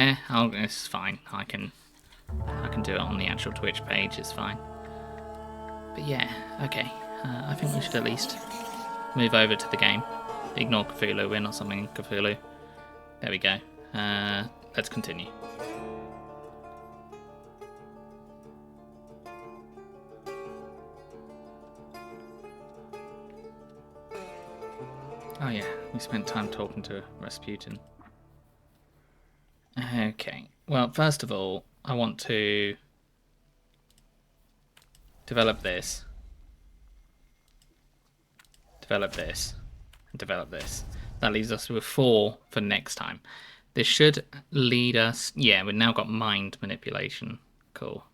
there. It's fine. I can do it on the actual Twitch page. It's fine. But yeah, okay. I think we should at least move over to the game. Ignore Cthulhu. We're not something Cthulhu. There we go. Let's continue. Oh yeah, we spent time talking to Rasputin. Okay, well, first of all, I want to develop this, and develop this. That leaves us with 4 for next time. This should lead us... Yeah, we've now got mind manipulation. Cool.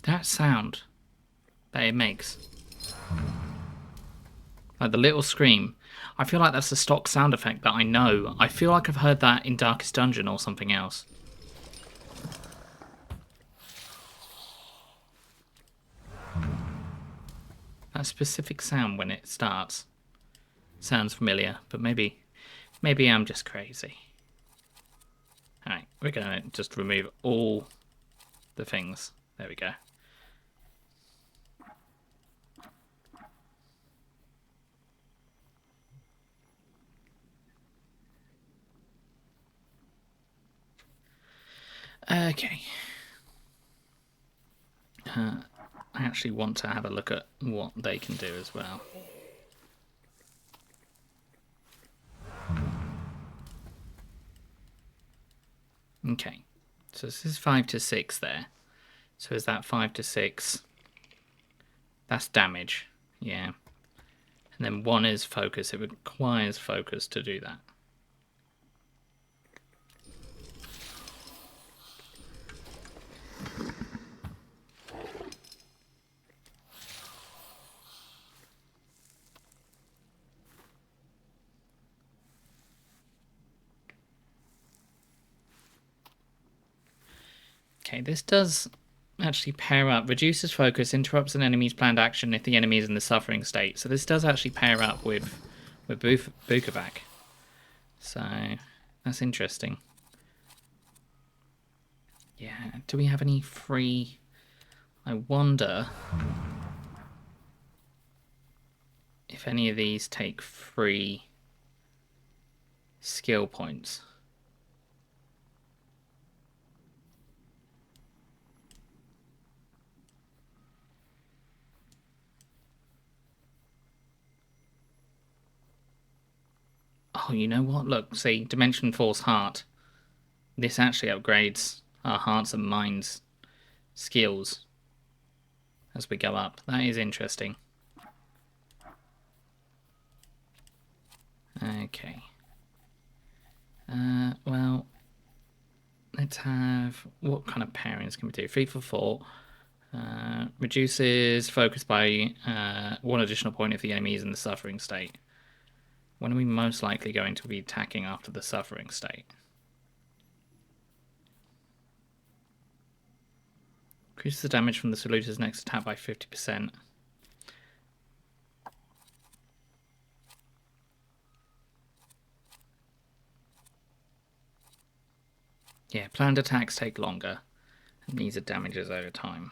That sound that it makes. Like the little scream. I feel like that's a stock sound effect that I know. I feel like I've heard that in Darkest Dungeon or something else. That specific sound when it starts sounds familiar, but maybe I'm just crazy. Alright, we're going to just remove all the things. There we go. Okay. I actually want to have a look at what they can do as well. Okay. So this is 5 to 6 there. So is that 5 to 6? That's damage. Yeah. And then 1 is focus. It requires focus to do that. Okay, this does actually pair up. Reduces focus, interrupts an enemy's planned action if the enemy is in the suffering state. So this does actually pair up with Bukovac. So that's interesting. Yeah, do we have any free... I wonder if any of these take free skill points. Oh, you know what? Look, see, Dimension Force Heart. This actually upgrades our hearts and minds skills as we go up. That is interesting. Okay. Well, let's have... What kind of pairings can we do? 3 for 4. Reduces focus by 1 additional point if the enemy is in the suffering state. When are we most likely going to be attacking after the suffering state? Increases the damage from the Saluter's next attack by 50%. Yeah, planned attacks take longer, and these are damages over time.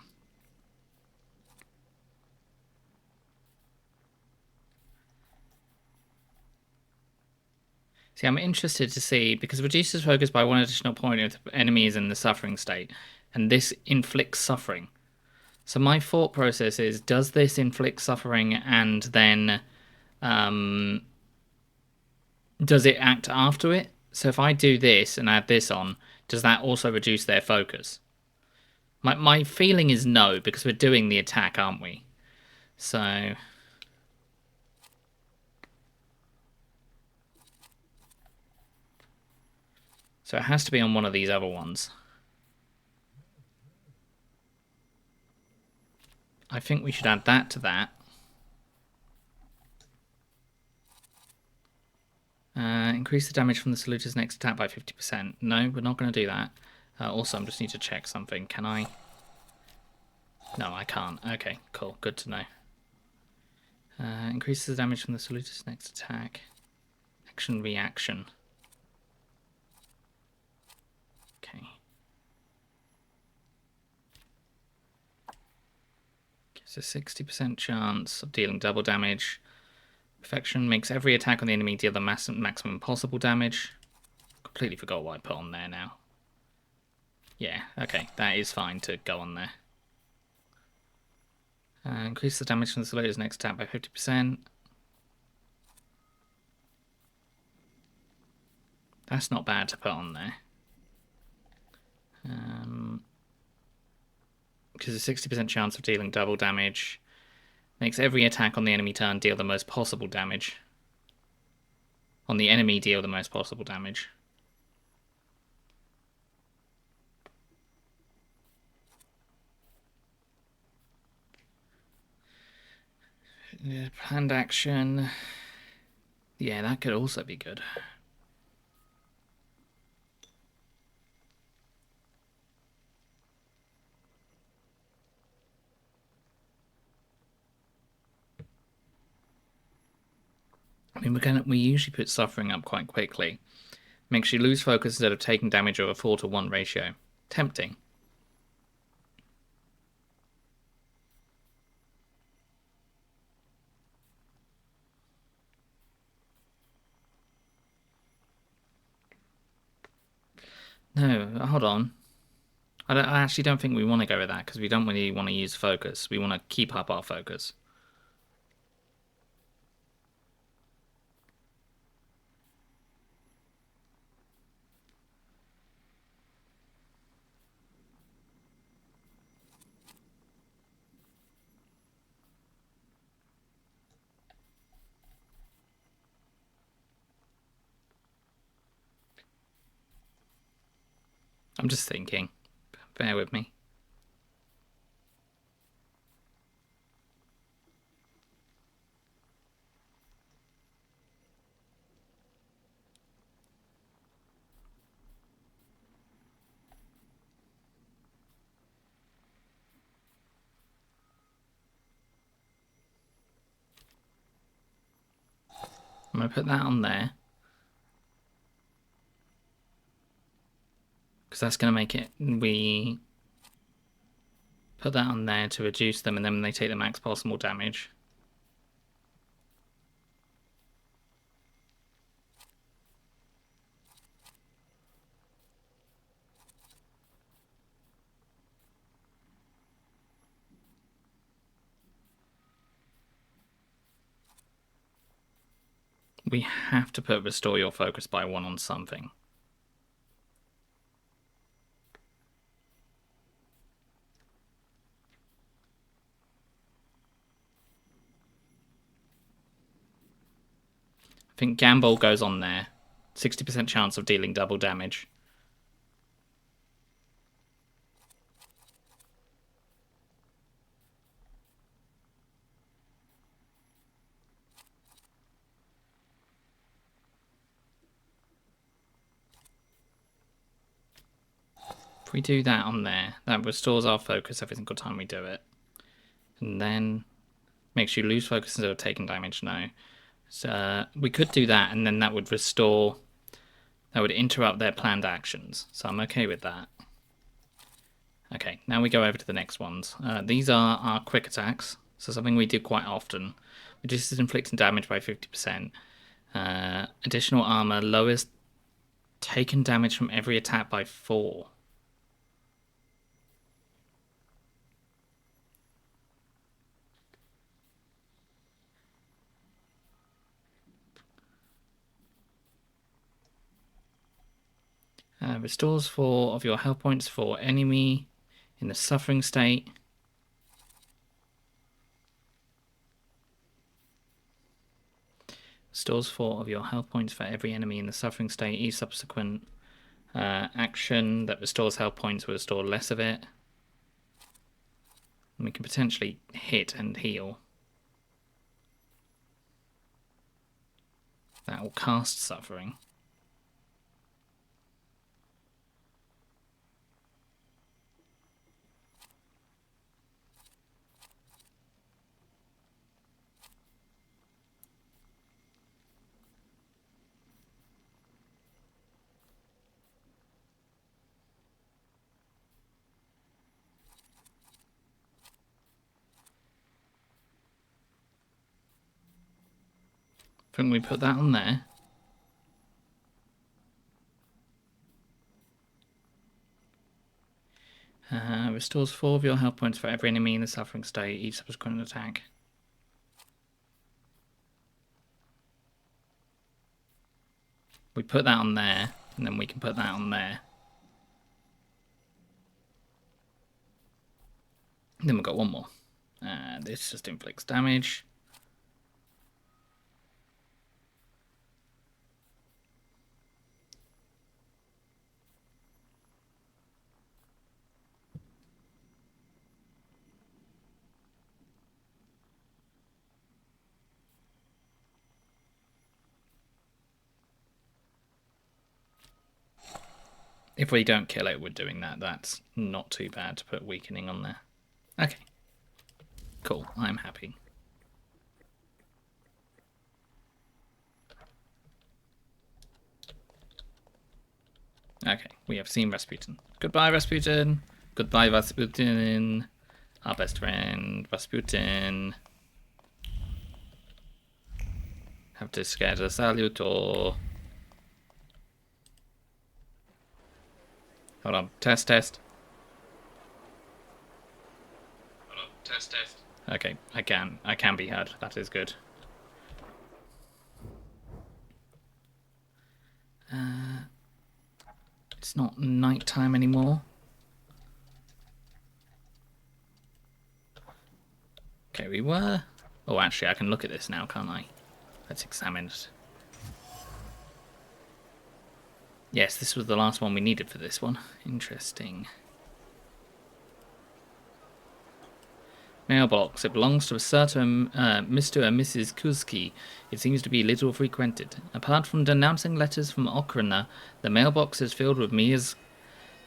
See, I'm interested to see, because it reduces focus by 1 additional point if the enemy is in the suffering state, and this inflicts suffering. So my thought process is, does this inflict suffering and then does it act after it? So if I do this and add this on, does that also reduce their focus? My feeling is no, because we're doing the attack, aren't we? So... So it has to be on one of these other ones. I think we should add that to that. Increase the damage from the Saluter's next attack by 50%. No, we're not going to do that. Also, I just need to check something. Can I No, I can't. Okay, cool. Good to know. Increases the damage from the saluter's next attack. Action reaction. Okay. Gives a 60% chance of dealing double damage. Perfection makes every attack on the enemy deal the maximum possible damage. Completely forgot what I put on there now. Yeah, okay, that is fine to go on there. Increase the damage from the saluter's next attack by 50%. That's not bad to put on there. Because a 60% chance of dealing double damage. Makes every attack on the enemy turn deal the most possible damage. On the enemy deal the most possible damage. Planned action. Yeah, that could also be good. I mean, we usually put suffering up quite quickly. Makes you lose focus instead of taking damage over 4-to-1 ratio. Tempting. No, hold on. I actually don't think we want to go with that because we don't really want to use focus. We want to keep up our focus. I'm just thinking. Bear with me. I'm going to put that on there. Because that's going to make it... We put that on there to reduce them, and then they take the max possible damage. We have to put restore your focus by 1 on something. I think Gamble goes on there. 60% chance of dealing double damage. If we do that on there, that restores our focus every single time we do it. And then makes you lose focus instead of taking damage. No. So we could do that, and then that would restore... That would interrupt their planned actions. So I'm okay with that. Okay, now we go over to the next ones. These are our quick attacks. So something we do quite often. Reduces inflicting damage by 50%. Additional armor lowers taken damage from every attack by 4. Restores 4 of your health points for enemy in the suffering state. Restores 4 of your health points for every enemy in the suffering state. Each subsequent action that restores health points will restore less of it. And we can potentially hit and heal. That will cast suffering. I think we put that on there. Restores 4 of your health points for every enemy in the suffering state, each subsequent attack. We put that on there, and then we can put that on there. And then we've got one more. This just inflicts damage. If we don't kill it, we're doing that. That's not too bad to put weakening on there. Okay. Cool. I'm happy. Okay, we have seen Rasputin. Goodbye, Rasputin. Goodbye, Rasputin. Our best friend, Rasputin. Have to scatter Salutor. Hold on. Test. Hold on. Test. Okay, I can be heard. That is good. It's not nighttime anymore. Okay, we were... Oh, actually, I can look at this now, can't I? Let's examine it. Yes, this was the last one we needed for this one. Interesting. Mailbox. It belongs to a certain Mr. and Mrs. Kuski. It seems to be little frequented. Apart from denouncing letters from Okrana, the mailbox is filled with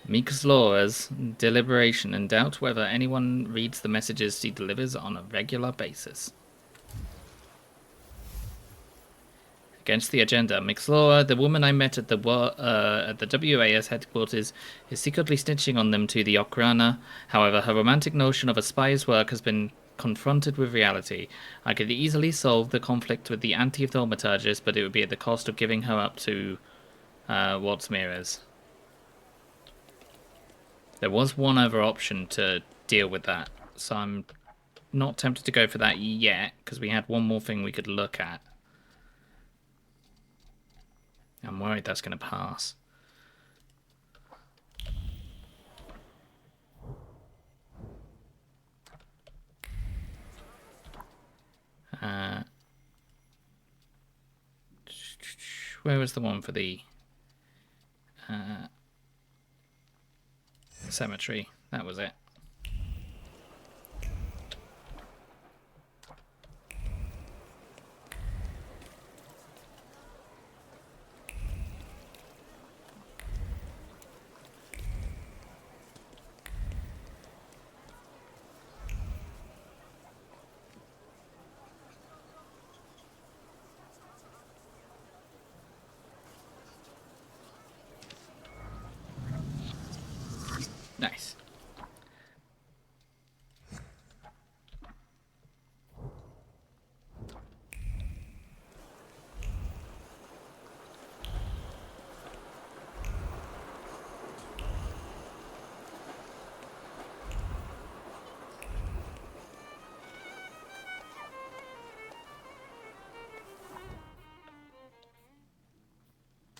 Mikaslaura's deliberation and doubt whether anyone reads the messages she delivers on a regular basis. Against the agenda, Mikaslaura, the woman I met at the WAS headquarters, is secretly snitching on them to the Okrana. However, her romantic notion of a spy's work has been confronted with reality. I could easily solve the conflict with the anti-Thaumaturges, but it would be at the cost of giving her up to Waltzmirrors. There was one other option to deal with that, so I'm not tempted to go for that yet, because we had one more thing we could look at. I'm worried that's going to pass. Where was the one for the cemetery? That was it. Nice.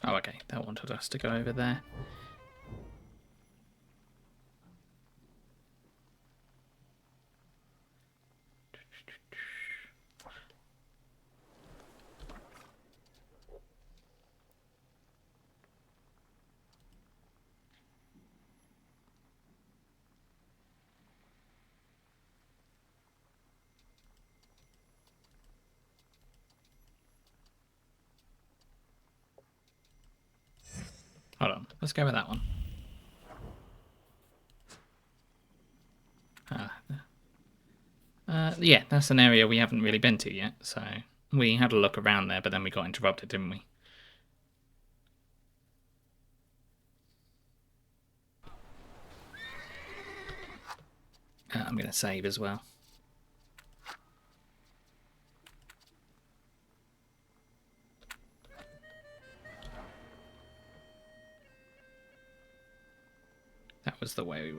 Oh, okay. That wanted us to go over there. Hold on. Let's go with that one. Yeah, that's an area we haven't really been to yet, so we had a look around there, but then we got interrupted, didn't we? I'm going to save as well.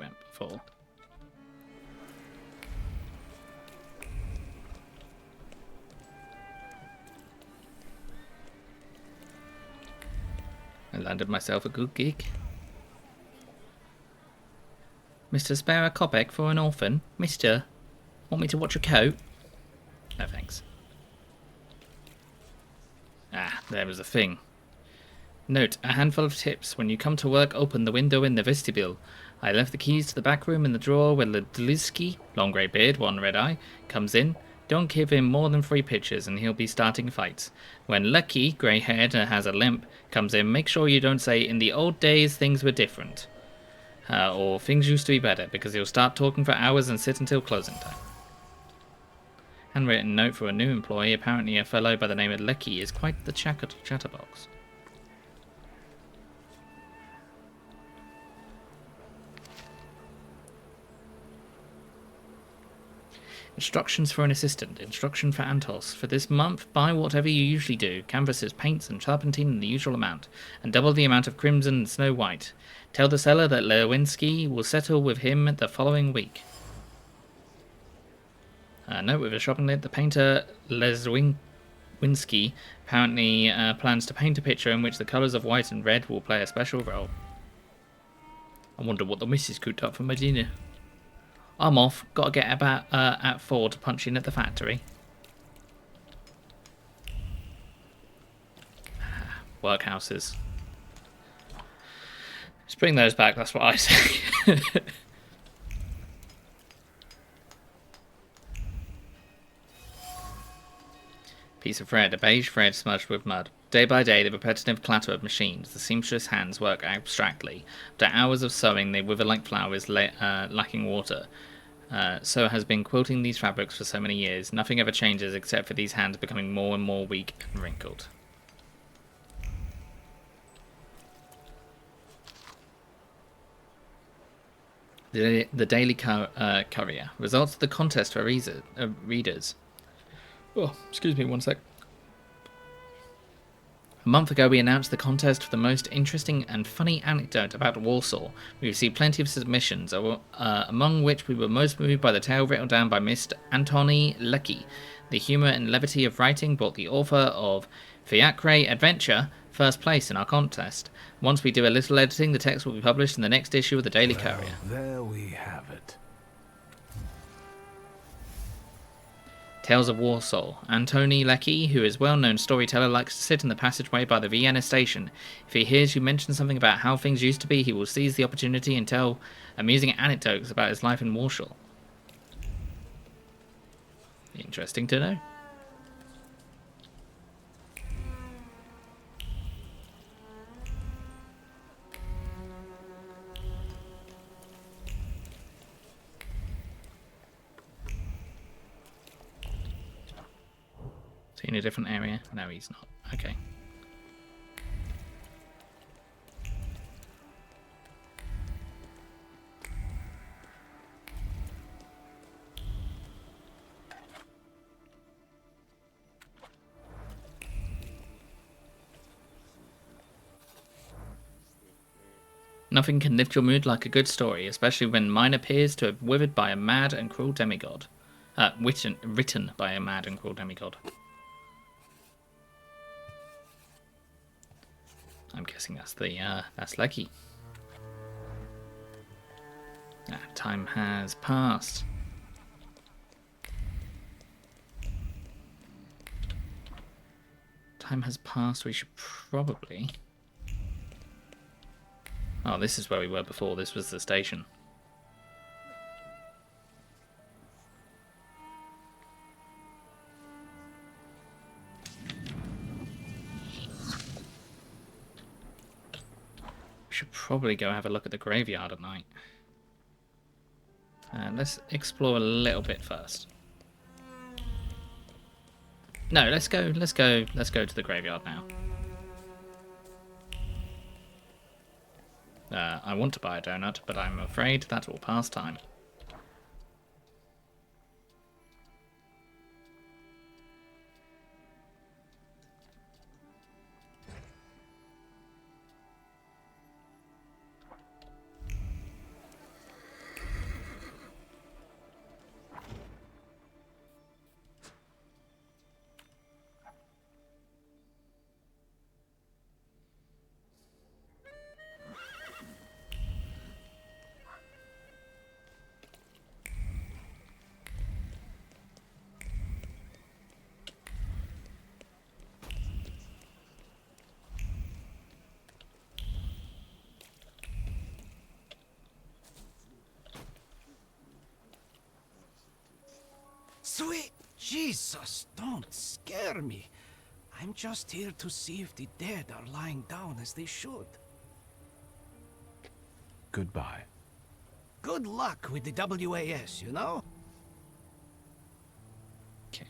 went before. I landed myself a good gig. Mr. Spare a kopeck for an orphan? Mister, want me to watch your coat? No thanks. Ah, there was a thing. Note, a handful of tips. When you come to work, open the window in the vestibule. I left the keys to the back room in the drawer where Ledlitsky, long grey beard, one red eye, comes in. Don't give him more than 3 pitches and he'll be starting fights. When Lucky, grey-haired and has a limp, comes in, make sure you don't say, in the old days things were different. Or things used to be better, because he'll start talking for hours and sit until closing time. Handwritten note for a new employee, apparently a fellow by the name of Lucky is quite the chatterbox. Instructions for an assistant. Instruction for Antos. For this month, buy whatever you usually do. Canvases, paints, and turpentine in the usual amount. And double the amount of crimson and snow white. Tell the seller that Lewinsky will settle with him the following week. Note with a shopping list. The painter Lewinsky apparently plans to paint a picture in which the colours of white and red will play a special role. I wonder what the missus cooked up for my dinner. I'm off. Got to get about at 4 to punch in at the factory. Workhouses. Just bring those back, that's what I say. Piece of thread, a beige thread smudged with mud. Day by day, the repetitive clatter of machines. The seamstress hands work abstractly. After hours of sewing, they wither like flowers lacking water. So has been quilting these fabrics for so many years. Nothing ever changes except for these hands becoming more and more weak and wrinkled. The Daily Courier. Results of the contest for readers. Oh, excuse me 1 sec. A month ago, we announced the contest for the most interesting and funny anecdote about Warsaw. We received plenty of submissions, among which we were most moved by the tale written down by Mr. Antony Lecky. The humour and levity of writing brought the author of Fiacre Adventure first place in our contest. Once we do a little editing, the text will be published in the next issue of the Daily Courier. There we have it. Tales of Warsaw. Antony Lecky, who is a well-known storyteller, likes to sit in the passageway by the Vienna station. If he hears you mention something about how things used to be, he will seize the opportunity and tell amusing anecdotes about his life in Warsaw. Interesting to know. In a different area? No, he's not. Okay. Nothing can lift your mood like a good story, especially when mine appears to have withered by a mad and cruel demigod. Written by a mad and cruel demigod. I'm guessing that's that's Lecky. Time has passed. Time has passed. We should probably. Oh, this is where we were before. This was the station. Should probably go have a look at the graveyard at night. Let's explore a little bit first. No, let's go to the graveyard now. I want to buy a donut, but I'm afraid that will pass time. Sweet Jesus, don't scare me. I'm just here to see if the dead are lying down as they should. Goodbye. Good luck with the WAS, you know? Okay.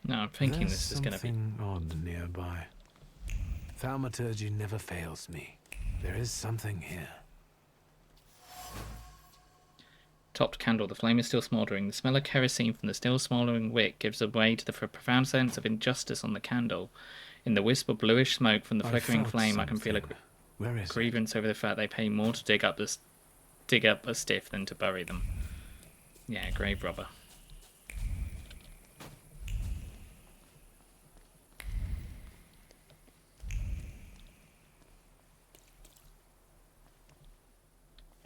No, I'm thinking There's this is going to be... something odd nearby. Thaumaturge never fails me. There is something here. Topped candle. The flame is still smouldering. The smell of kerosene from the still smouldering wick gives way to the profound sense of injustice on the candle. In the wisp of bluish smoke from the flickering flame, I can feel a Where is it? grievance over the fact they pay more to dig up a stiff than to bury them. Yeah, grave robber.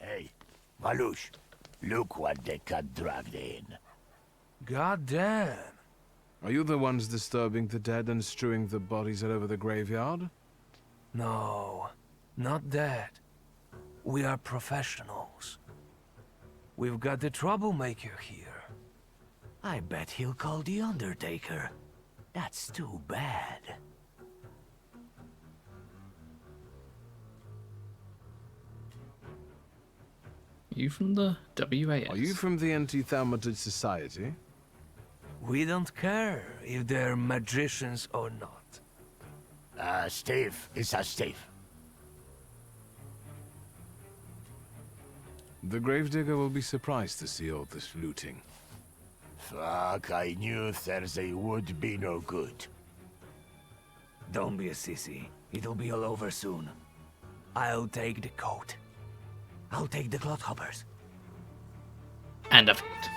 Hey, Malush, look what they got dragged in. God damn. Are you the ones disturbing the dead and strewing the bodies all over the graveyard? No, not that. We are professionals. We've got the troublemaker here. I bet he'll call the Undertaker. That's too bad. You from the WAS? Are you from the Anti-Thaumaturge Society? We don't care if they're magicians or not. Steve, it's a Steve. The gravedigger will be surprised to see all this looting. Fuck, I knew Thursday would be no good. Don't be a sissy. It'll be all over soon. I'll take the coat. I'll take the clodhoppers. And a fact.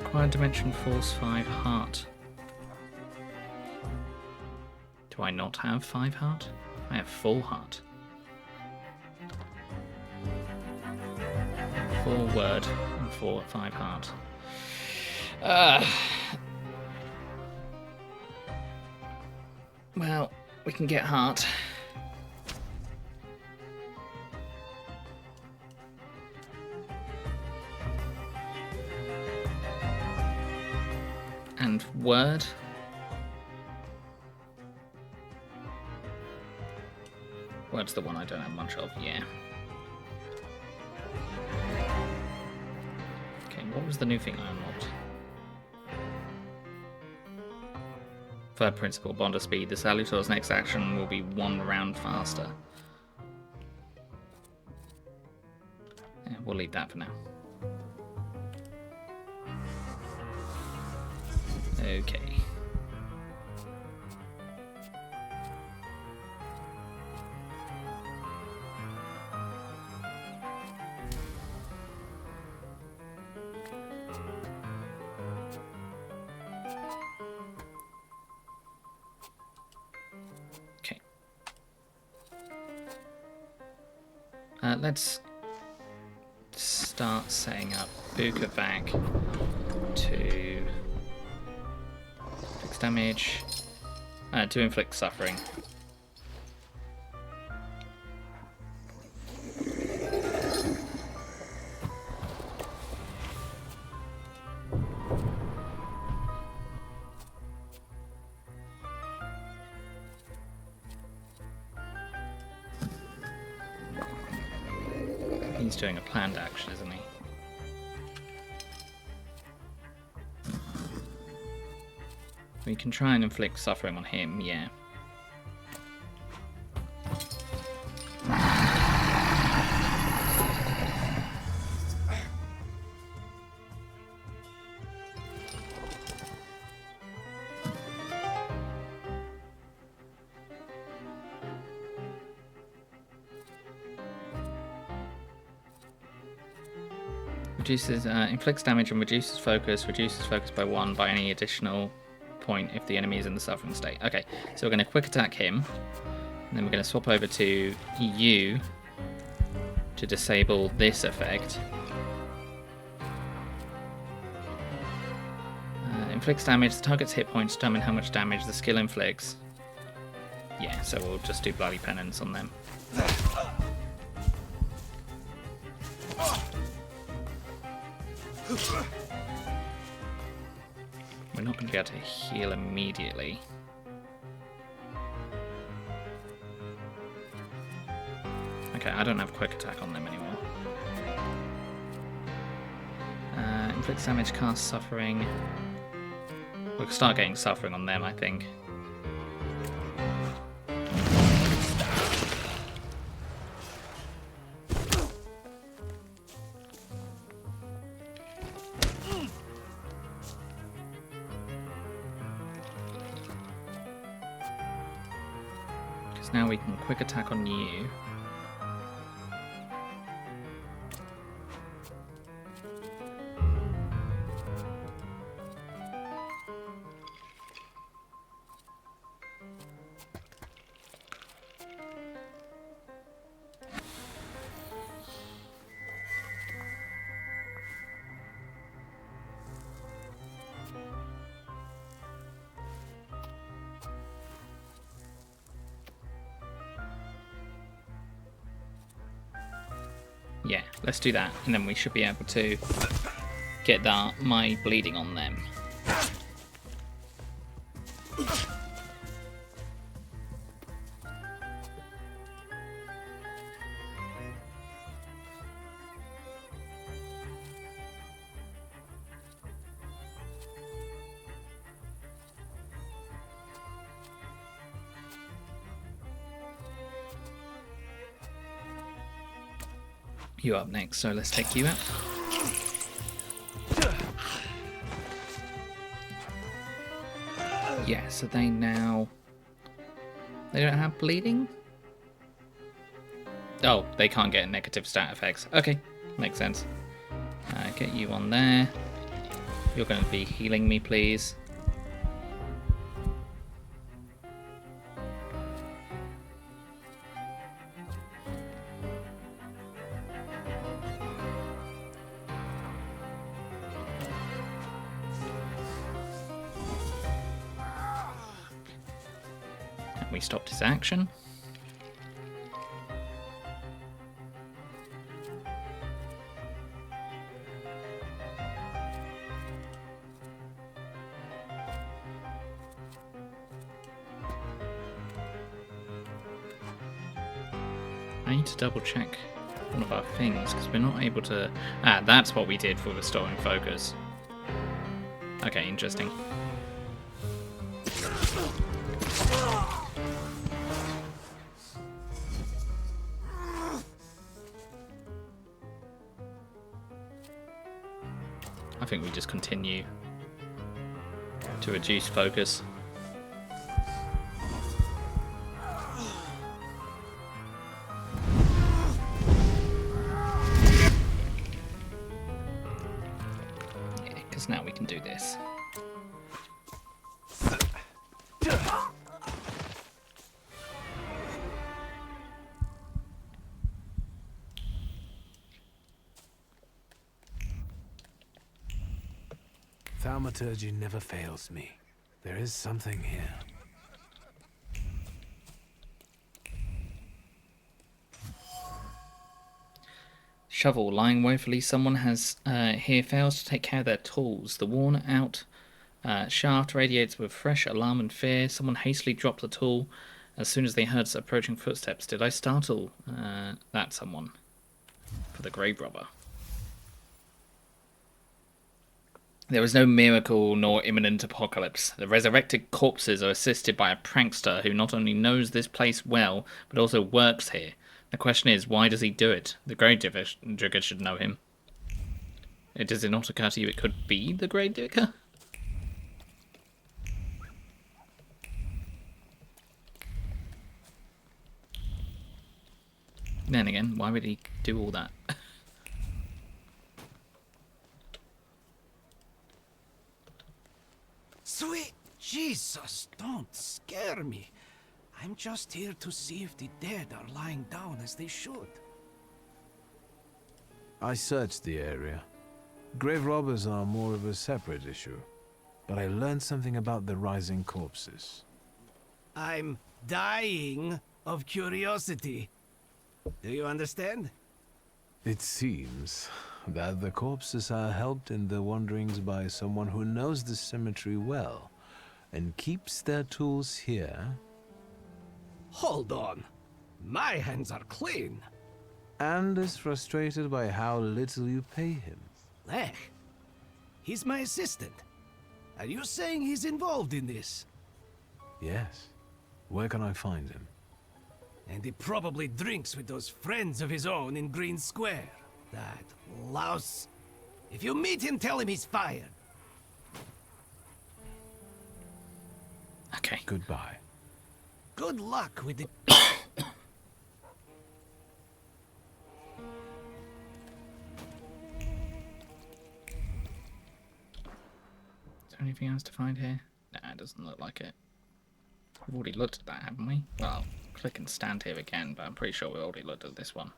Acquire Dimension Force 5 Heart. Do I not have 5 heart? I have full heart. Full word and 5 heart. Well, we can get heart. And word. Word's the one I don't have much of, yeah. Okay, what was the new thing I unlocked? Third principle, bond of speed. The Salutor's next action will be 1 round faster. Yeah, we'll leave that for now. Okay. Okay. Let's start setting up Bukavac to fix damage, to inflict suffering. He's doing a planned action, isn't he? We can try and inflict suffering on him, yeah. Reduces, inflicts damage and reduces focus by 1 by any additional point if the enemy is in the suffering state. Okay, so we're going to quick attack him, and then we're going to swap over to you to disable this effect. Inflicts damage. The target's hit points determine how much damage the skill inflicts. Yeah, so we'll just do Bloody Penance on them. We're not going to be able to heal immediately. Okay, I don't have quick attack on them anymore. Inflicts damage, cast suffering. We'll start getting suffering on them, I think. Because now we can quick attack on you. Yeah, let's do that, and then we should be able to get my bleeding on them. You up next, so let's take you out. Yeah, so they don't have bleeding? Oh, they can't get negative stat effects. Okay, makes sense. Get you on there. You're going to be healing me, please. We stopped his action. I need to double check one of our things because we're not able to... Ah, that's what we did for restoring focus. Okay, interesting. I think we just continue to reduce focus. Yeah, because now we can do this. Thaumaturge never fails me. There is something here. Shovel, lying woefully. Someone has here fails to take care of their tools. The worn out shaft radiates with fresh alarm and fear. Someone hastily dropped the tool as soon as they heard approaching footsteps. Did I startle that someone? For the grave robber. There is no miracle nor imminent apocalypse. The resurrected corpses are assisted by a prankster who not only knows this place well, but also works here. The question is, why does he do it? The Gravedigger should know him. Does it not occur to you it could be the Gravedigger? Then again, why would he do all that? Sweet Jesus, don't scare me. I'm just here to see if the dead are lying down as they should. I searched the area. Grave robbers are more of a separate issue, but I learned something about the rising corpses. I'm dying of curiosity. Do you understand? It seems that the corpses are helped in their wanderings by someone who knows the cemetery well and keeps their tools here. Hold on. My hands are clean. And is frustrated by how little you pay him. Lech? He's my assistant. Are you saying he's involved in this? Yes. Where can I find him? And he probably drinks with those friends of his own in Green Square. That louse. If you meet him, tell him he's fired. Okay. Goodbye. Good luck with the... Is there anything else to find here? Nah, it doesn't look like it. We've already looked at that, haven't we? Well, click and stand here again, but I'm pretty sure we already looked at this one.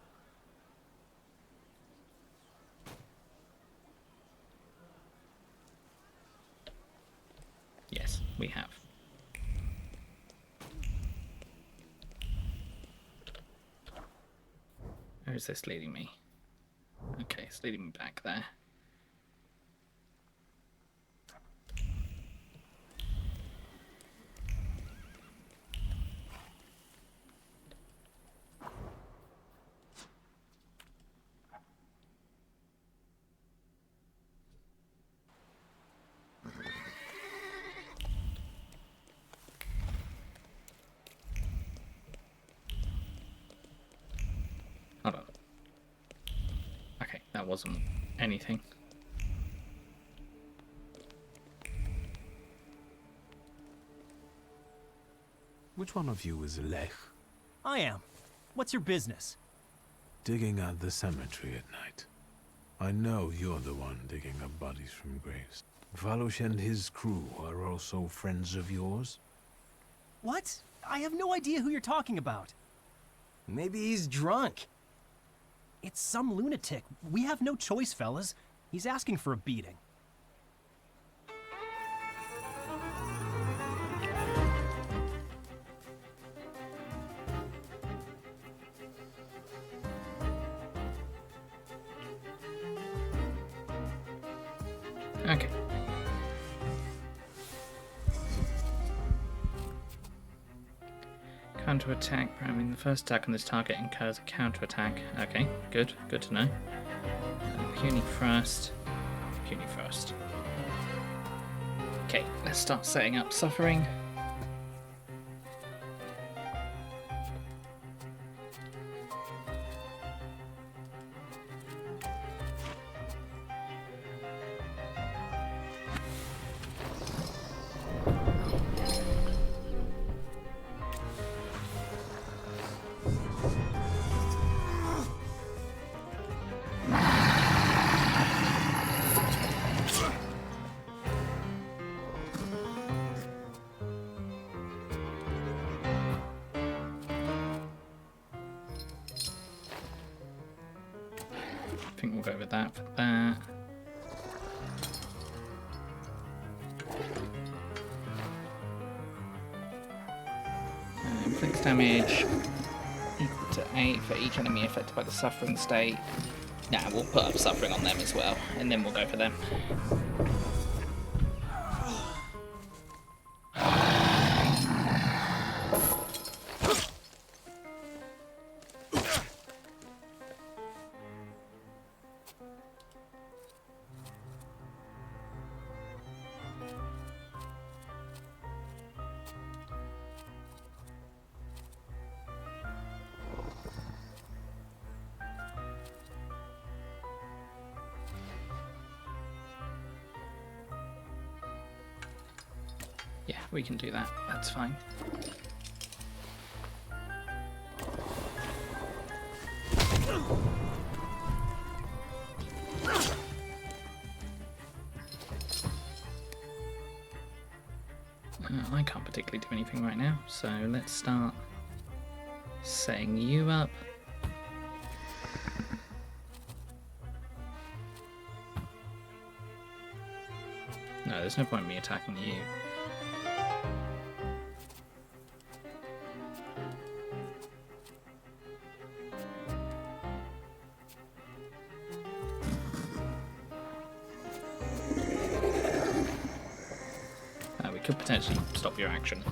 Yes, we have. Where is this leading me? Okay, it's leading me back there. Hold on. Okay, that wasn't anything. Which one of you is Lech? I am. What's your business? Digging at the cemetery at night. I know you're the one digging up bodies from graves. Valush and his crew are also friends of yours? What? I have no idea who you're talking about. Maybe he's drunk. It's some lunatic. We have no choice, fellas. He's asking for a beating. Okay. Counter-attack. Priming the first attack on this target incurs a counter-attack. Okay, good. Good to know. Puny Thrust. Puny Thrust. Okay, let's start setting up Suffering. I think we'll go with that for that. Inflicts damage equal to 8 for each enemy affected by the Suffering state. Nah, we'll put up Suffering on them as well, and then we'll go for them. Yeah, we can do that. That's fine. I can't particularly do anything right now, so let's start setting you up. There's no point in me attacking you. We could potentially stop your action.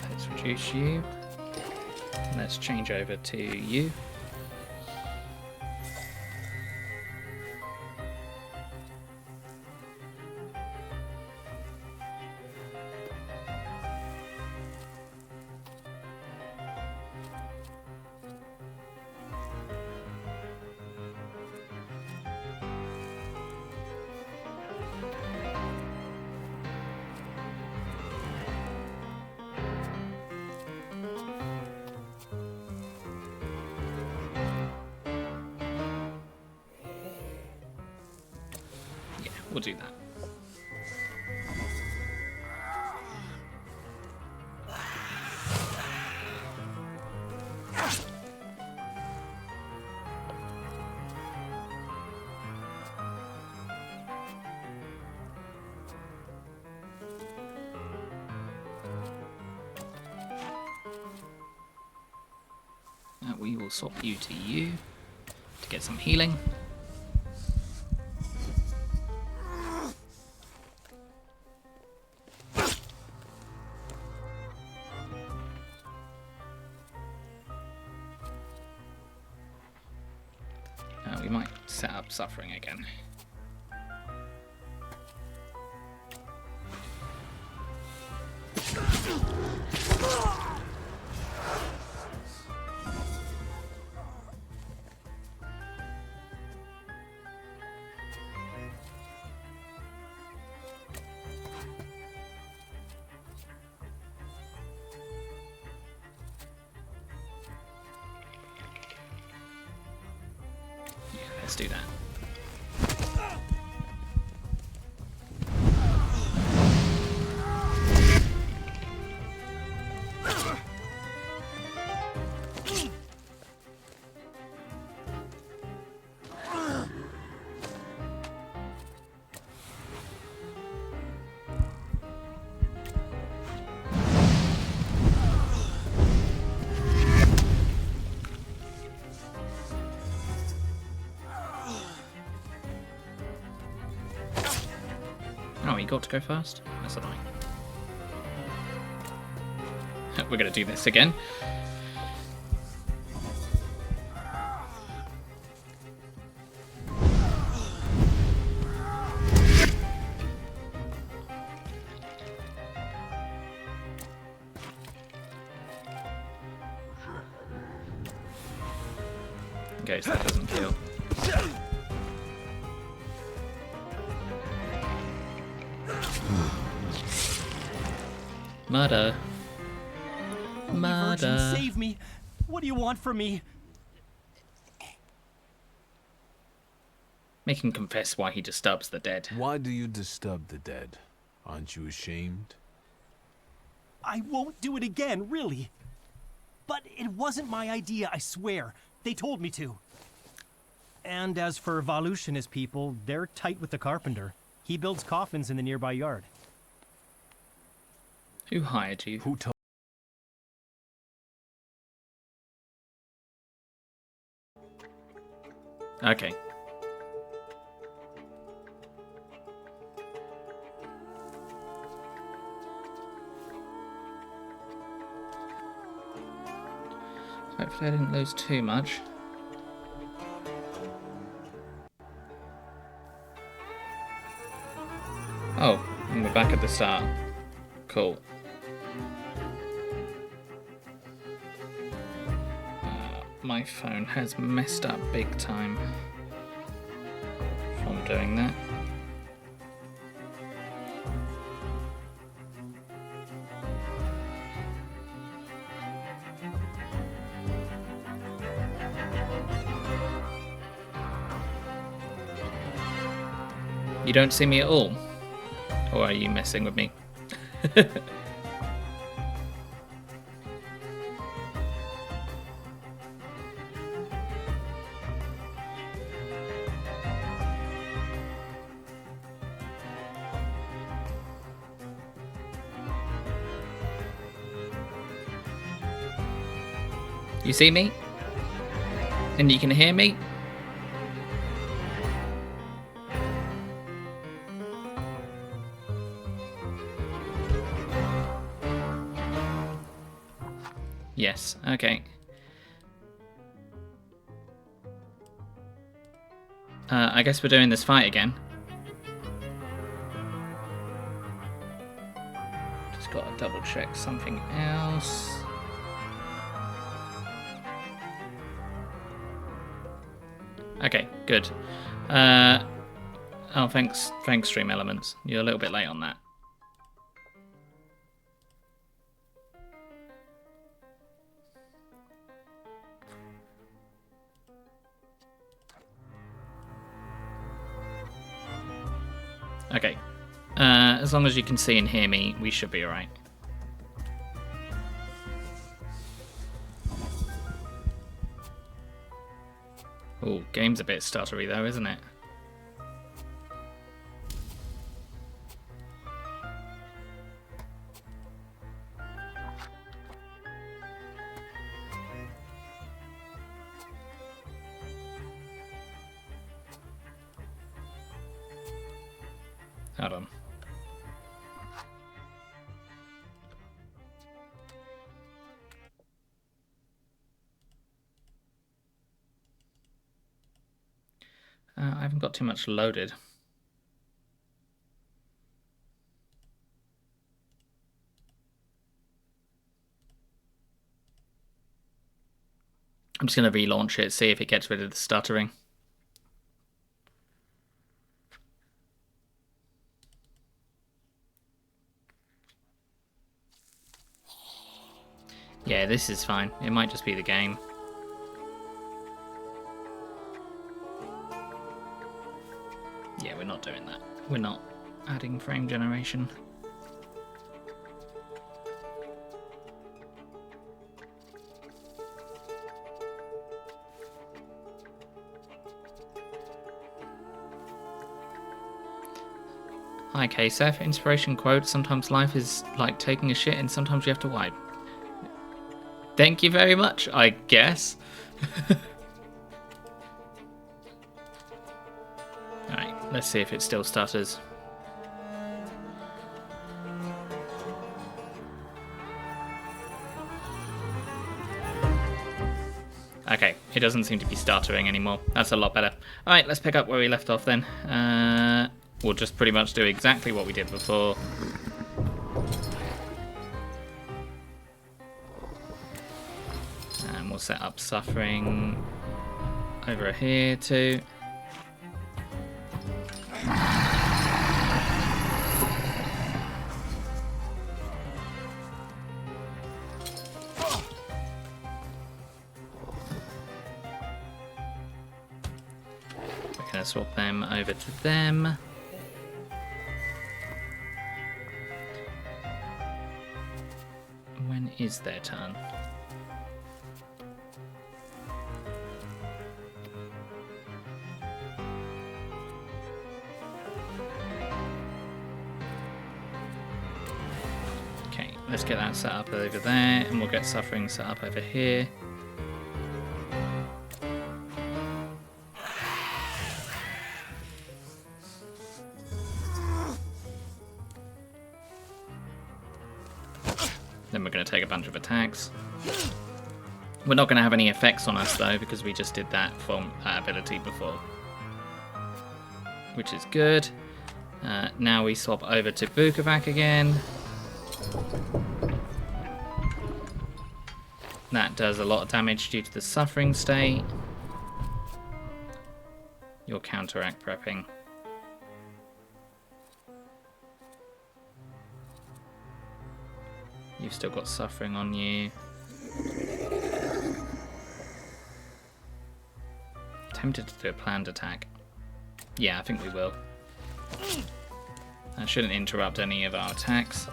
Let's reduce you. Let's change over to you. We'll do that. We will swap you to get some healing. We might set up suffering again. Let's do that. Oh, you got to go first? That's annoying. We're going to do this again. Okay, so that doesn't kill. Murder. Murder. Virgin, save me! What do you want from me? Make him confess why he disturbs the dead. Why do you disturb the dead? Aren't you ashamed? I won't do it again, really. But it wasn't my idea, I swear. They told me to. And as for Valush and his people, they're tight with the carpenter. He builds coffins in the nearby yard. Who hired you? Who told? Okay. Hopefully I didn't lose too much. Oh, and we're back at the start. Cool. My phone has messed up big time from doing that. You don't see me at all? Or are you messing with me? You see me? And you can hear me? Yes, okay. I guess we're doing this fight again. Just gotta double check something else. Okay, good. Oh, thanks, Stream Elements. You're a little bit late on that. Okay. As long as you can see and hear me, we should be alright. Oh, game's a bit stuttery though, isn't it? Hold on. I haven't got too much loaded. I'm just going to relaunch it, see if it gets rid of the stuttering. Yeah, this is fine. It might just be the game. Yeah, we're not doing that. We're not adding frame generation. Hi KSF, inspiration quote, sometimes life is like taking a shit and sometimes you have to wipe. Thank you very much, I guess. Alright, let's see if it still stutters. Okay, it doesn't seem to be stuttering anymore. That's a lot better. Alright, let's pick up where we left off then. We'll just pretty much do exactly what we did before. And we'll set up suffering over here too. We're going to swap them over to them. When is their turn? Okay, let's get that set up over there, and we'll get suffering set up over here. Then we're going to take a bunch of attacks. We're not going to have any effects on us though, because we just did that ability before. Which is good. Now we swap over to Bukovac again. That does a lot of damage due to the suffering state. Your counteract prepping. You've still got suffering on you. Tempted to do a planned attack. Yeah, I think we will. That shouldn't interrupt any of our attacks.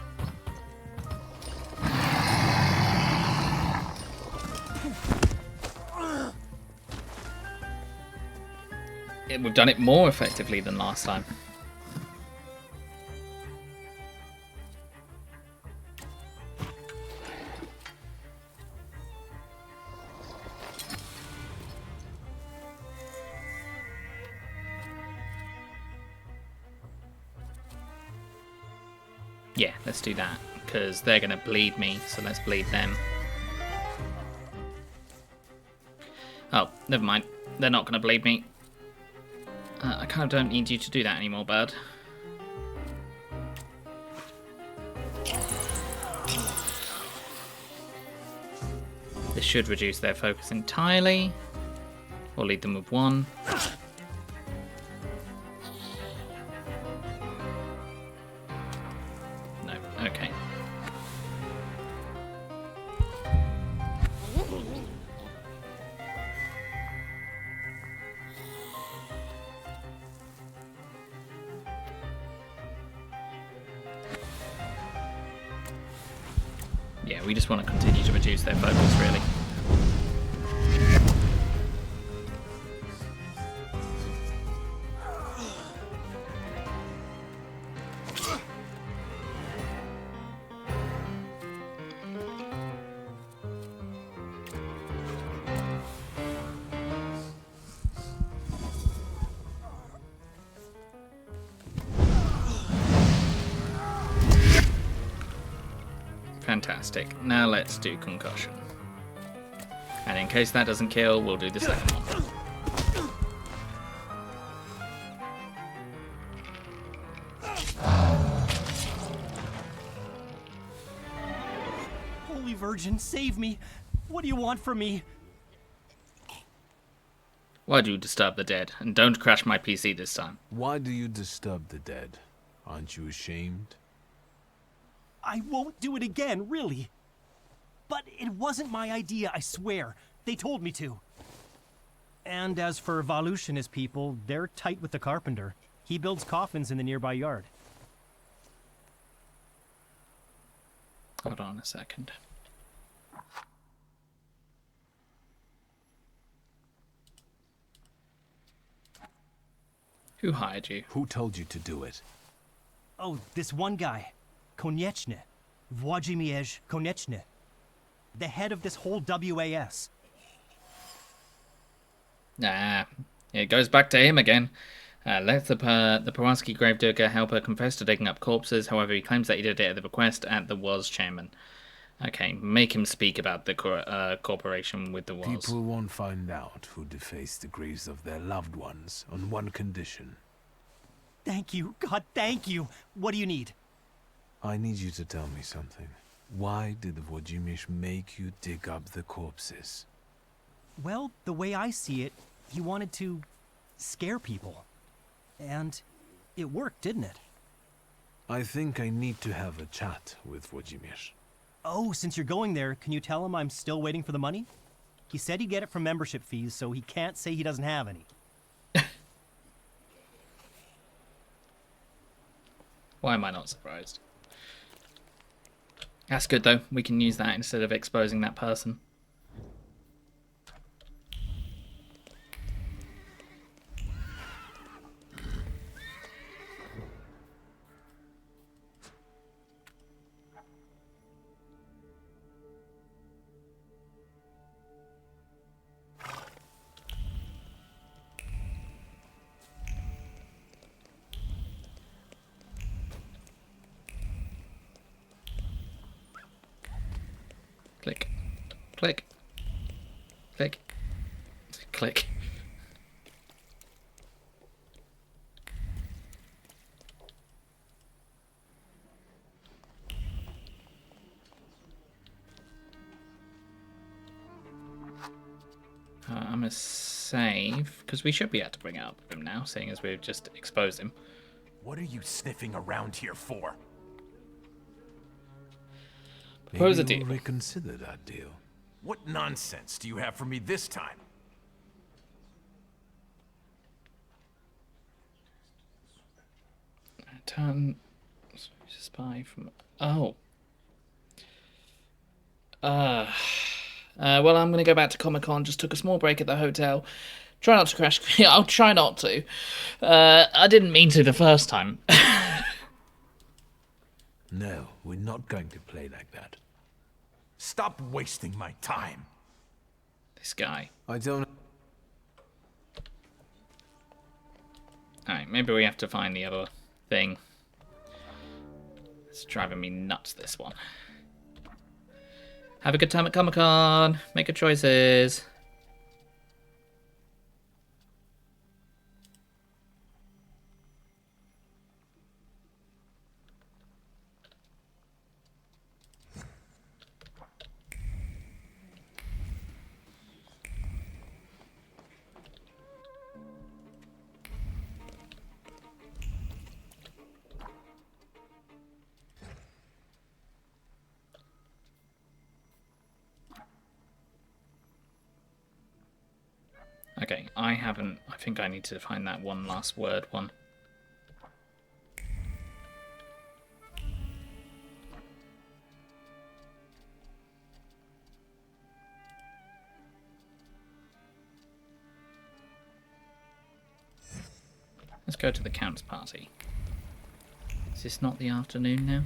Yeah, we've done it more effectively than last time. Yeah, let's do that, because they're going to bleed me, so let's bleed them. Oh, never mind. They're not going to bleed me. I kind of don't need you to do that anymore, bird. This should reduce their focus entirely, or leave them with one. No, okay. Yeah, we just want to continue to reduce their focus, really. Fantastic. Now let's do concussion. And in case that doesn't kill, we'll do the second one. Holy Virgin, save me. What do you want from me? Why do you disturb the dead? And don't crash my PC this time. Why do you disturb the dead? Aren't you ashamed? I won't do it again, really. But it wasn't my idea, I swear. They told me to. And as for Valush and his people, they're tight with the carpenter. He builds coffins in the nearby yard. Hold on a second. Who hired you? Who told you to do it? Oh, this one guy. Konieczny. Włodzimierz Konieczny. The head of this whole WAS. Nah, it goes back to him again. Let the Pulaski gravedigger helper confess to digging up corpses. However, he claims that he did it at the request at the WAS chairman. Okay, make him speak about the corporation with the WAS. People won't find out who defaced the graves of their loved ones on one condition. Thank you. God, thank you. What do you need? I need you to tell me something. Why did the Włodzimierz make you dig up the corpses? Well, the way I see it, he wanted to scare people. And it worked, didn't it? I think I need to have a chat with Włodzimierz. Oh, since you're going there, can you tell him I'm still waiting for the money? He said he'd get it from membership fees, so he can't say he doesn't have any. Why am I not surprised? That's good, though. We can use that instead of exposing that person. Click. Click. Click. Click. I'm going to save, because we should be able to bring it up with him now, seeing as we've just exposed him. What are you sniffing around here for? Propose a Maybe deal. we'll reconsider that deal. What nonsense do you have for me this time? Turn spy from. Oh. Well, I'm going to go back to Comic-Con. Just took a small break at the hotel. Try not to crash. I'll try not to. I didn't mean to the first time. No, we're not going to play like that. Stop wasting my time. This guy. I don't... Alright, maybe we have to find the other thing. It's driving me nuts, this one. Have a good time at Comic-Con. Make good choices. Okay, I think I need to find that one last word one. Let's go to the Count's party. Is this not the afternoon now?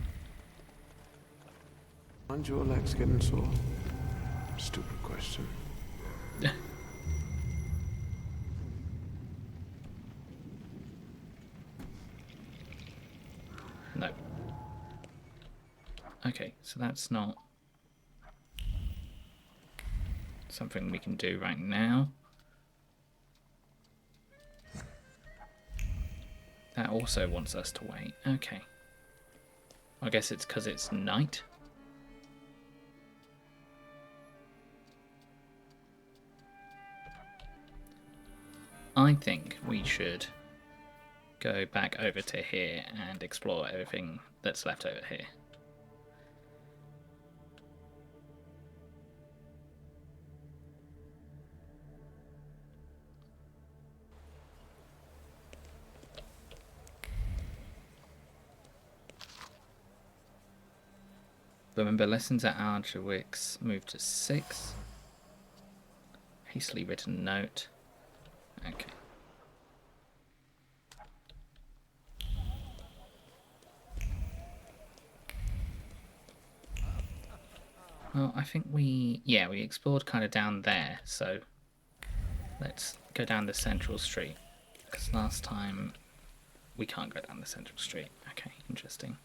Aren't your legs getting sore? Stupid question. No. Okay, so that's not something we can do right now. That also wants us to wait. Okay. I guess it's because it's night. I think we should go back over to here and explore everything that's left over here. Remember, lessons at Argerwick's moved to 6. Hastily written note. Okay. Well, I think we explored kind of down there, so let's go down the central street. Because last time we can't go down the central street. Okay, interesting.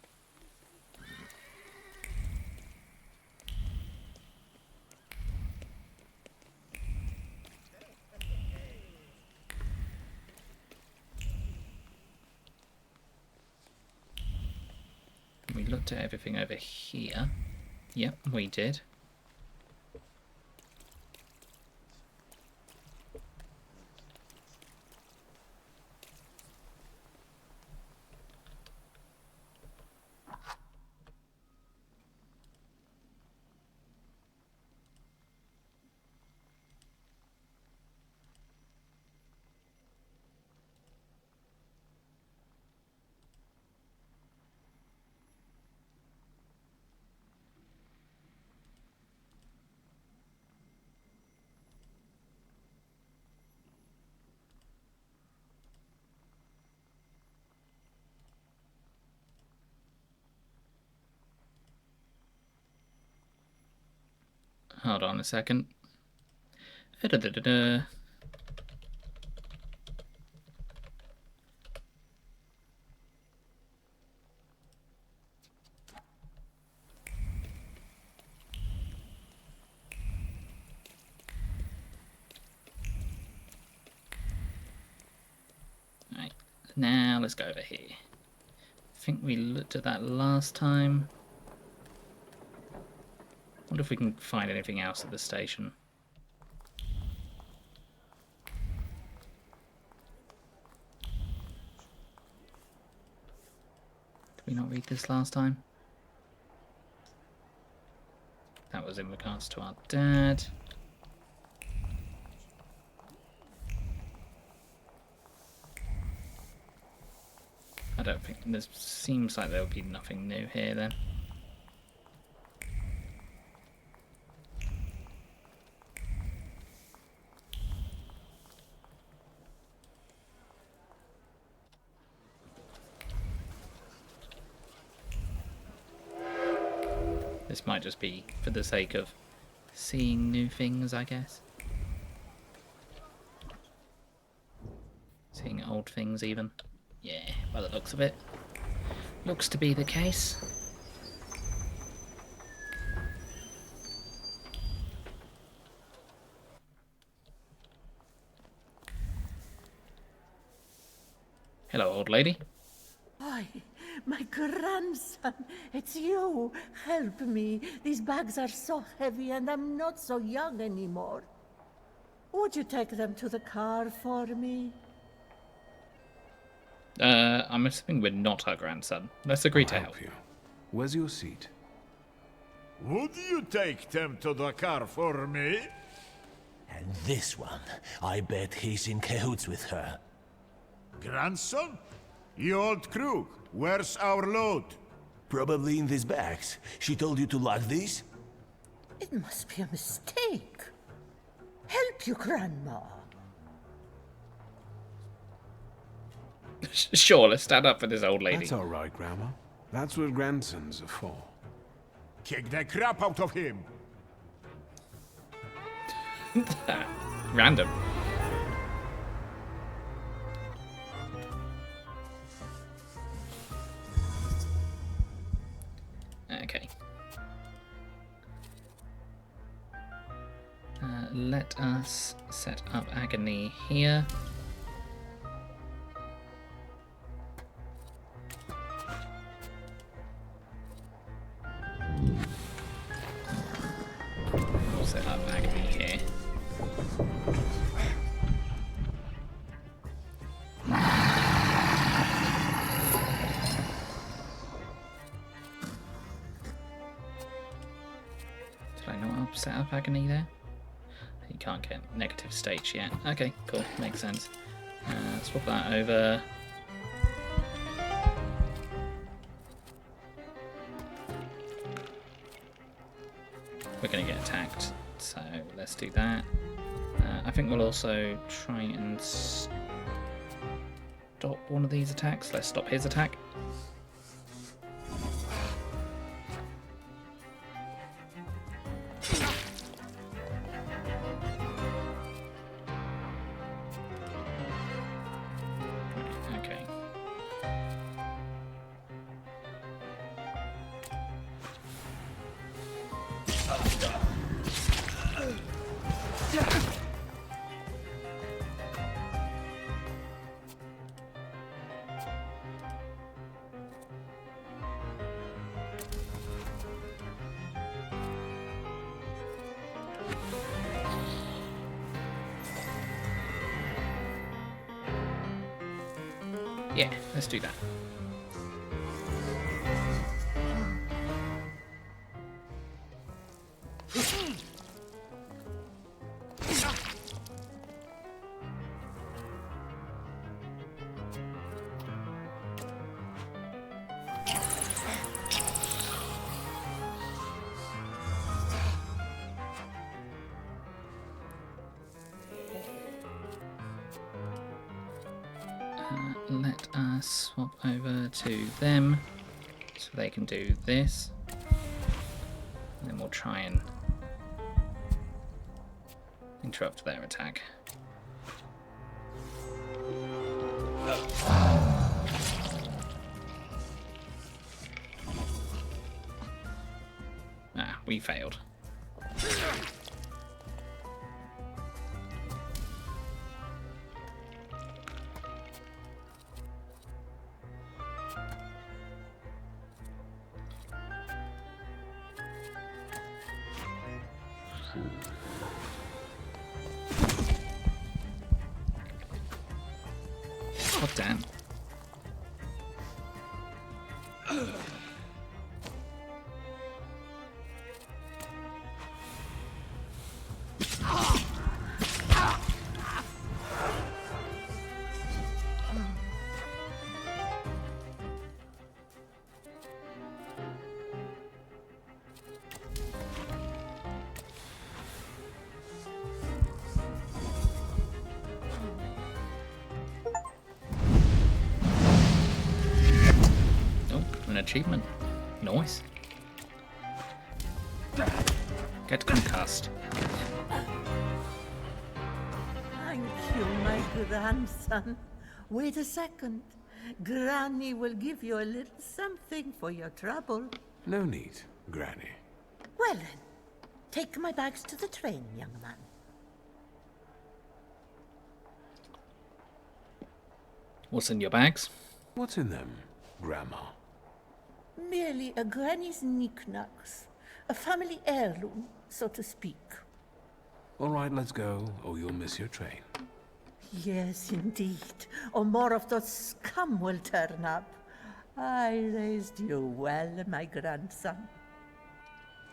We looked at everything over here. Yep, we did. Hold on a second. Da-da-da-da-da. Right, now let's go over here. I think we looked at that last time. Wonder if we can find anything else at the station. Did we not read this last time? That was in regards to our dad. I don't think there seems like there would be nothing new here then. This might just be for the sake of seeing new things, I guess. Seeing old things even. Yeah, by the looks of it. Looks to be the case. Hello, old lady. Why, my grandson, it's you. Help me. These bags are so heavy and I'm not so young anymore. Would you take them to the car for me? I'm assuming we're not her grandson. Let's agree to help. you. Where's your seat? Would you take them to the car for me? And this one, I bet he's in cahoots with her. Grandson? You old crook, where's our load? Probably in these bags. She told you to lock these? It must be a mistake. Help you, Grandma. Sure, let's stand up for this old lady. That's all right, Grandma. That's what grandsons are for. Kick the crap out of him! Random. Okay. Let us set up Agony here. Set up Agony here. Did I not set up Agony there? You can't get negative states yet. Okay, cool, makes sense. Swap that over. We're going to get attacked, so let's do that. I think we'll also try and stop one of these attacks. Let's stop his attack. Okay. Yeah, let's do that. Let us swap over to them so they can do this. And then we'll try and interrupt their attack. Ah, we failed. God damn. An achievement. Nice. Get concussed. Thank you, my grandson. Wait a second. Granny will give you a little something for your trouble. No need, Granny. Well then, take my bags to the train, young man. What's in your bags? What's in them, Grandma? Merely a granny's knickknacks. A family heirloom, so to speak. All right, let's go, or you'll miss your train. Yes, indeed. Or more of those scum will turn up. I raised you well, my grandson.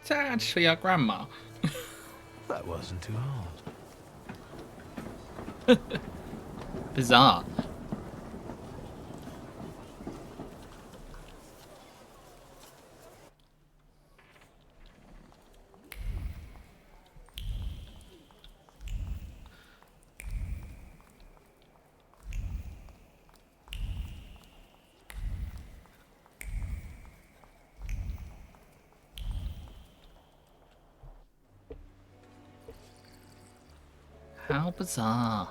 Is that actually our grandma? That wasn't too hard. Bizarre. How bizarre.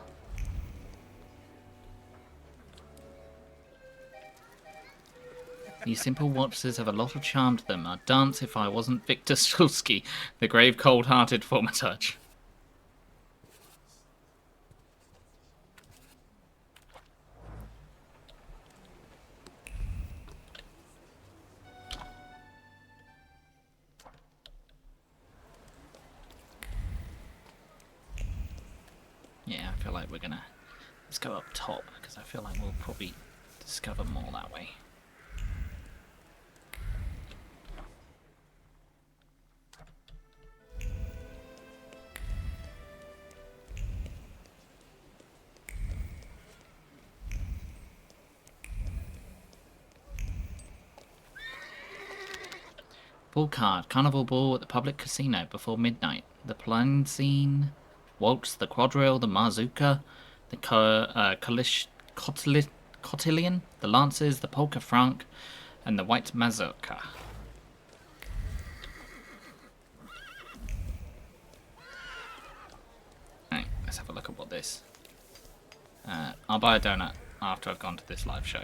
These simple watches have a lot of charm to them. I'd dance if I wasn't Victor Stulski, the grave, cold-hearted Thaumaturge. Yeah, I feel like we're gonna... Let's go up top, because I feel like we'll probably discover more that way. Ball card. Carnival ball at the public casino before midnight. The plain scene, waltz, the quadrille, the marzooka, the cotillion, the lances, the polka franc, and the white mazurka. Right, let's have a look at what this. I'll buy a donut after I've gone to this live show.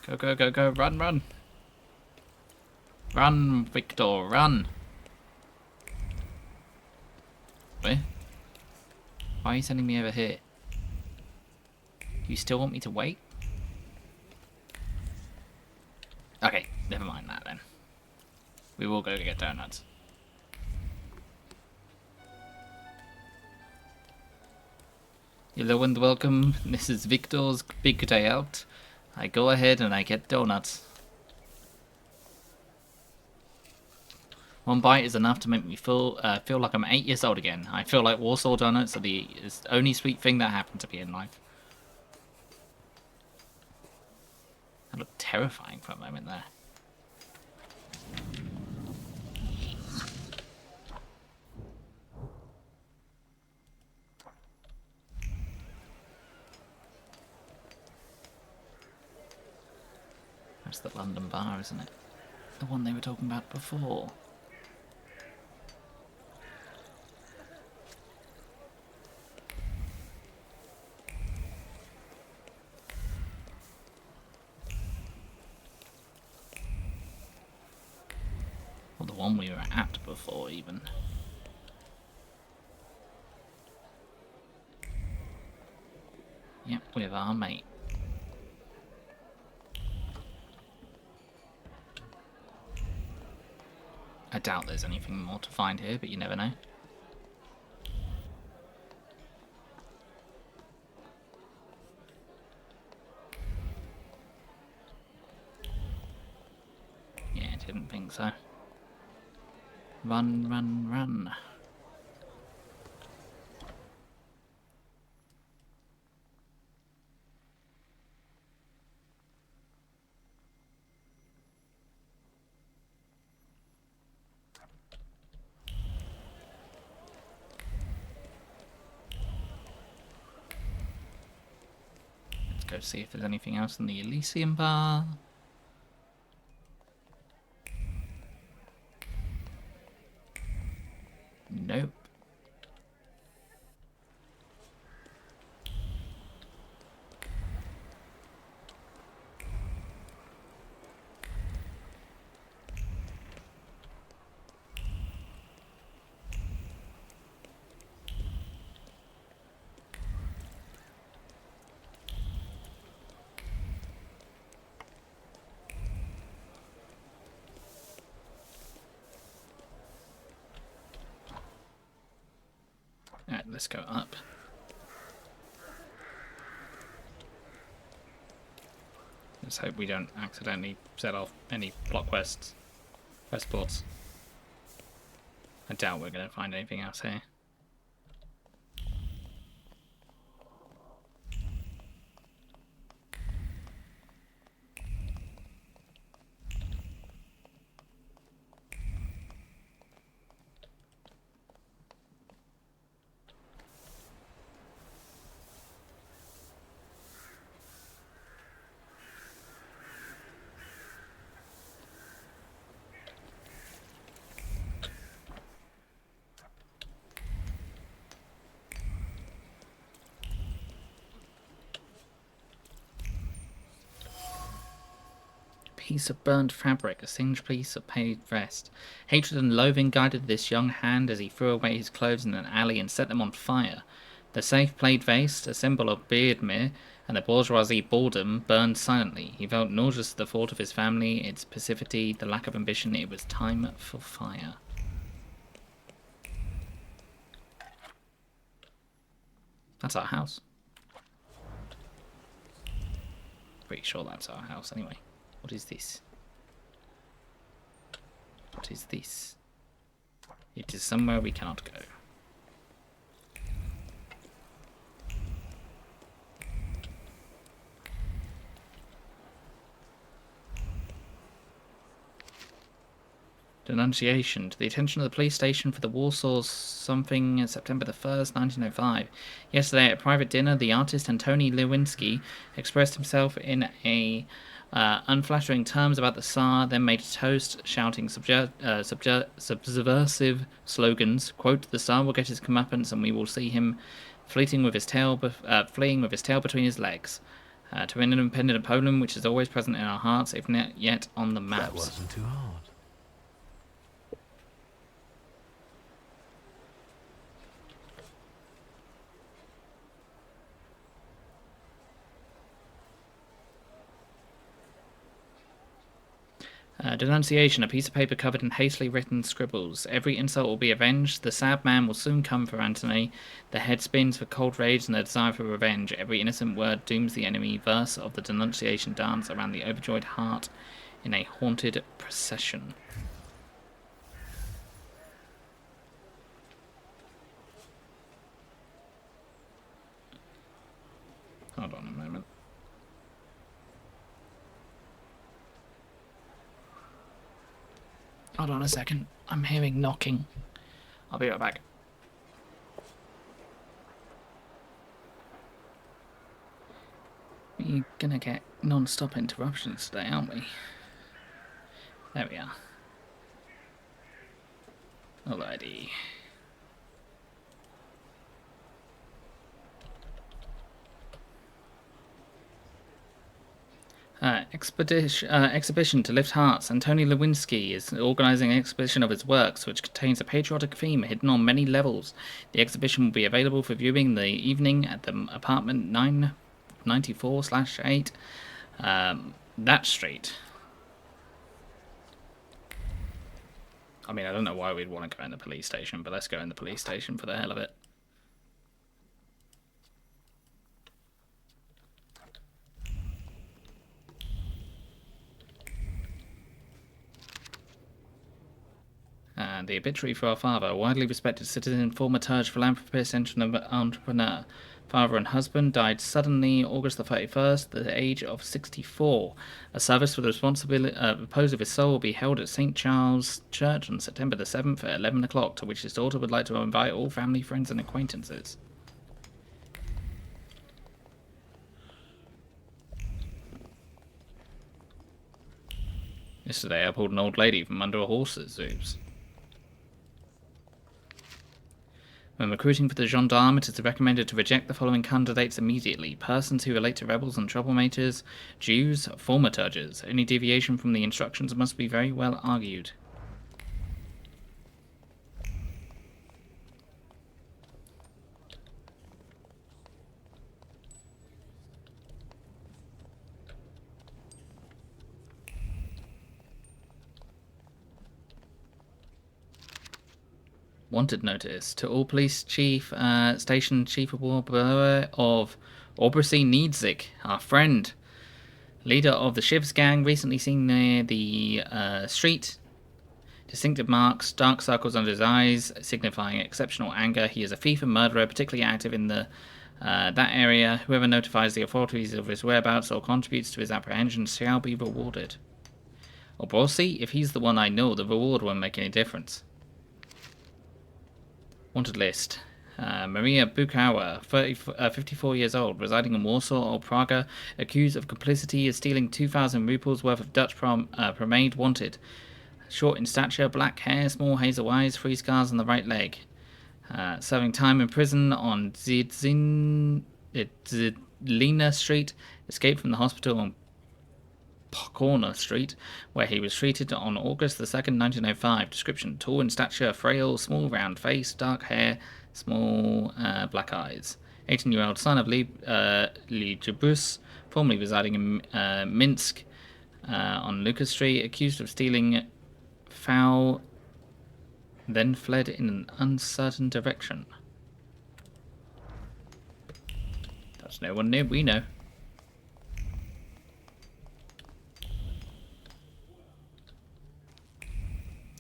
Go, go, go, go, run, run! Run, Victor, run! Where? Why are you sending me over here? You still want me to wait? Okay, never mind that then. We will go get donuts. Hello and welcome. This is Victor's big day out. I go ahead and I get donuts. One bite is enough to make me feel like I'm 8 years old again. I feel like Warsaw donuts are the only sweet thing that happened to me in life. That looked terrifying for a moment there. That's the London bar, isn't it? The one they were talking about before. Or the one we were at before, even. Yep, with our mate. I doubt there's anything more to find here, but you never know. Yeah, didn't think so. Run, run, run. Let's go see if there's anything else in the Elysium bar. Nope. let's go up. Let's hope we don't accidentally set off any plot quest plots. I doubt we're going to find anything else here. Piece of burnt fabric, a singed piece of paid vest. Hatred and loathing guided this young hand as he threw away his clothes in an alley and set them on fire. The safe plaid vest, a symbol of beardmere, and the bourgeoisie boredom burned silently. He felt nauseous at the thought of his family, its passivity, the lack of ambition. It was time for fire. That's our house. Pretty sure that's our house anyway. What is this? What is this? It is somewhere we cannot go. Denunciation. To the attention of the police station for the Warsaw something September the 1st, 1905. Yesterday at a private dinner, the artist Antoni Lewinsky expressed himself in a unflattering terms about the Tsar, then made a toast, shouting subversive slogans. Quote, "The Tsar will get his comeuppance and we will see him fleeing with his tail between his legs. To an independent Poland, which is always present in our hearts, if not yet on the maps." That wasn't too hard. Denunciation, a piece of paper covered in hastily written scribbles. Every insult will be avenged. The sad man will soon come for Antony. The head spins for cold rage and the desire for revenge. Every innocent word dooms the enemy. Verse of the denunciation dance around the overjoyed heart in a haunted procession. Hold on a moment. Hold on a second. I'm hearing knocking. I'll be right back. We're gonna get non-stop interruptions today, aren't we? There we are. Alrighty. Exhibition to lift hearts. Antoni Lewinsky is organising an exhibition of his works, which contains a patriotic theme hidden on many levels. The exhibition will be available for viewing in the evening at the apartment 994/8, that street. I mean, I don't know why we'd want to go in the police station, but let's go in the police station for the hell of it. And the obituary for our father, a widely respected citizen, Thaumaturge, philanthropist, entrepreneur. Father and husband died suddenly August the 31st at the age of 64. A service for the repose of his soul will be held at St. Charles Church on September the 7th at 11 o'clock, to which his daughter would like to invite all family, friends and acquaintances. Yesterday I pulled an old lady from under a horse's hooves. When recruiting for the gendarme, it is recommended to reject the following candidates immediately: persons who relate to rebels and troublemakers, Jews, thaumaturges. Any deviation from the instructions must be very well argued. wanted notice to all police chief, station chief of Obersi Niedzik, our friend, leader of the Shivs gang, recently seen near the street. Distinctive marks, dark circles under his eyes, signifying exceptional anger. He is a thief and murderer, particularly active in the that area. Whoever notifies the authorities of his whereabouts or contributes to his apprehension shall be rewarded. Oborsi, if he's the one I know, the reward won't make any difference. Wanted list. Maria Bukawa, 54 years old, residing in Warsaw or Praga, accused of complicity in stealing 2,000 rubles worth of Dutch pomade. Wanted. Short in stature, black hair, small hazel eyes, 3 scars on the right leg. Serving time in prison on Zidlina Street. Escaped from the hospital on Corner Street, where he was treated on August the 2nd, 1905. Description: tall in stature, frail, small round face, dark hair, small black eyes. 18-year-old son of Lijabus, formerly residing in Minsk on Lucas Street, accused of stealing fowl, then fled in an uncertain direction. That's no one we know.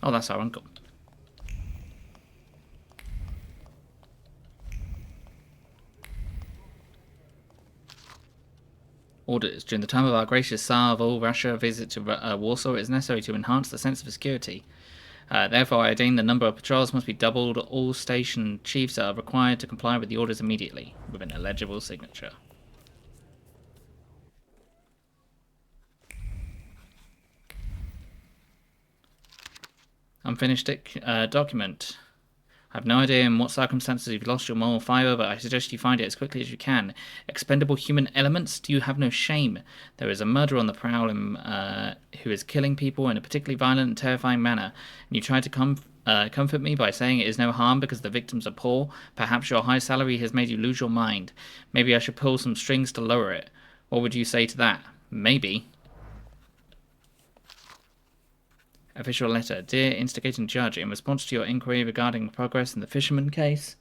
Oh, that's our uncle. Orders. During the time of our gracious Tsar of all Russia visit to Warsaw, it is necessary to enhance the sense of security. Therefore, I ordain the number of patrols must be doubled. All station chiefs are required to comply with the orders immediately, with an illegible signature. Unfinished document. I have no idea in what circumstances you've lost your moral fibre, but I suggest you find it as quickly as you can. Expendable human elements? Do you have no shame? There is a murderer on the prowl who is killing people in a particularly violent and terrifying manner, and you try to comfort me by saying it is no harm because the victims are poor. Perhaps your high salary has made you lose your mind. Maybe I should pull some strings to lower it. What would you say to that? Maybe. Official letter. Dear Instigating Judge, in response to your inquiry regarding progress in the fisherman case,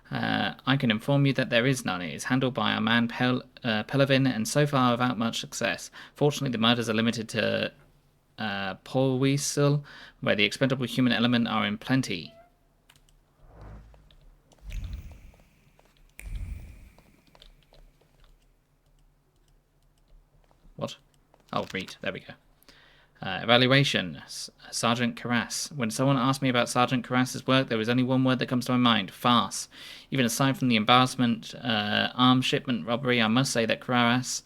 I can inform you that there is none. It is handled by our man Pelavin, and so far without much success. Fortunately, the murders are limited to Powisil, where the expendable human element are in plenty. What? Oh, read. There we go. Evaluation. Sergeant Carras. When someone asks me about Sergeant Carras's work, there is only one word that comes to my mind: farce. Even aside from the embarrassment, arms shipment robbery, I must say that Carras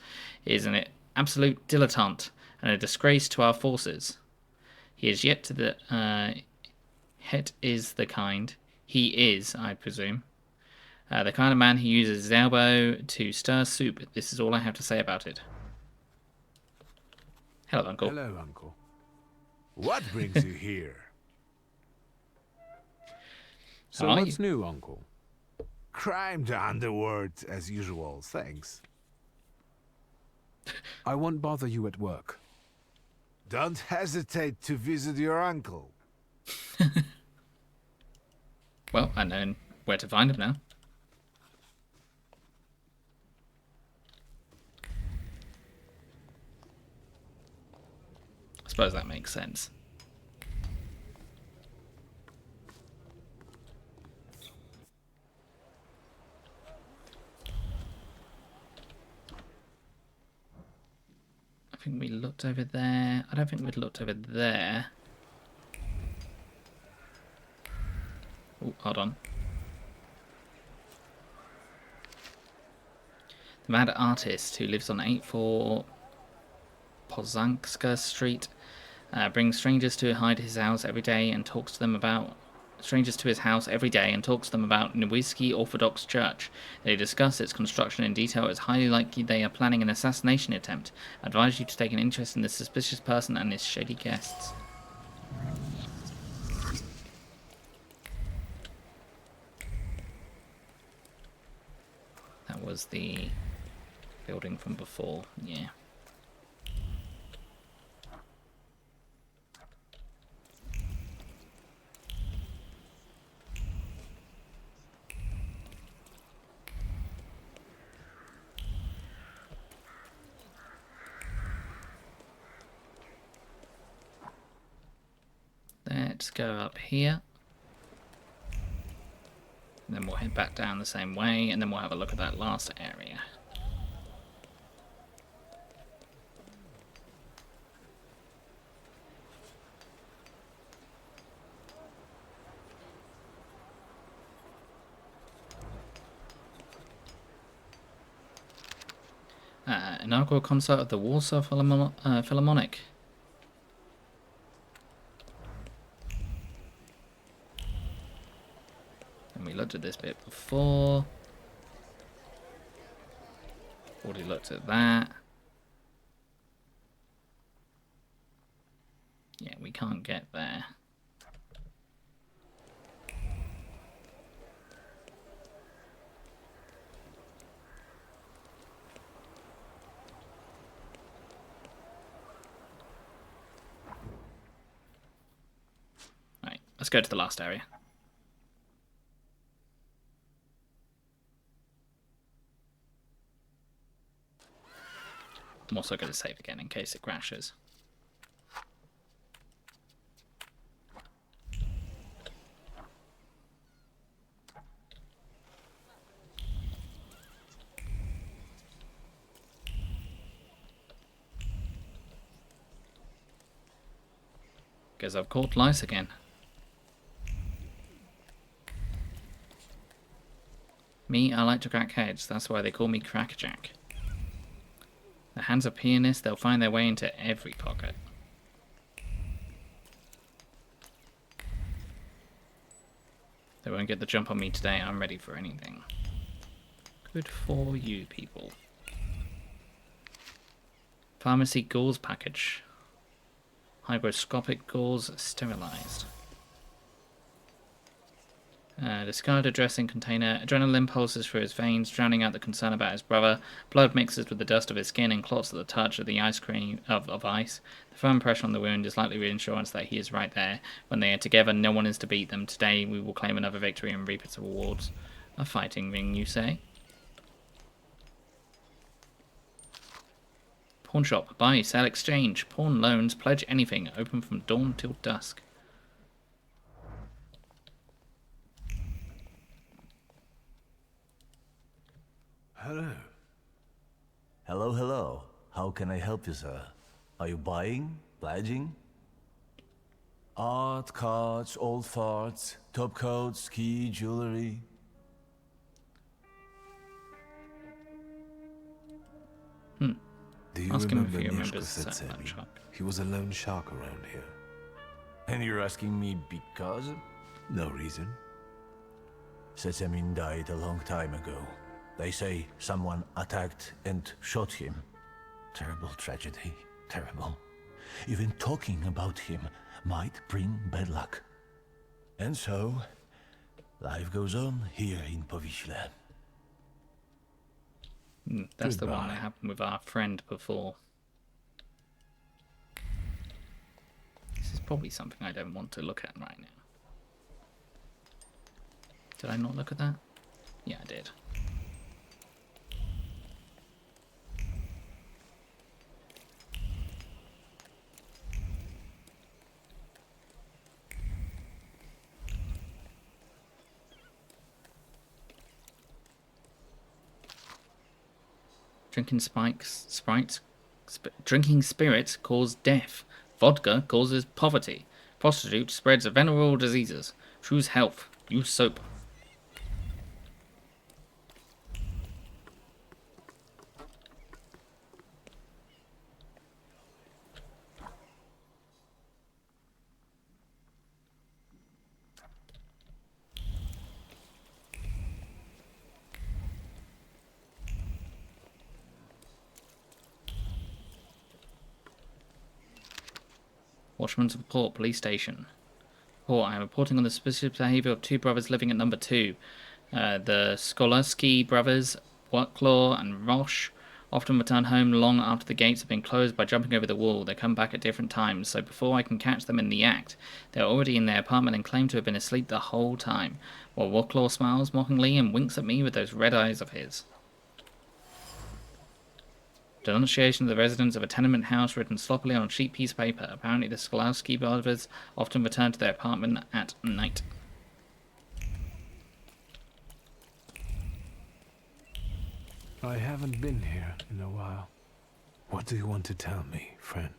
is an absolute dilettante and a disgrace to our forces. He is yet to the... He is, I presume. The kind of man who uses his elbow to stir soup. This is all I have to say about it. Hello, Uncle. Hello, Uncle. What brings you here? So what's new, Uncle? Crime the underworld as usual, thanks. I won't bother you at work. Don't hesitate to visit your uncle. Well, I know where to find him now. I suppose that makes sense. I think we looked over there. I don't think we'd looked over there. Oh, hold on. The mad artist who lives on 84 Pozanska Street brings strangers to his house every day and talks to them about Nowitzki Orthodox Church. They discuss its construction in detail. It's highly likely they are planning an assassination attempt. I advise you to take an interest in this suspicious person and his shady guests. That was the building from before, yeah. let's go up here. And then we'll head back down the same way, and then we'll have a look at that last area. Inaugural concert of the Warsaw Philharmonic. And we looked at this bit before. Already looked at that. Yeah, we can't get there. Right, let's go to the last area. I'm also going to save again in case it crashes. Guess I've caught lice again. Me, I like to crack heads. That's why they call me Crackerjack. The hands of pianists, they'll find their way into every pocket. They won't get the jump on me today. I'm ready for anything. Good for you people. Pharmacy gauze package. Hygroscopic gauze sterilized. Discarded dressing container. Adrenaline pulses through his veins, drowning out the concern about his brother. Blood mixes with the dust of his skin and clots at the touch of the ice cream of ice. The firm pressure on the wound is likely reassurance that he is right there. When they are together, no one is to beat them. Today, we will claim another victory and reap its rewards. A fighting ring, you say? Pawn shop. Buy, sell, exchange. Pawn loans. Pledge anything. Open from dawn till dusk. Hello. Hello, hello. How can I help you, sir? Are you buying? Pledging? Art, cards, old farts, top coats, ski, jewelry. Do you Ask him if remember he Mieszko remembers that Setsemi? shark. He was a lone shark around here. And you're asking me because? No reason. Setsemin died a long time ago. They say someone attacked and shot him. Terrible tragedy. Terrible. Even talking about him might bring bad luck. And so, life goes on here in Powiśle. That's the one that happened with our friend before. This is probably something I don't want to look at right now. Did I not look at that? Yeah, I did. Drinking spirits cause death. Vodka causes poverty. Prostitute spreads venereal diseases. Choose health. Use soap. Watchman's Report, Police Station. Report, I am reporting on the suspicious behaviour of two brothers living at number 2. The Skolarski brothers, Whatclaw and Roche, often return home long after the gates have been closed by jumping over the wall. They come back at different times, so before I can catch them in the act, they are already in their apartment and claim to have been asleep the whole time, while Whatclaw smiles mockingly and winks at me with those red eyes of his. Denunciation of the residents of a tenement house written sloppily on a cheap piece of paper. Apparently the Skolowski brothers often returned to their apartment at night. I haven't been here in a while. What do you want to tell me, friend?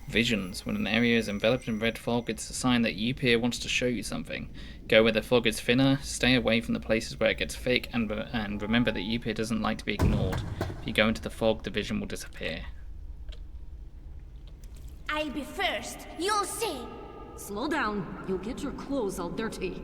Visions. When an area is enveloped in red fog, it's a sign that Upir wants to show you something. Go where the fog is thinner, stay away from the places where it gets thick, and remember that Upir doesn't like to be ignored. If you go into the fog, the vision will disappear. I'll be first. You'll see. Slow down. You'll get your clothes all dirty.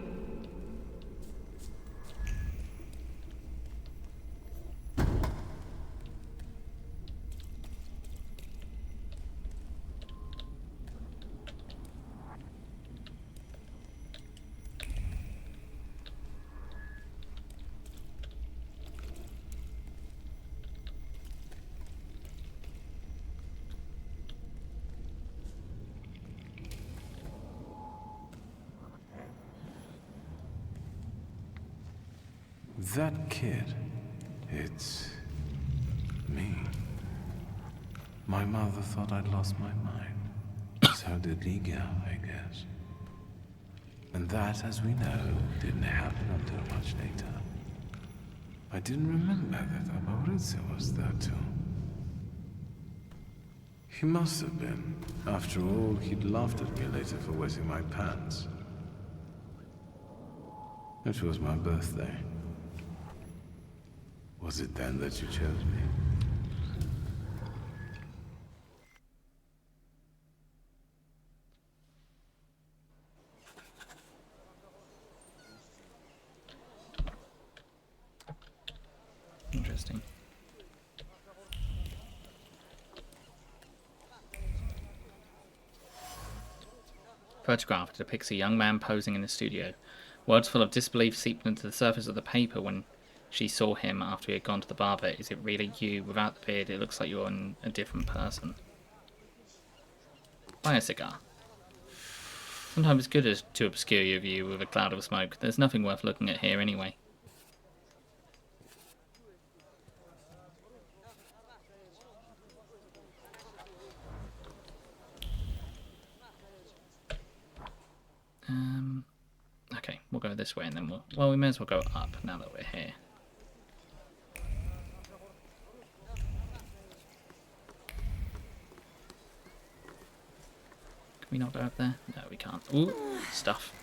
That kid, it's me. My mother thought I'd lost my mind. So did Liga, I guess. And that, as we know, didn't happen until much later. I didn't remember that Morgause was there too. He must have been. After all, he'd laughed at me later for wetting my pants. It was my birthday. Was it then that you chose me? Interesting. Photograph depicts a young man posing in the studio. Words full of disbelief seeped into the surface of the paper when she saw him after he had gone to the barber. Is it really you? Without the beard, it looks like you're a different person. Buy a cigar. Sometimes it's good to obscure your view with a cloud of smoke. There's nothing worth looking at here anyway. Okay, we'll go this way and then we may as well go up now that we're here. Can we not go up there? No, we can't. Ooh, stuff.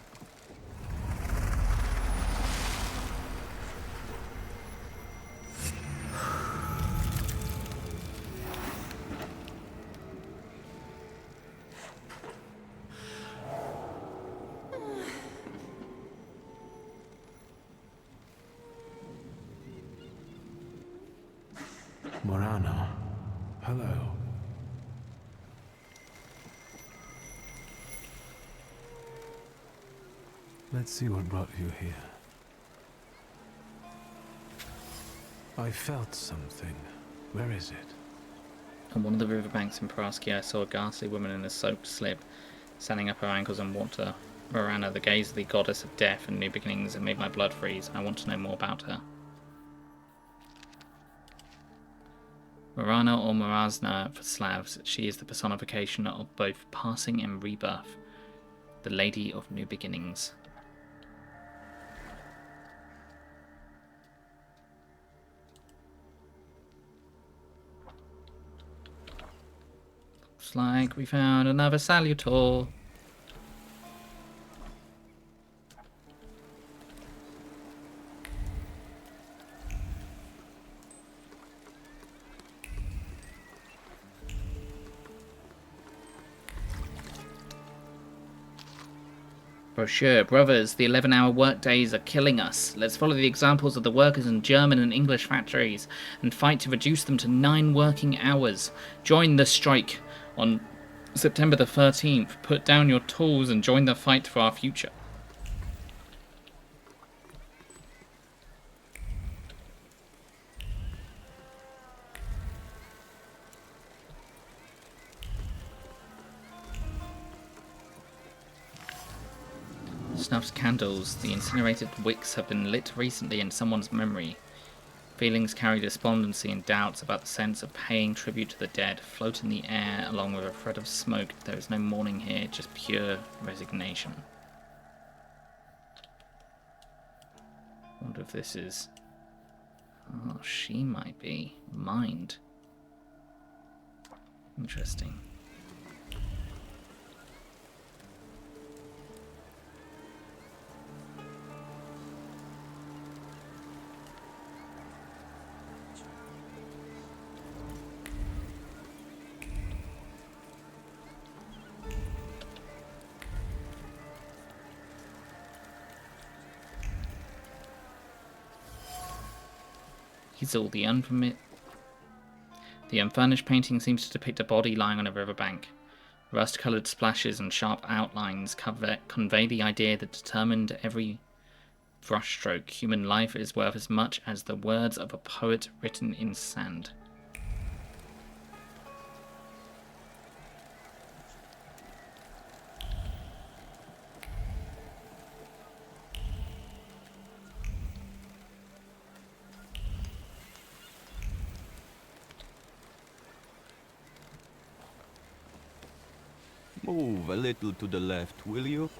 Morano, hello. Let's see what brought you here. I felt something. Where is it? On one of the riverbanks in Paraski, I saw a ghastly woman in a soaked slip, standing up her ankles in water. Morana, the gaze of the goddess of death and new beginnings, had made my blood freeze. I want to know more about her. Morana or Morazna for Slavs, she is the personification of both passing and rebirth, the Lady of New Beginnings. Looks like we found another Salutor. Brochure. Brothers, the 11-hour workdays are killing us. Let's follow the examples of the workers in German and English factories and fight to reduce them to 9 working hours. Join the strike on September the 13th. Put down your tools and join the fight for our future. Snuffed candles. The incinerated wicks have been lit recently in someone's memory. Feelings carry despondency and doubts about the sense of paying tribute to the dead float in the air along with a thread of smoke. There is no mourning here, just pure resignation. I wonder if this is... Oh, she might be. Mind. Interesting. He's all the unfurnished painting seems to depict a body lying on a riverbank. Rust-coloured splashes and sharp outlines convey the idea that determined every brushstroke human life is worth as much as the words of a poet written in sand. Move a little to the left, will you?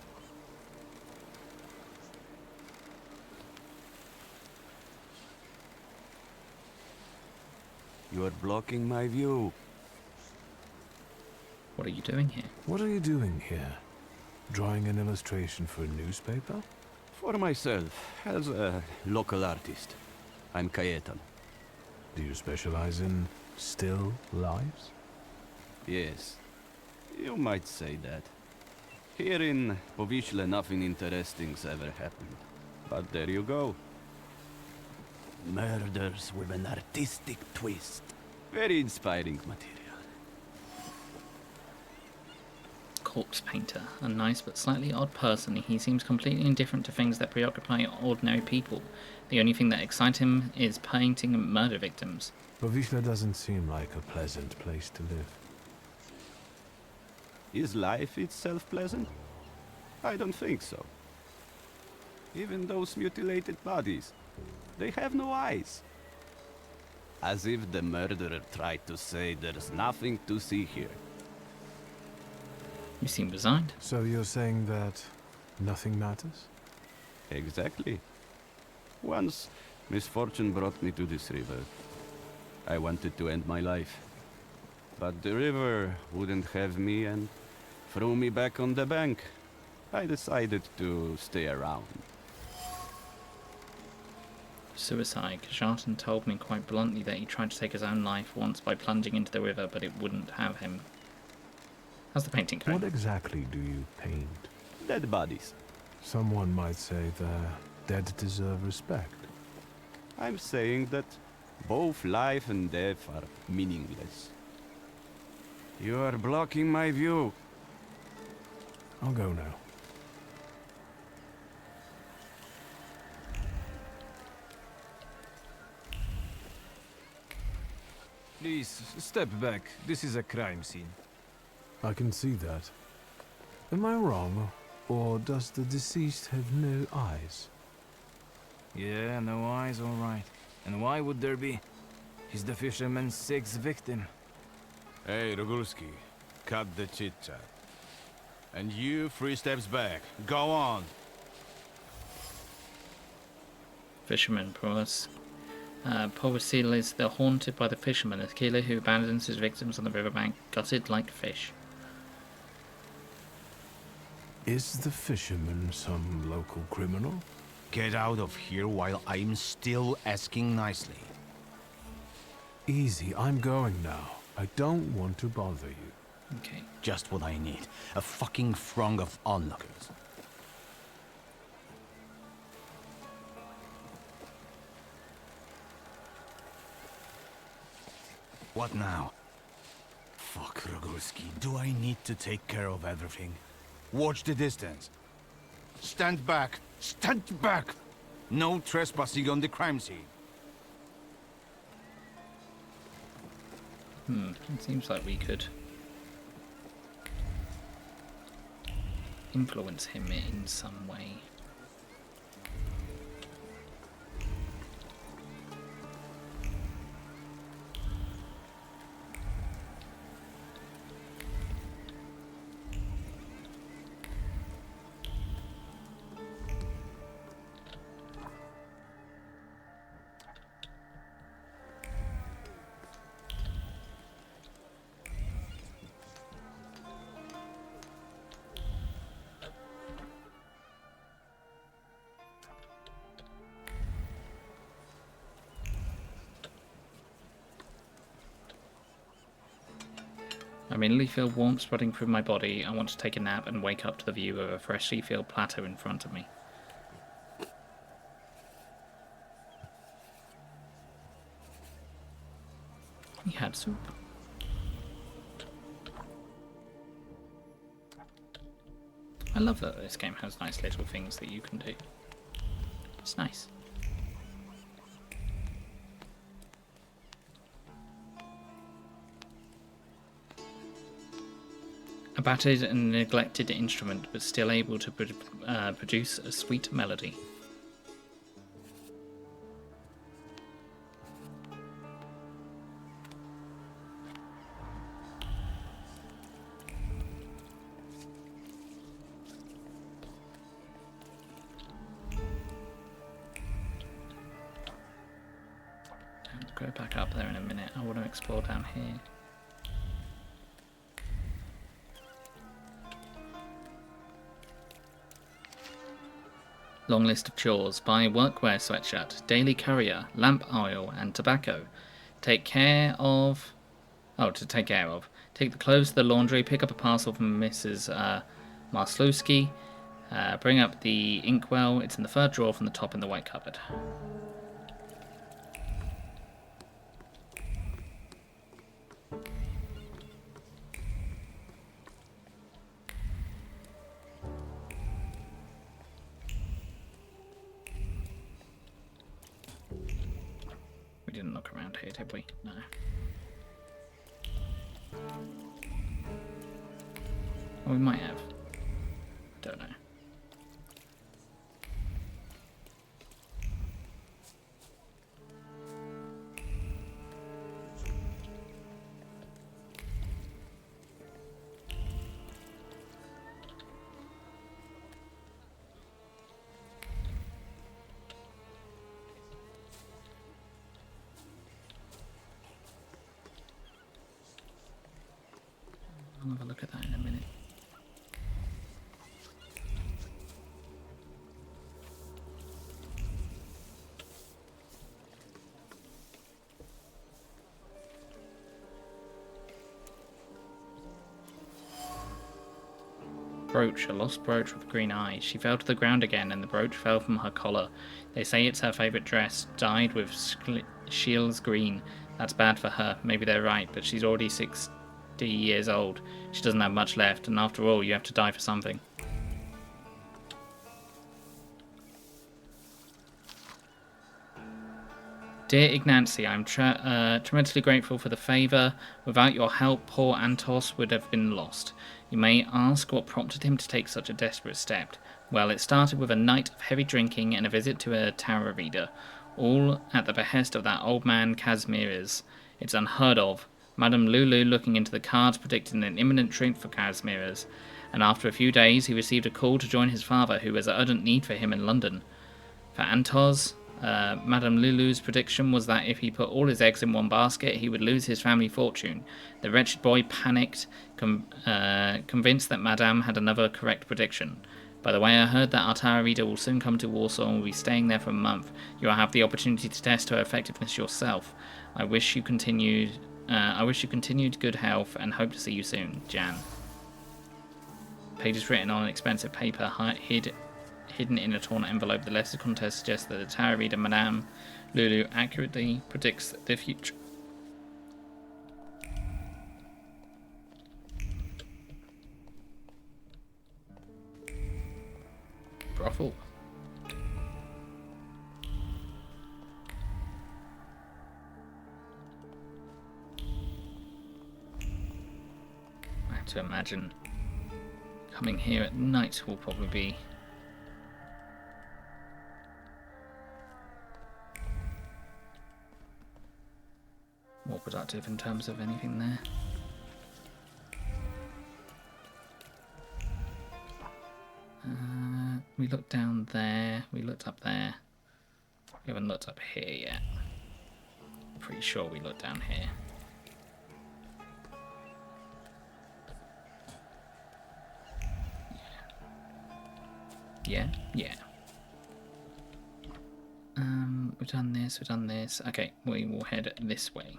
You are blocking my view. What are you doing here? What are you doing here? Drawing an illustration for a newspaper? For myself, as a local artist. I'm Cayetan. Do you specialize in still lives? Yes. You might say that. Here in Povishla nothing interesting's ever happened. But there you go. Murders with an artistic twist. Very inspiring material. Corpse painter. A nice but slightly odd person, he seems completely indifferent to things that preoccupy ordinary people. The only thing that excites him is painting murder victims. Povishla doesn't seem like a pleasant place to live. Is life itself pleasant? I don't think so. Even those mutilated bodies, they have no eyes. As if the murderer tried to say there's nothing to see here. You seem resigned. So you're saying that nothing matters? Exactly. Once, misfortune brought me to this river. I wanted to end my life. But the river wouldn't have me and threw me back on the bank. I decided to stay around. Suicide. Kjartan told me quite bluntly that he tried to take his own life once by plunging into the river, but it wouldn't have him. How's the painting going? What exactly do you paint? Dead bodies. Someone might say the dead deserve respect. I'm saying that both life and death are meaningless. You are blocking my view. I'll go now. Please, step back. This is a crime scene. I can see that. Am I wrong, or does the deceased have no eyes? Yeah, no eyes, all right. And why would there be? He's the fisherman's sixth victim. Hey, Rogulski, cut the chit-chat. And you, 3 steps back. Go on. Fisherman, Povishla is the haunted by the fisherman, a killer who abandons his victims on the riverbank, gutted like fish. Is the fisherman some local criminal? Get out of here while I'm still asking nicely. Easy, I'm going now. I don't want to bother you. Okay. Just what I need. A fucking throng of onlookers. What now? Fuck, Rogulski. Do I need to take care of everything? Watch the distance. Stand back! Stand back! No trespassing on the crime scene. It seems like we could influence him in some way. I immediately feel warmth spreading through my body. I want to take a nap and wake up to the view of a freshly filled plateau in front of me. He had soup. I love that this game has nice little things that you can do. It's nice. A battered and neglected instrument, but still able to produce a sweet melody. I'll go back up there in a minute. I want to explore down here. Long list of chores. Buy workwear sweatshirt, daily courier, lamp oil and tobacco. Take care of... Oh, to take care of. Take the clothes to the laundry, pick up a parcel from Mrs. Marslewski. Bring up the inkwell. It's in the third drawer from the top in the white cupboard. We didn't look around here, did we? No. Well, we might have. Don't know. I'll have a look at that in a minute. Brooch, a lost brooch with green eyes. She fell to the ground again and the brooch fell from her collar. They say it's her favourite dress, dyed with Shields green. That's bad for her. Maybe they're right, but she's already 60 years old. She doesn't have much left, and after all, you have to die for something. Dear Ignacy, I'm tremendously grateful for the favour. Without your help, poor Antos would have been lost. You may ask what prompted him to take such a desperate step. Well, it started with a night of heavy drinking and a visit to a tarot reader, all at the behest of that old man Kazimierz. It's unheard of. Madame Lulu looking into the cards predicted an imminent trip for Kazimierz, and after a few days he received a call to join his father, who has urgent need for him in London. For Antos, Madame Lulu's prediction was that if he put all his eggs in one basket, he would lose his family fortune. The wretched boy panicked, convinced that Madame had another correct prediction. By the way, I heard that our tarot reader will soon come to Warsaw and will be staying there for a month. You will have the opportunity to test her effectiveness yourself. I wish you continued good health and hope to see you soon, Jan. Pages written on expensive paper, hidden in a torn envelope. The letter contest suggests that the tarot reader, Madame Lulu, accurately predicts the future. Brothel. I have to imagine Coming here at night will probably be more productive in terms of anything there. We looked down there, we looked up there. We haven't looked up here yet. Pretty sure we looked down here. Yeah. We've done this. Okay, we will head this way.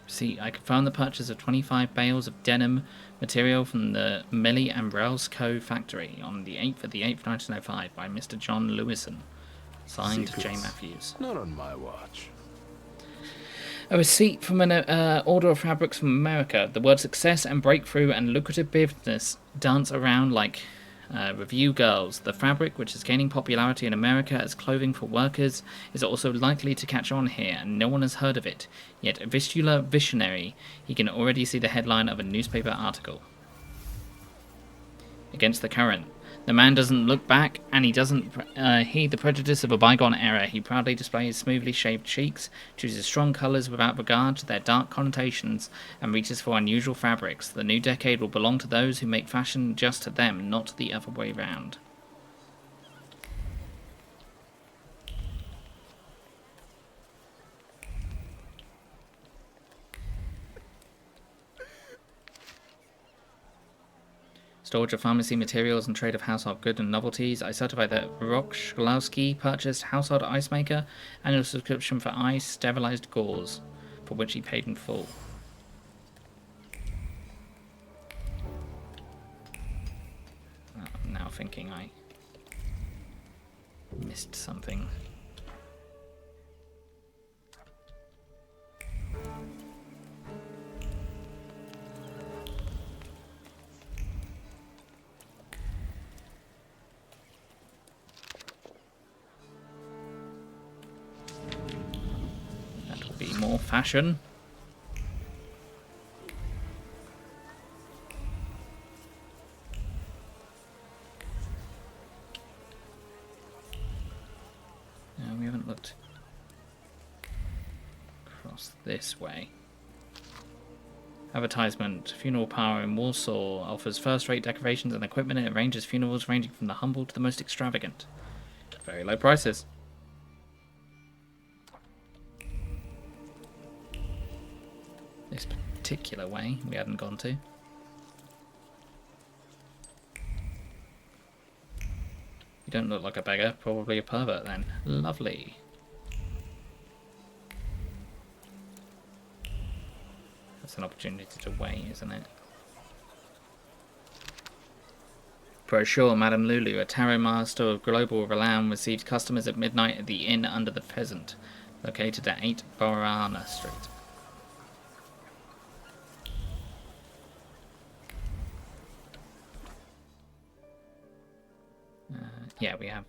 See, I confirmed the purchase of 25 bales of denim material from the Melly and Brels Co. factory on the 8th of the 8th, 1905 by Mr. John Lewison. Signed, Secrets. J. Matthews. Not on my watch. A receipt from an order of fabrics from America. The word success and breakthrough and lucrative business dance around like review girls. The fabric, which is gaining popularity in America as clothing for workers, is also likely to catch on here, and no one has heard of it. Yet, a vistula visionary, he can already see the headline of a newspaper article. Against the current. The man doesn't look back, and he doesn't heed the prejudice of a bygone era. He proudly displays smoothly shaved cheeks, chooses strong colours without regard to their dark connotations, and reaches for unusual fabrics. The new decade will belong to those who make fashion just to them, not the other way round. Storage of pharmacy materials and trade of household goods and novelties. I certify that Rochglowski purchased household ice maker, annual subscription for ice, sterilized gauze, for which he paid in full. I'm now thinking I missed something. Be more fashion. No, we haven't looked across this way. Advertisement. Funeral Power in Warsaw offers first-rate decorations and equipment and arranges funerals ranging from the humble to the most extravagant. Very low prices. This particular way we hadn't gone to. You don't look like a beggar, probably a pervert then. Lovely. That's an opportunity to wait, isn't it? Brochure, Madame Lulu, a tarot master of global renown, receives customers at midnight at the Inn Under the Pheasant, located at 8 Borana Street. Yeah, we have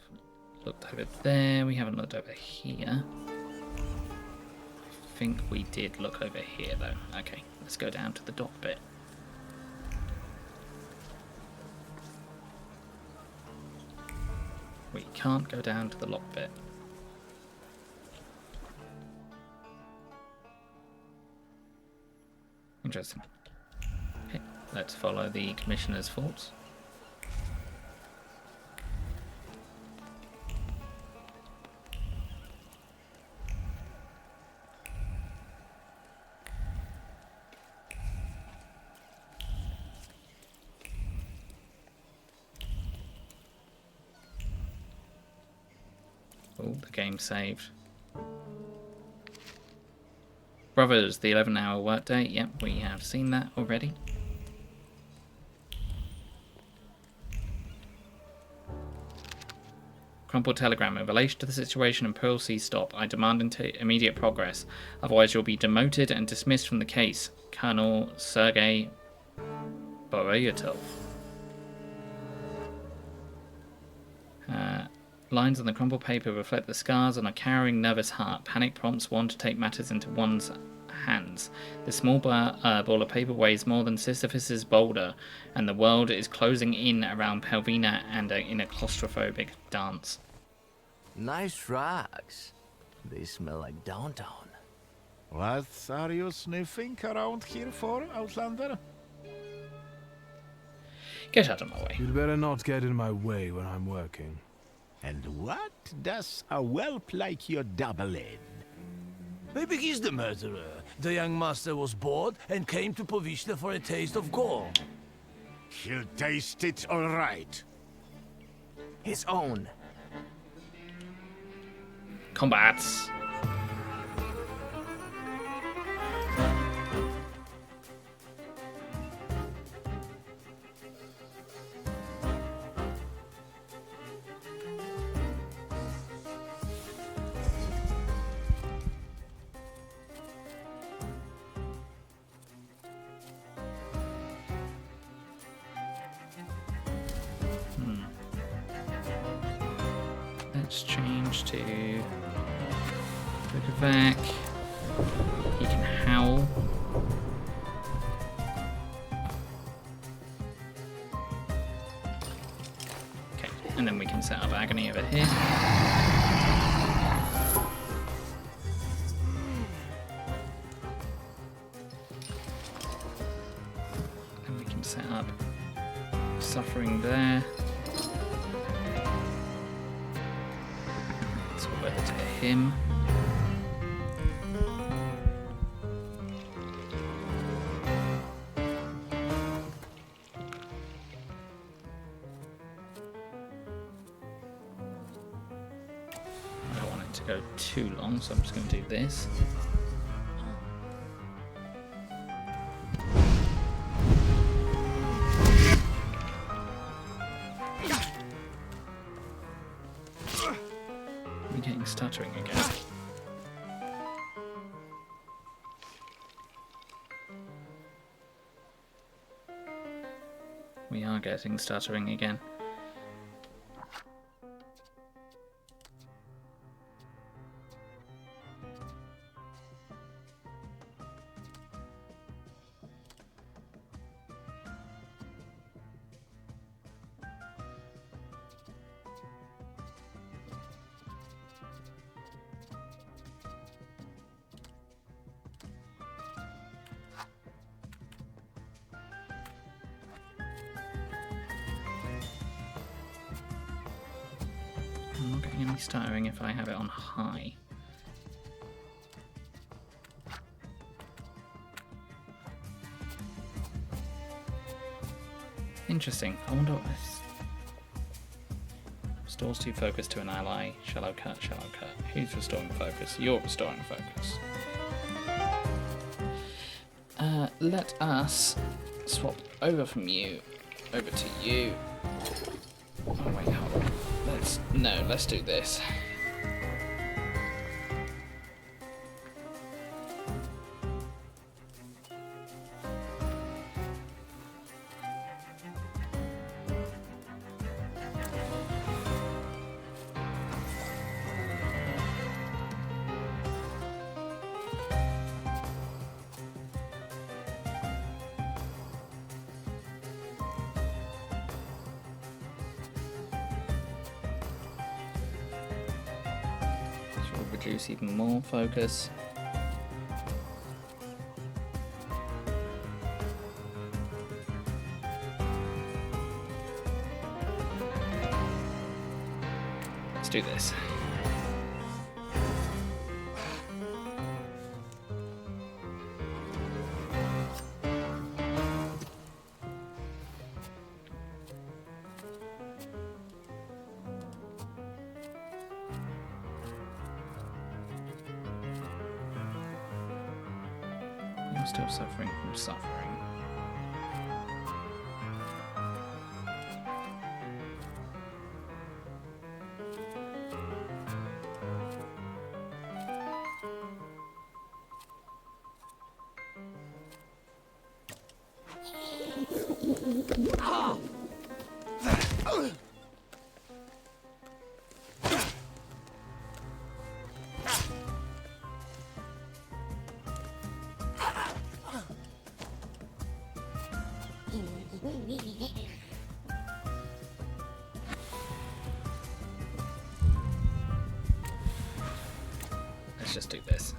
looked over there. We haven't looked over here. I think we did look over here, though. Okay, let's go down to the dock bit. We can't go down to the lock bit. Interesting. Okay, let's follow the Commissioner's thoughts. Oh, the game saved. Brothers, the 11-hour workday. Yep, we have seen that already. Crumpled telegram. In relation to the situation in Pearl Sea, stop. I demand immediate progress. Otherwise you'll be demoted and dismissed from the case. Colonel Sergei Boryatov. Lines on the crumpled paper reflect the scars on a cowering, nervous heart. Panic prompts one to take matters into one's hands. The small ball of paper weighs more than Sisyphus's boulder, and the world is closing in around Pelvina and in a claustrophobic dance. Nice rocks. They smell like downtown. What are you sniffing around here for, Outlander? Get out of my way. You'd better not get in my way when I'm working. And what does a whelp like you double in? Maybe he's the murderer. The young master was bored and came to Povishna for a taste of gore. He'll taste it all right. His own. Combats. Let's change to Vukovac. He can howl. Okay, and then we can set up Agony over here. And we can set up Suffering there. To him. I don't want it to go too long, so I'm just going to do this. Stuttering again. We are getting stuttering again. I'm not getting any stuttering if I have it on high. Interesting. I wonder what this... Restores 2 focus to an ally. Shallow cut, shallow cut. Who's restoring focus? You're restoring focus. Let us swap over from you over to you. Oh wait, hold on. Let's do this. Reduce even more focus. Let's do this. I'm still suffering from suffering. Let's just do this.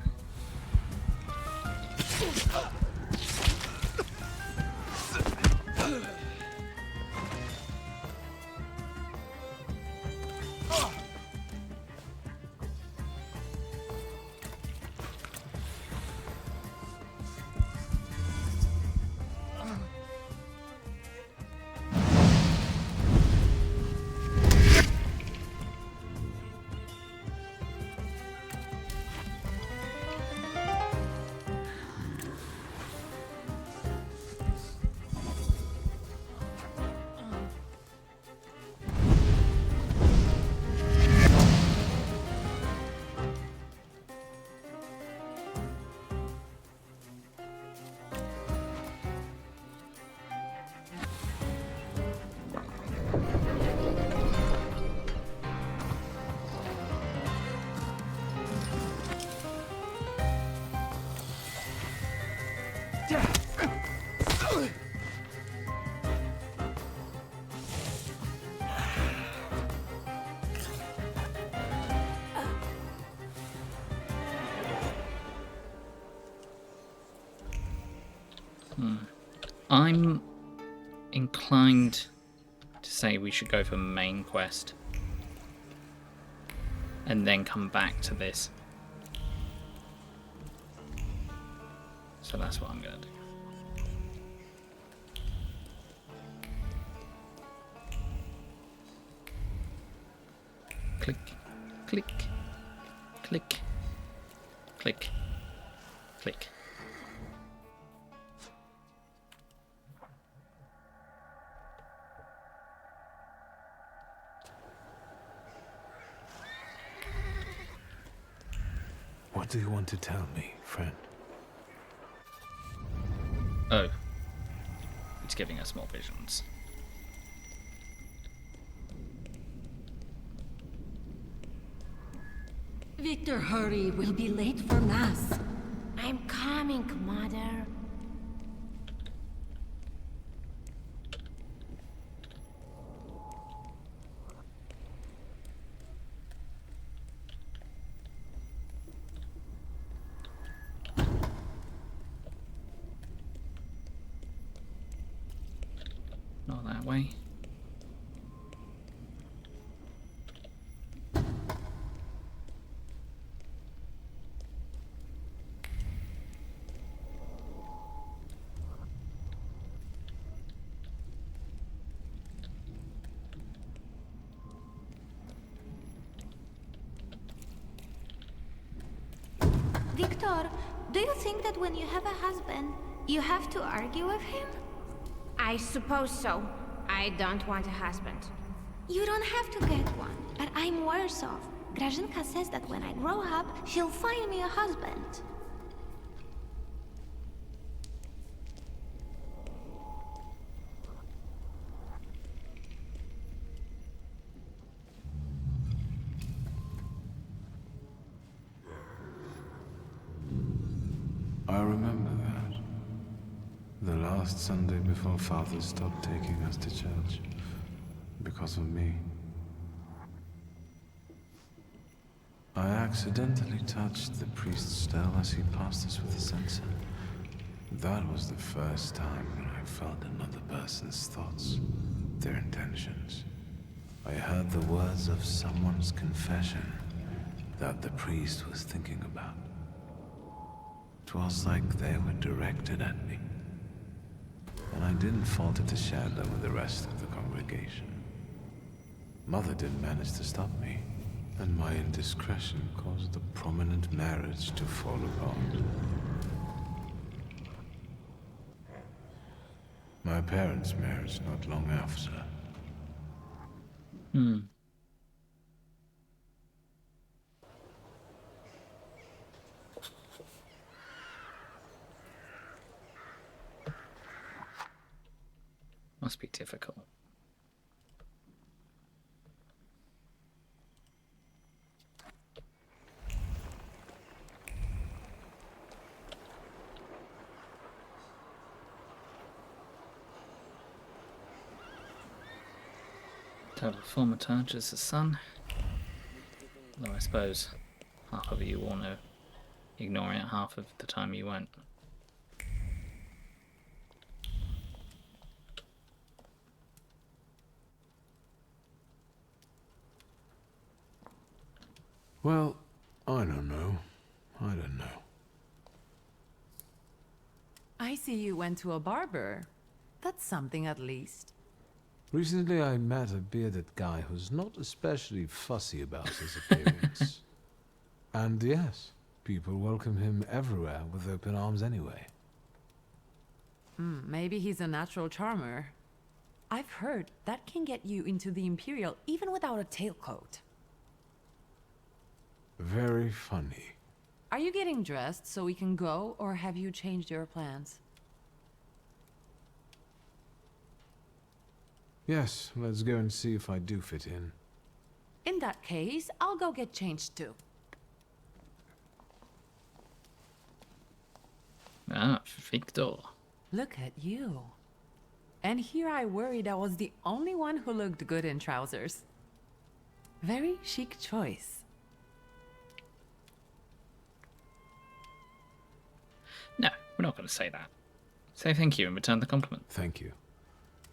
I'm inclined to say we should go for main quest and then come back to this. So that's what I'm going to do. Click, click, click, click, click. What do you want to tell me, friend? Oh. It's giving us more visions. Victor, hurry. We'll be late for Mass. I'm coming, Mother. Not that way. Victor, do you think that when you have a husband, you have to argue with him? I suppose so. I don't want a husband. You don't have to get one, but I'm worse off. Grażynka says that when I grow up, she'll find me a husband. I remember that. The last Sunday before Father stopped taking us to church. Because of me. I accidentally touched the priest's stele as he passed us with the censer. That was the first time when I felt another person's thoughts, their intentions. I heard the words of someone's confession that the priest was thinking about. It was like they were directed at me. And I didn't falter to share them with the rest of the congregation. Mother didn't manage to stop me, and my indiscretion caused the prominent marriage to fall apart. My parents' marriage not long after. Must be difficult. Total Thaumaturge is the son. Though I suppose half of you will know, ignore it half of the time you won't. Well, I don't know. I don't know. I see you went to a barber. That's something at least. Recently I met a bearded guy who's not especially fussy about his appearance. And yes, people welcome him everywhere with open arms anyway. Maybe he's a natural charmer. I've heard that can get you into the Imperial even without a tailcoat. Very funny. Are you getting dressed so we can go, or have you changed your plans? Yes, let's go and see if I do fit in. In that case, I'll go get changed too. Ah, Victor. Look at you. And here I worried I was the only one who looked good in trousers. Very chic choice. No, we're not going to say that. Say thank you and return the compliment. Thank you.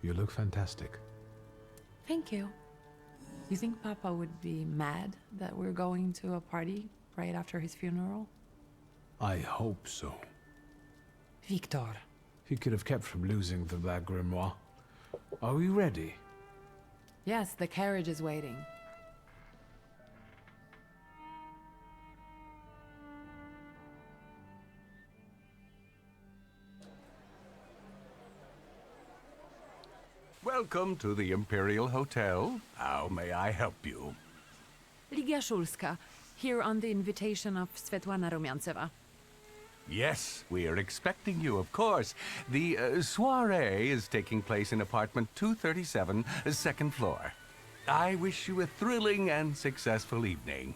You look fantastic. Thank you. You think Papa would be mad that we're going to a party right after his funeral? I hope so. Victor. He could have kept from losing the Black Grimoire. Are we ready? Yes, the carriage is waiting. Welcome to the Imperial Hotel. How may I help you? Ligia Shulska, here on the invitation of Svetlana Rumiantseva. Yes, we are expecting you, of course. The soiree is taking place in apartment 237, second floor. I wish you a thrilling and successful evening.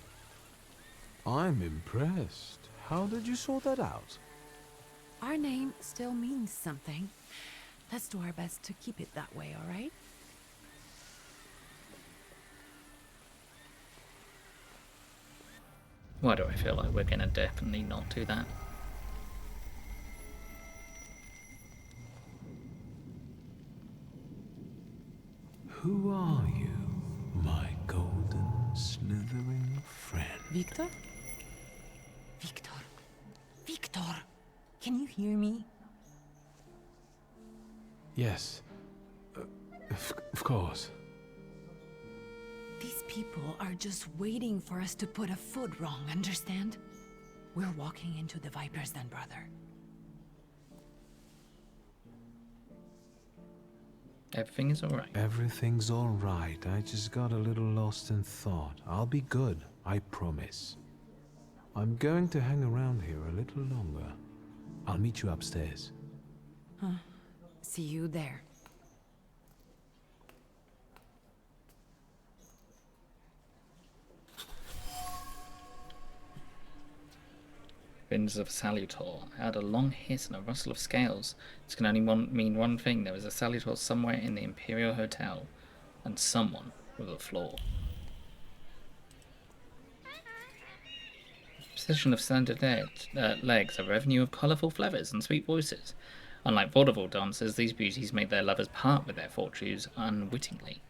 I'm impressed. How did you sort that out? Our name still means something. Let's do our best to keep it that way, all right? Why do I feel like we're going to definitely not do that? Who are you, my golden slithering friend? Victor? Victor. Victor! Can you hear me? Yes. Of course. These people are just waiting for us to put a foot wrong, understand? We're walking into the Viper's Den, brother. Everything is alright. Everything's alright. I just got a little lost in thought. I'll be good, I promise. I'm going to hang around here a little longer. I'll meet you upstairs. Huh. See you there. Winds of Salutor. I heard a long hiss and a rustle of scales. This can only mean one thing. There is a Salutor somewhere in the Imperial Hotel. And someone with a flaw. Position of standard legs, a revenue of colourful flowers and sweet voices. Unlike vaudeville dancers, these beauties make their lovers part with their fortunes unwittingly.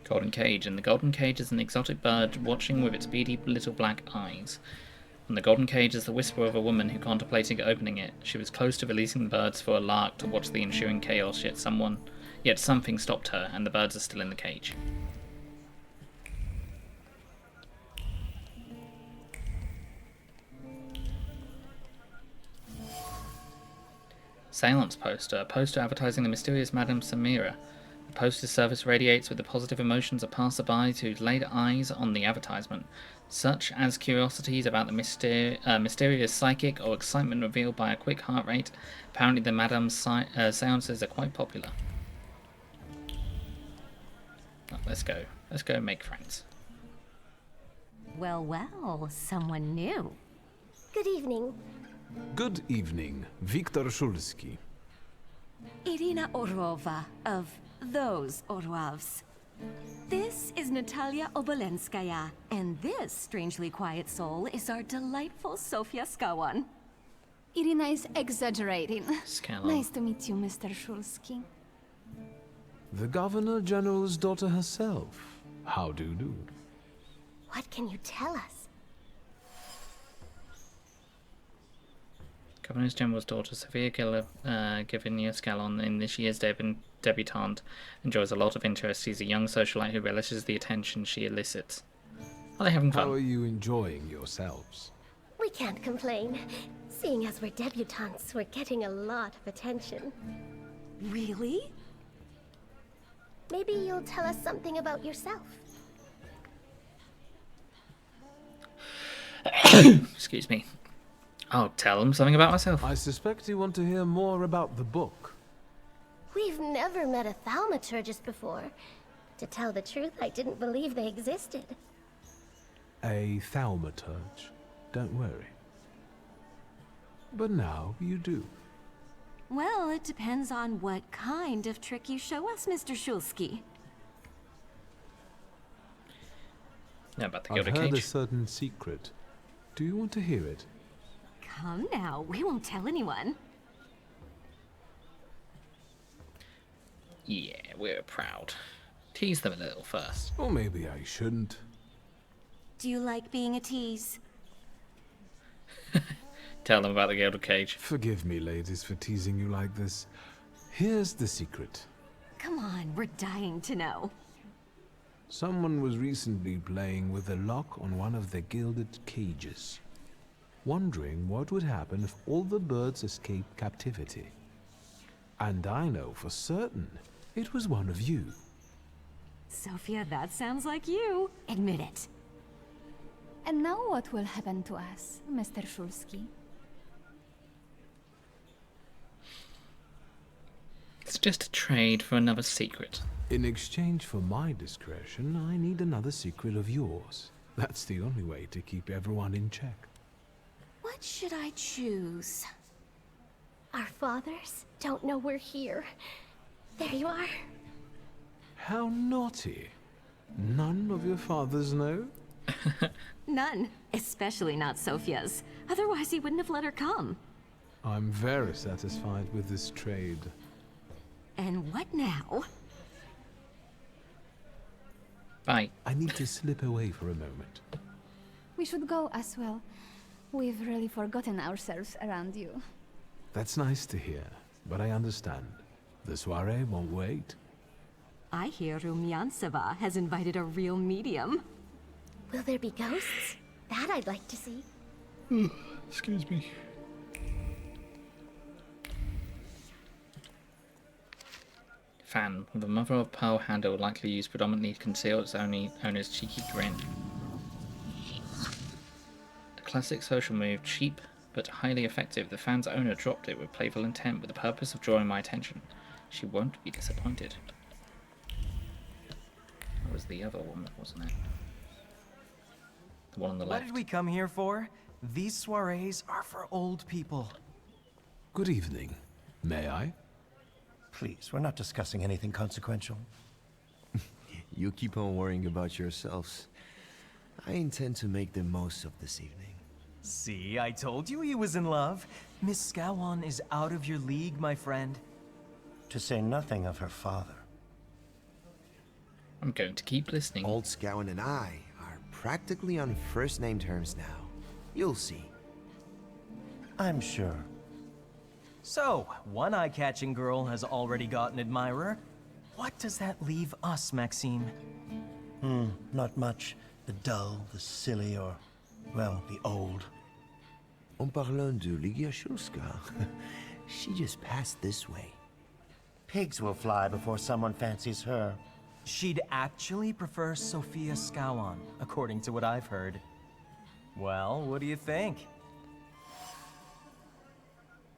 Golden Cage. In the golden cage is an exotic bird watching with its beady little black eyes. And the golden cage is the whisper of a woman who contemplated opening it. She was close to releasing the birds for a lark to watch the ensuing chaos, yet something stopped her, and the birds are still in the cage. Seance poster. A poster advertising the mysterious Madame Samira. The poster's surface radiates with the positive emotions of passerby who laid eyes on the advertisement, such as curiosities about the mysterious psychic or excitement revealed by a quick heart rate. Apparently the Madame's seances are quite popular. Oh, let's go. Let's go and make friends. Well, well, someone new. Good evening. Good evening, Viktor Shulsky. Irina Orlova of those Orlovs. This is Natalia Obolenskaya, and this strangely quiet soul is our delightful Sofia Skawan. Irina is exaggerating. Skala. Nice to meet you, Mr. Shulsky. The Governor General's daughter herself. How do you do? What can you tell us? Governor General's daughter, Sofia Gavinia Scalon, in this year's debutante, enjoys a lot of interest. She's a young socialite who relishes the attention she elicits. Are they having fun? How are you enjoying yourselves? We can't complain. Seeing as we're debutantes, we're getting a lot of attention. Really? Maybe you'll tell us something about yourself. Excuse me. I'll tell them something about myself. I suspect you want to hear more about the book. We've never met a Thaumaturgist before. To tell the truth, I didn't believe they existed. A Thaumaturge. Don't worry. But now you do. Well, it depends on what kind of trick you show us, Mr. Shulsky. Now about the I've Gilded heard a Cage. certain secret. Do you want to hear it? Come now, we won't tell anyone. Yeah, we're proud. Tease them a little first. Or maybe I shouldn't. Do you like being a tease? Tell them about the Gilded Cage. Forgive me, ladies, for teasing you like this. Here's the secret. Come on, we're dying to know. Someone was recently playing with a lock on one of the gilded cages, wondering what would happen if all the birds escaped captivity. And I know for certain it was one of you. Sophia, that sounds like you. Admit it. And now what will happen to us, Mr. Shulsky? It's just a trade for another secret. In exchange for my discretion, I need another secret of yours. That's the only way to keep everyone in check. What should I choose? Our fathers don't know we're here. There you are. How naughty. None of your fathers know? None. Especially not Sophia's. Otherwise he wouldn't have let her come. I'm very satisfied with this trade. And what now? Bye. I need to slip away for a moment. We should go as well. We've really forgotten ourselves around you. That's nice to hear, but I understand. The soiree won't wait. I hear Rumyantseva has invited a real medium. Will there be ghosts? That I'd like to see. Excuse me. Fan, with a mother-of-pearl handle likely used predominantly to conceal its owner's cheeky grin. A classic social move, cheap but highly effective. The fan's owner dropped it with playful intent with the purpose of drawing my attention. She won't be disappointed. That was the other one, wasn't it? The one on the What left. did we come here for? These soirees are for old people. Good evening. May I? Please, we're not discussing anything consequential. You keep on worrying about yourselves. I intend to make the most of this evening. See, I told you he was in love. Miss Skawan is out of your league, my friend. To say nothing of her father. I'm going to keep listening. Old Scowen and I are practically on first-name terms now. You'll see. I'm sure. So, one eye-catching girl has already got an admirer. What does that leave us, Maxime? Not much. The dull, the silly, or, well, the old. En parlant de Ligia Shulska, She just passed this way. Pigs will fly before someone fancies her. She'd actually prefer Sophia Scowan, according to what I've heard. Well, what do you think?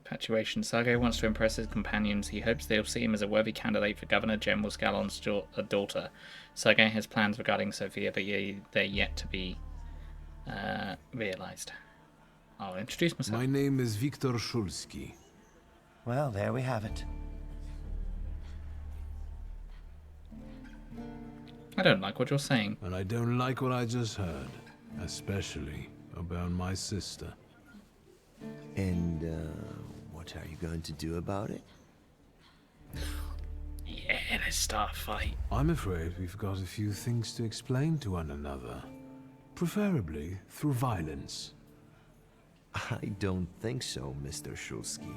Infatuation. Sergei wants to impress his companions. He hopes they'll see him as a worthy candidate for Governor General Scallon's daughter. Sergei has plans regarding Sophia, but they're yet to be realized. I'll introduce myself. My name is Viktor Szulski. Well, there we have it. I don't like what you're saying. And I don't like what I just heard. Especially about my sister. And, what are you going to do about it? Yeah, let's start a fight. I'm afraid we've got a few things to explain to one another. Preferably through violence. I don't think so, Mr. Szulski.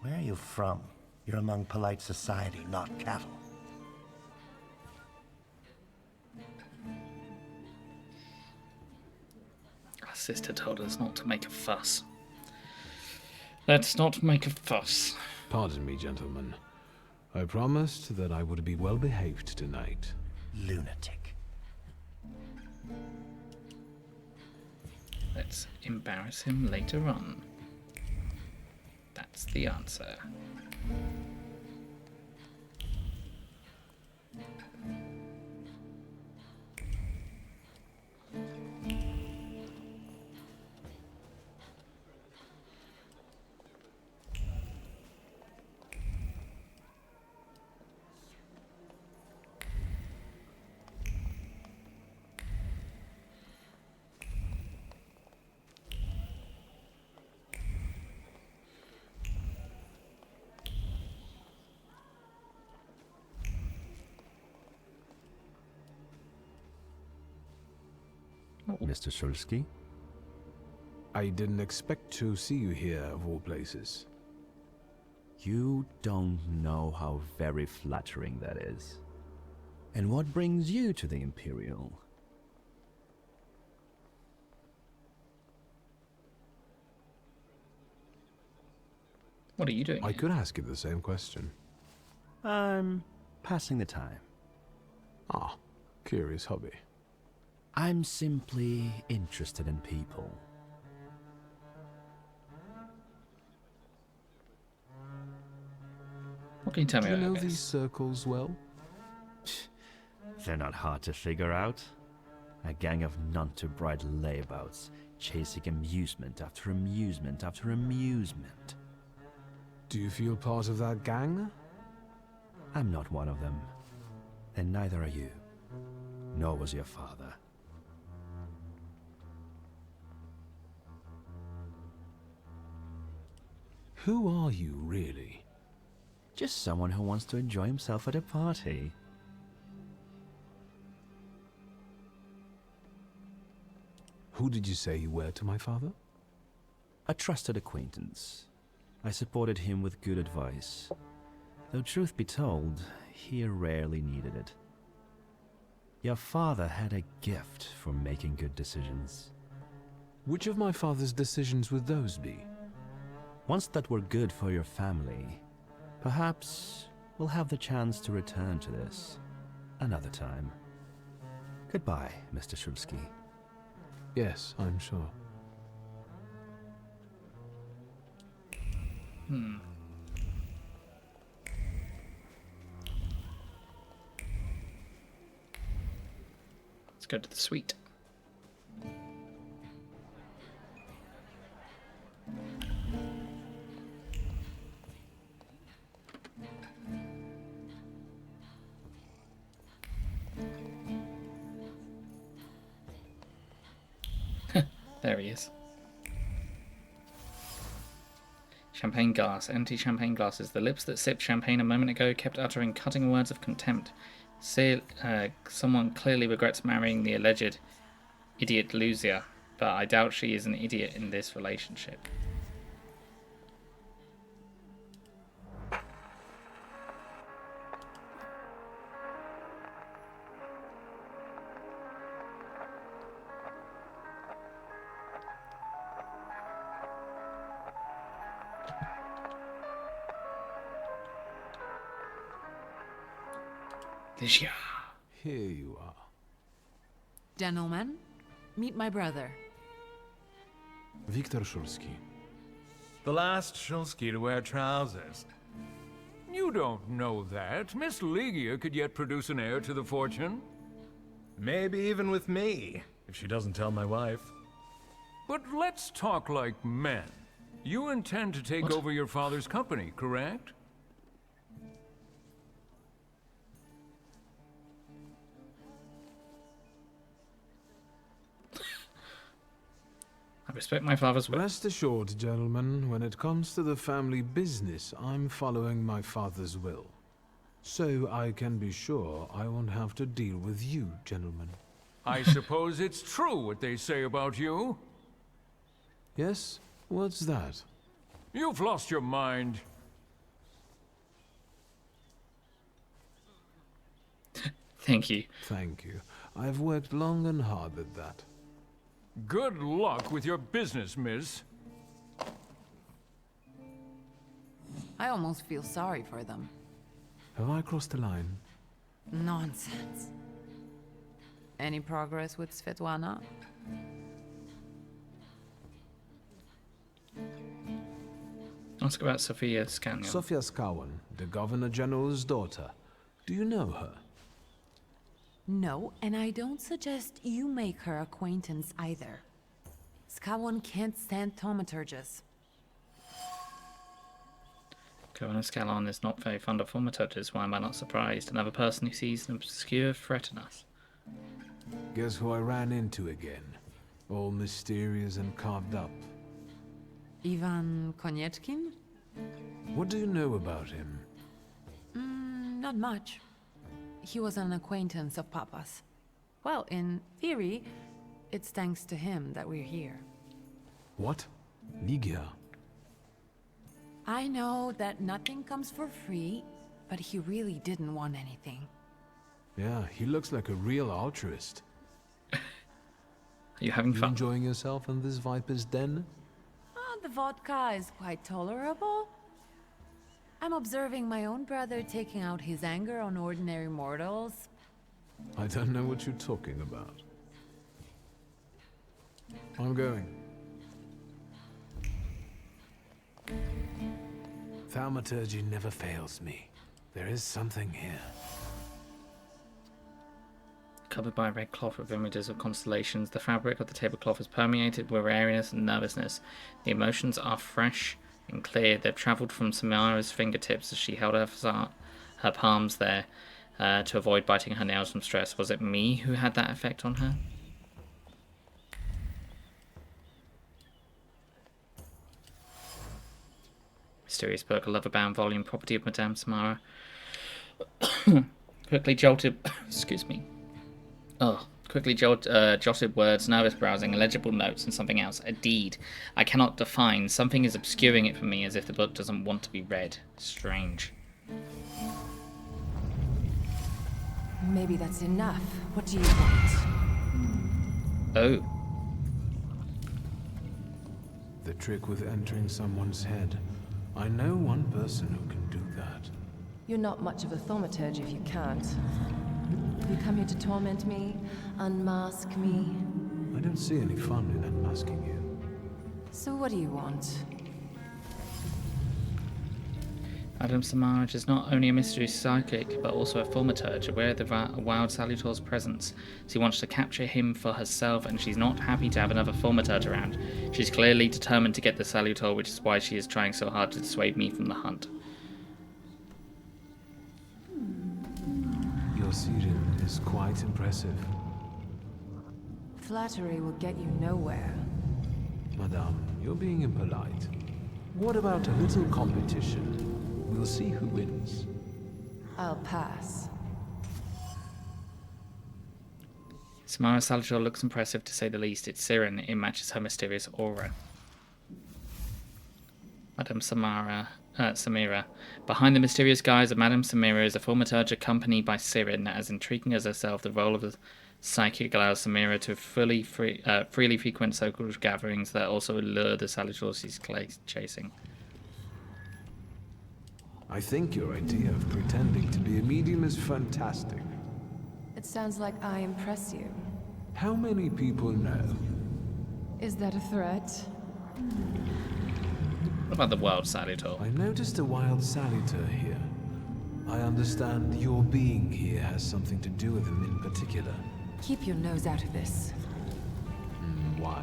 Where are you from? You're among polite society, not cattle. Our sister told us not to make a fuss. Let's not make a fuss. Pardon me, gentlemen. I promised that I would be well behaved tonight. Lunatic. Let's embarrass him later on. That's the answer. Mr. Szulski? I didn't expect to see you here, of all places. You don't know how very flattering that is. And what brings you to the Imperial? What are you doing? I could ask you the same question. I'm passing the time. Ah, curious hobby. I'm simply interested in people. What can you tell me Do you about know this? these circles well? They're not hard to figure out. A gang of none-too-bright layabouts, chasing amusement after amusement after amusement. Do you feel part of that gang? I'm not one of them. And neither are you. Nor was your father. Who are you, really? Just someone who wants to enjoy himself at a party. Who did you say you were to my father? A trusted acquaintance. I supported him with good advice. Though truth be told, he rarely needed it. Your father had a gift for making good decisions. Which of my father's decisions would those be? Ones that were good for your family. Perhaps we'll have the chance to return to this another time. Goodbye, Mr. Szulski. Yes, I'm sure. Let's go to the suite. There he is. Champagne glass. Empty champagne glasses. The lips that sipped champagne a moment ago kept uttering cutting words of contempt. Someone clearly regrets marrying the alleged idiot Lucia, but I doubt she is an idiot in this relationship. Ligia. Here you are. Gentlemen, meet my brother. Viktor Shulski. The last Shulski to wear trousers. You don't know that. Miss Ligia could yet produce an heir to the fortune. Maybe even with me, if she doesn't tell my wife. But let's talk like men. You intend to take over your father's company, correct? I respect my father's will. Rest assured, gentlemen, when it comes to the family business, I'm following my father's will. So I can be sure I won't have to deal with you, gentlemen. I suppose it's true what they say about you? Yes? What's that? You've lost your mind. Thank you. Thank you. I've worked long and hard at that. Good luck with your business, miss. I almost feel sorry for them. Have I crossed the line? Nonsense. Any progress with Svetlana? Ask about Sofia Scanlon. Sofia Skawan, the Governor General's daughter. Do you know her? No, and I don't suggest you make her acquaintance either. Skawan can't stand thaumaturges. Governor Scallon is not very fond of thaumaturges. Why am I not surprised? Another person who sees an obscure threat in us. Guess who I ran into again? All mysterious and carved up. Ivan Konieczkin? What do you know about him? Not much. He was an acquaintance of Papa's. Well, in theory, it's thanks to him that we're here. What? Ligia? I know that nothing comes for free, but he really didn't want anything. Yeah, he looks like a real altruist. Are you having fun? Enjoying yourself in this viper's den? The vodka is quite tolerable. I'm observing my own brother taking out his anger on ordinary mortals. I don't know what you're talking about. I'm going. Thaumaturge never fails me. There is something here. Covered by a red cloth with images of constellations, the fabric of the tablecloth is permeated with weariness and nervousness. The emotions are fresh and clear. They've travelled from Samara's fingertips as she held her palms there to avoid biting her nails from stress. Was it me who had that effect on her? Mysterious book, a leather-bound volume, property of Madame Samara. Quickly jolted... excuse me. Quickly jotted words, nervous browsing, illegible notes, and something else. A deed. I cannot define. Something is obscuring it for me, as if the book doesn't want to be read. Strange. Maybe that's enough. What do you want? Oh. The trick with entering someone's head. I know one person who can do that. You're not much of a thaumaturge if you can't. You come here to torment me, unmask me. I don't see any fun in unmasking you. So what do you want? Madame Samara is not only a mystery psychic, but also a thaumaturge, aware of the wild Salutor's presence. She wants to capture him for herself, and she's not happy to have another thaumaturge around. She's clearly determined to get the Salutor, which is why she is trying so hard to dissuade me from the hunt. Your Siren is quite impressive. Flattery will get you nowhere. Madame, you're being impolite. What about a little competition? We'll see who wins. I'll pass. Samara's Salutor looks impressive to say the least. It's Siren. It matches her mysterious aura. Madame Samira. Behind the mysterious guise of Madame Samira is a thaumaturge accompanied by Siren. As intriguing as herself, the role of the psychic allows Samira to freely frequent social gatherings that also lure the Salutor she's chasing. I think your idea of pretending to be a medium is fantastic. It sounds like I impress you. How many people know? Is that a threat? What about the wild Salutor? I noticed a wild Salutor here. I understand your being here has something to do with him in particular. Keep your nose out of this. Why?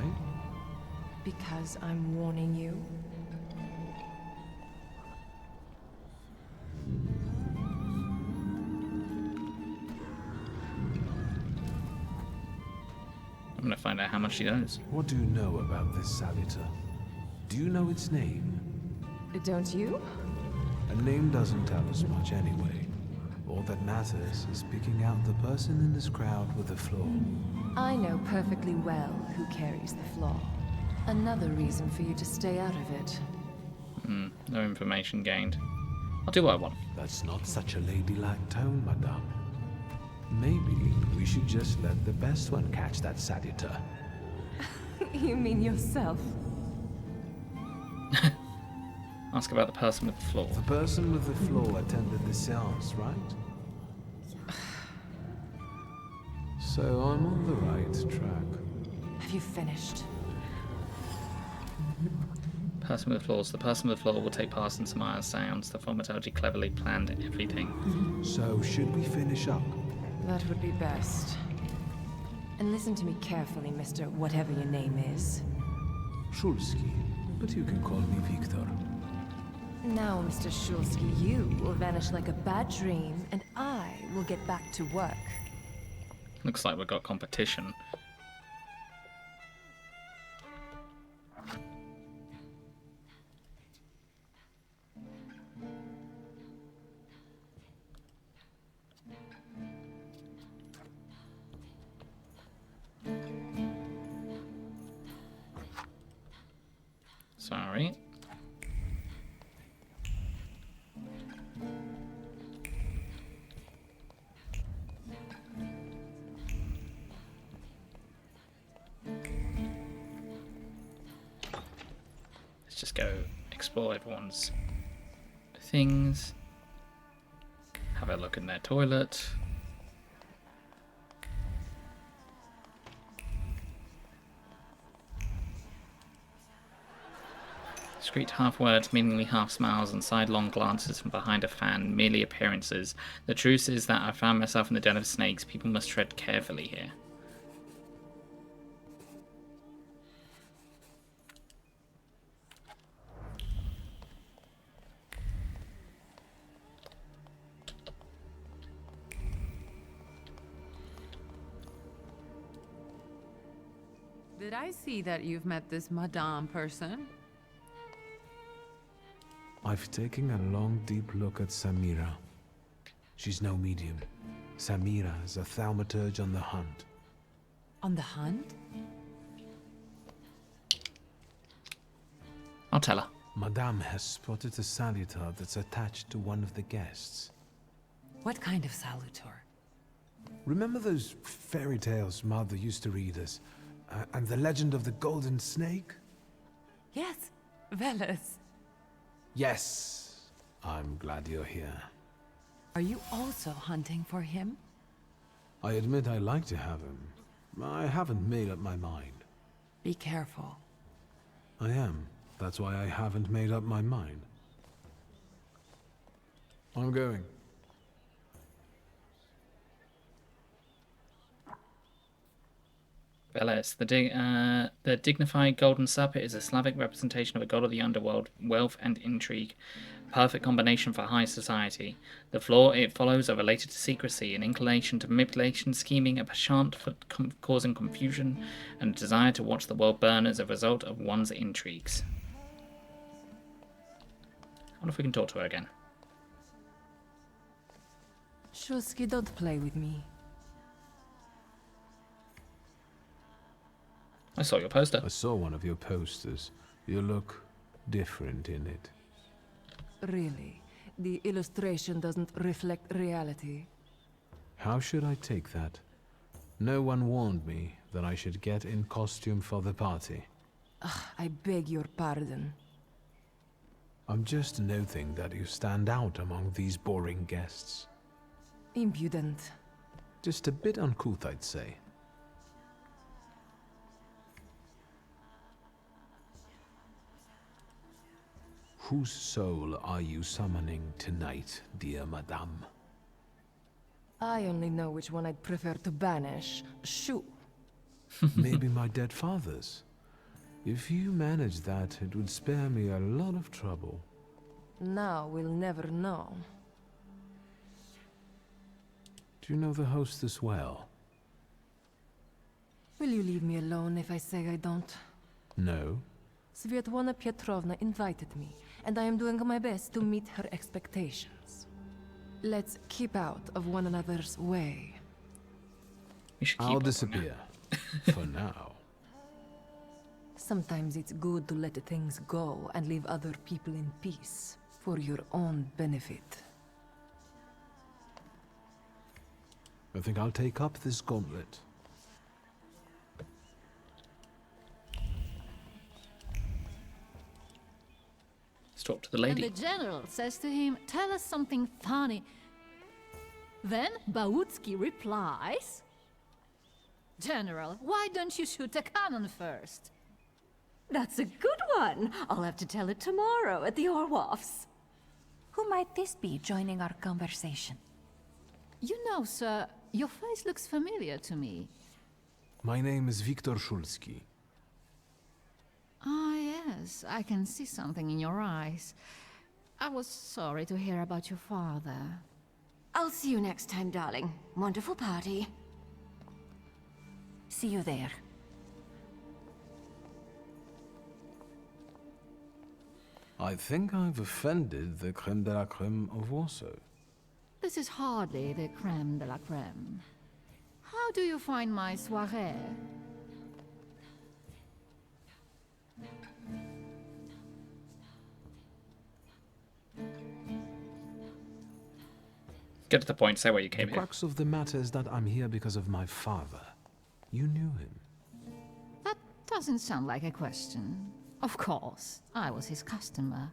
Because I'm warning you. I'm gonna find out how much she knows. What do you know about this Salutor? Do you know its name? Don't you? A name doesn't tell us much anyway. All that matters is picking out the person in this crowd with the flaw. I know perfectly well who carries the flaw. Another reason for you to stay out of it. No information gained. I'll do what I want. That's not such a ladylike tone, madame. Maybe we should just let the best one catch that Salutor. You mean yourself? Ask about the person with the flaw. The person with the flaw attended the seance, right? So I'm on the right track. Have you finished? Person with flaws. The person with the flaw will take part in Samaya's sounds. The Thaumaturge cleverly planned everything. So should we finish up? That would be best. And listen to me carefully, Mr. Whatever your name is. Shulski, but you can call me Victor. Now, Mr. Shulski, you will vanish like a bad dream, and I will get back to work. Looks like we've got competition. Sorry. Let's just go explore everyone's things. Have a look in their toilet. Discreet half words, meaningly half smiles, and sidelong glances from behind a fan, merely appearances. The truth is that I found myself in the den of snakes. People must tread carefully here. Did I see that you've met this Madame person? I've taken a long, deep look at Samira. She's no medium. Samira is a thaumaturge on the hunt. On the hunt? I'll tell her. Madame has spotted a salutar that's attached to one of the guests. What kind of salutor? Remember those fairy tales Mother used to read us? And the legend of the golden snake? Yes, Veles. Yes. I'm glad you're here. Are you also hunting for him? I admit I like to have him. I haven't made up my mind. Be careful. I am. That's why I haven't made up my mind. I'm going. Veles, the dignified golden serpent is a Slavic representation of a god of the underworld, wealth and intrigue, a perfect combination for high society. The flaw it follows are related to secrecy, an inclination to manipulation, scheming, a penchant for causing confusion, and a desire to watch the world burn as a result of one's intrigues. I wonder if we can talk to her again. Shulski, don't play with me. I saw your poster. I saw one of your posters. You look different in it. Really? The illustration doesn't reflect reality? How should I take that? No one warned me that I should get in costume for the party. Ugh, I beg your pardon. I'm just noting that you stand out among these boring guests. Impudent. Just a bit uncouth, I'd say. Whose soul are you summoning tonight, dear madame? I only know which one I'd prefer to banish. Shoo. Maybe my dead father's. If you manage that, it would spare me a lot of trouble. Now we'll never know. Do you know the hostess well? Will you leave me alone if I say I don't? No. Svetlana Petrovna invited me, and I am doing my best to meet her expectations. Let's keep out of one another's way. I'll disappear. For now. Sometimes it's good to let things go and leave other people in peace, for your own benefit. I think I'll take up this gauntlet. Let's talk to the lady. And the general says to him, "Tell us something funny." Then Bautsky replies, "General, why don't you shoot a cannon first?" That's a good one. I'll have to tell it tomorrow at the Orloffs. Who might this be joining our conversation? You know, sir, your face looks familiar to me. My name is Viktor Szulski. Ah, yes, I can see something in your eyes. I was sorry to hear about your father. I'll see you next time, darling. Wonderful party. See you there. I think I've offended the creme de la creme of Warsaw. This is hardly the creme de la creme. How do you find my soirée? Get to the point, say why you came The here. crux of the matter is that I'm here because of my father. You knew him. That doesn't sound like a question. Of course, I was his customer.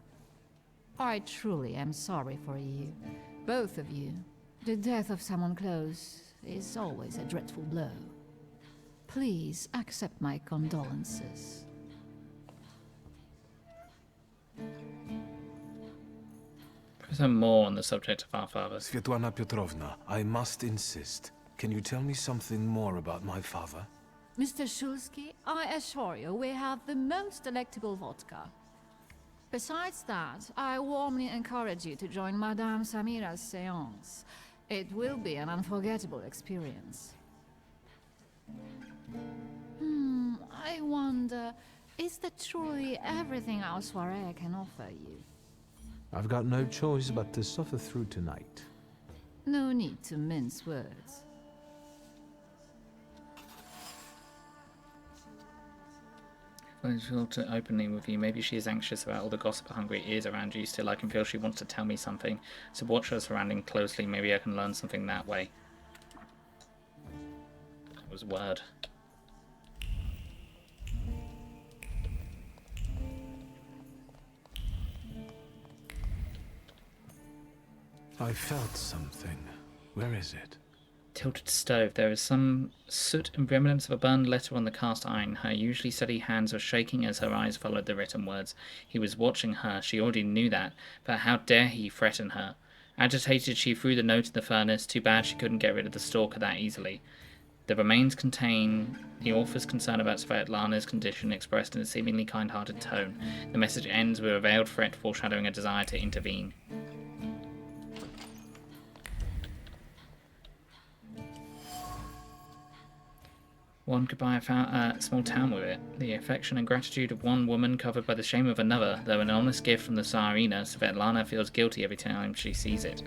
I truly am sorry for you, both of you. The death of someone close is always a dreadful blow. Please accept my condolences. Some more on the subject of our fathers. Svetlana Petrovna, I must insist. Can you tell me something more about my father? Mr. Szulski, I assure you we have the most delectable vodka. Besides that, I warmly encourage you to join Madame Samira's séance. It will be an unforgettable experience. I wonder, is that truly everything our soirée can offer you? I've got no choice but to suffer through tonight. No need to mince words. When she talked openly with you, maybe she is anxious about all the gossip hungry ears around you. Still, I can feel she wants to tell me something. So watch her surrounding closely. Maybe I can learn something that way. That was a word. I felt something. Where is it? Tilted stove. There is some soot and remnants of a burned letter on the cast iron. Her usually steady hands were shaking as her eyes followed the written words. He was watching her. She already knew that. But how dare he threaten her? Agitated, she threw the note in the furnace. Too bad she couldn't get rid of the stalker that easily. The remains contain the author's concern about Svetlana's condition expressed in a seemingly kind-hearted tone. The message ends with a veiled threat foreshadowing a desire to intervene. One could buy a small town with it. The affection and gratitude of one woman covered by the shame of another. Though an honest gift from the Tsarina, Svetlana feels guilty every time she sees it.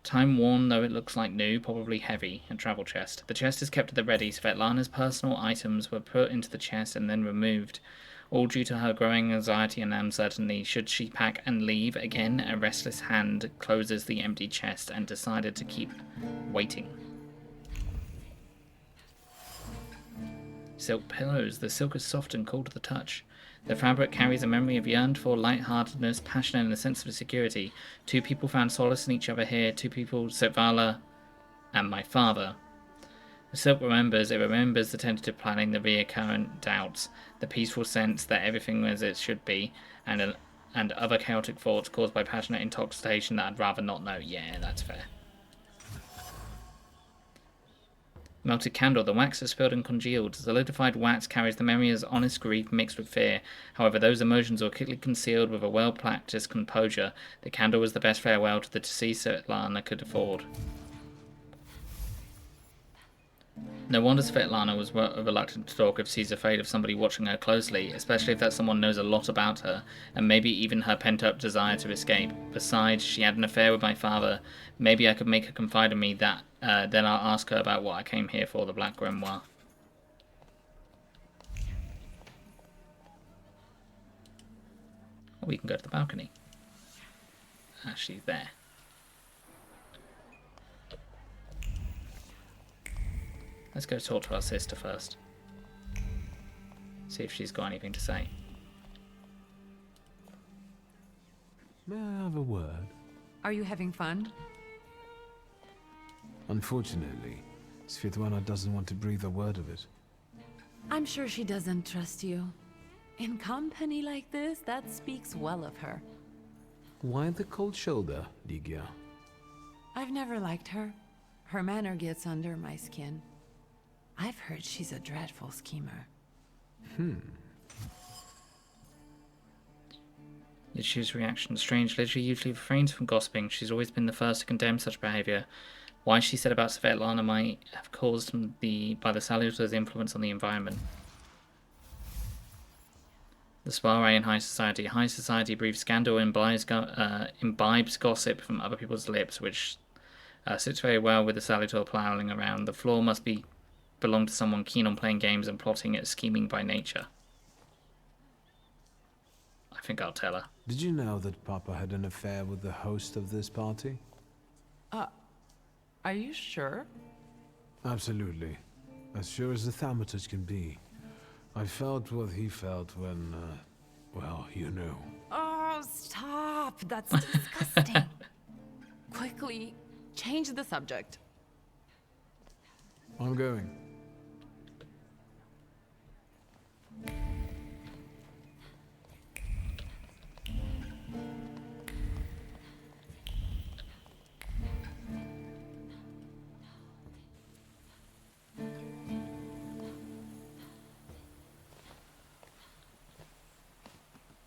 Time-worn, though it looks like new, probably heavy, a travel chest. The chest is kept at the ready. Svetlana's personal items were put into the chest and then removed. All due to her growing anxiety and uncertainty. Should she pack and leave? Again, a restless hand closes the empty chest and decided to keep waiting. Silk pillows. The silk is soft and cool to the touch. The fabric carries a memory of yearned-for light-heartedness, passion, and a sense of security. 2 people found solace in each other here. 2 people, Setvala and my father. The silk remembers. It remembers the tentative planning, the recurrent doubts, the peaceful sense that everything was as it should be, and other chaotic thoughts caused by passionate intoxication that I'd rather not know. Yeah, that's fair. Melted candle. The wax is spilled and congealed. Solidified wax carries the memory as honest grief mixed with fear. However, those emotions were quickly concealed with a well-practiced composure. The candle was the best farewell to the deceased Svetlana could afford. No wonder Svetlana was reluctant to talk if she's afraid of somebody watching her closely, especially if that someone knows a lot about her, and maybe even her pent-up desire to escape. Besides, she had an affair with my father. Maybe I could make her confide in me that, then I'll ask her about what I came here for, the Black Grimoire. We can go to the balcony. She's there. Let's go talk to our sister first. See if she's got anything to say. May I have a word? Are you having fun? Unfortunately, Svetlana doesn't want to breathe a word of it. I'm sure she doesn't trust you. In company like this, that speaks well of her. Why the cold shoulder, Ligia? I've never liked her. Her manner gets under my skin. I've heard she's a dreadful schemer. Lichu's reaction strange. Lichu usually refrains from gossiping. She's always been the first to condemn such behaviour. Why she said about Svetlana might have caused by the Salutator's influence on the environment. The soiree in high society. High society breathes scandal and imbibes gossip from other people's lips, which sits very well with the Salutor prowling around. The floor must belong to someone keen on playing games and plotting and scheming by nature. I think I'll tell her. Did you know that Papa had an affair with the host of this party? Are you sure? Absolutely. As sure as the Thaumaturge can be. I felt what he felt when, well, you know. Oh, stop! That's disgusting. Quickly, change the subject. I'm going.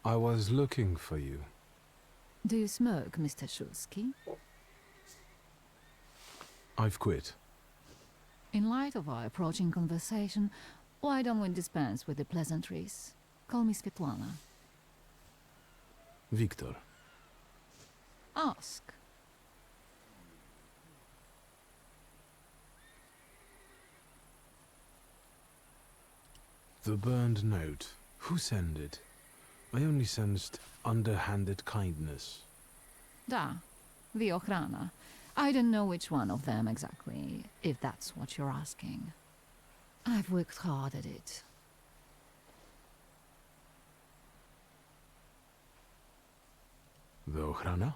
I was looking for you. Do you smoke, Mr. Shulsky? I've quit. In light of our approaching conversation, why don't we dispense with the pleasantries? Call me Svetlana. Victor. Ask. The burned note. Who sent it? I only sensed underhanded kindness. Da, the Ochrana. I don't know which one of them exactly, if that's what you're asking. I've worked hard at it. The Ochrana?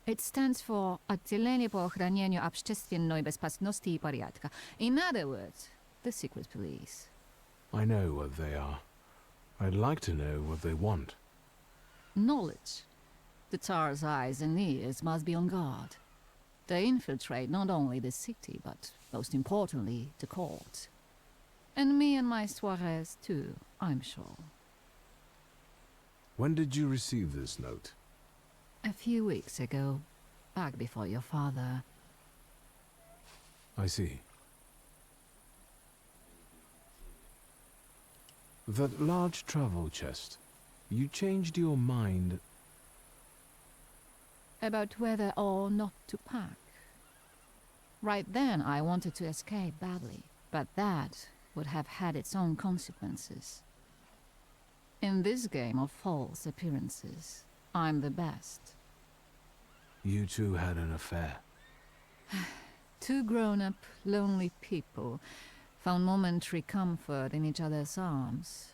It stands for Отделение по охранению общественной безопасности и порядка. In other words, the secret police. I know what they are. I'd like to know what they want. Knowledge. The Tsar's eyes and ears must be on guard. They infiltrate not only the city, but most importantly, the court. And me and my soirees too, I'm sure. When did you receive this note? A few weeks ago, back before your father. I see. That large travel chest. You changed your mind. About whether or not to pack. Right then, I wanted to escape badly, but that would have had its own consequences. In this game of false appearances, I'm the best. You two had an affair. Two grown-up, lonely people found momentary comfort in each other's arms.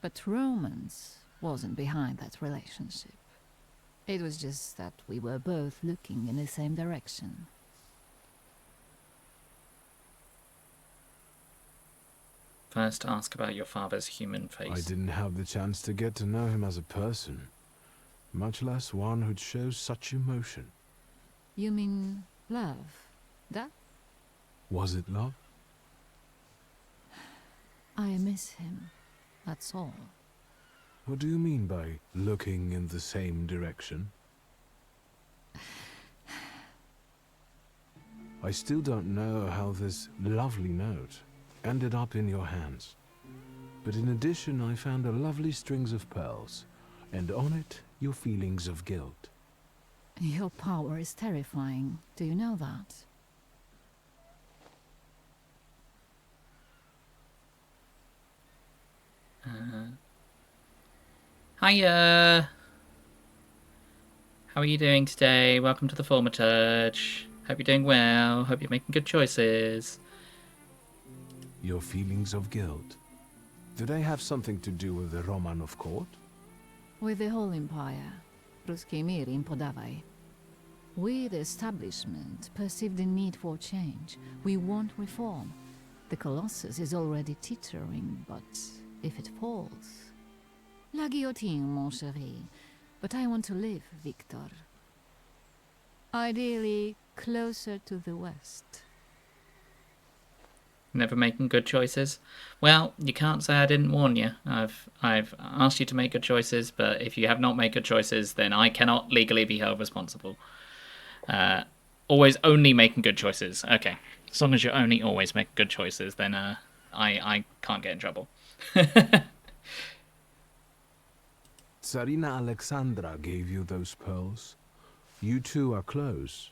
But romance wasn't behind that relationship. It was just that we were both looking in the same direction. First, ask about your father's human face. I didn't have the chance to get to know him as a person, much less one who'd show such emotion. You mean love? That? Was it love? I miss him, that's all. What do you mean by looking in the same direction? I still don't know how this lovely note ended up in your hands. But in addition, I found a lovely strings of pearls, and on it, your feelings of guilt. Your power is terrifying. Do you know that? Hiya! How are you doing today? Welcome to the Thaumaturge. Hope you're doing well. Hope you're making good choices. Your feelings of guilt. Do they have something to do with the Romanov court? With the whole empire, Ruski mir im podawaj. We, the establishment, perceive the need for change. We want reform. The Colossus is already teetering, but if it falls... La guillotine, mon chéri. But I want to live, Victor. Ideally, closer to the west. Never making good choices? Well, you can't say I didn't warn you. I've asked you to make good choices, but if you have not made good choices, then I cannot legally be held responsible. Always only making good choices. Okay. As long as you're only always making good choices, then I can't get in trouble. Tsarina Alexandra gave you those pearls. You two are close.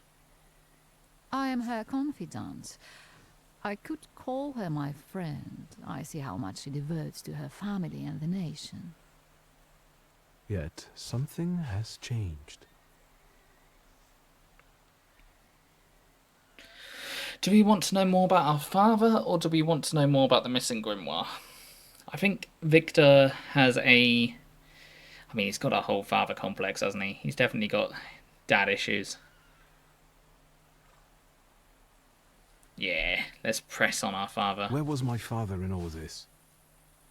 I am her confidant. I could call her my friend. I see how much she devotes to her family and the nation. Yet something has changed. Do we want to know more about our father, or do we want to know more about the missing grimoire? I think Victor has a... I mean, he's got a whole father complex, hasn't he? He's definitely got dad issues. Yeah, let's press on our father. Where was my father in all this?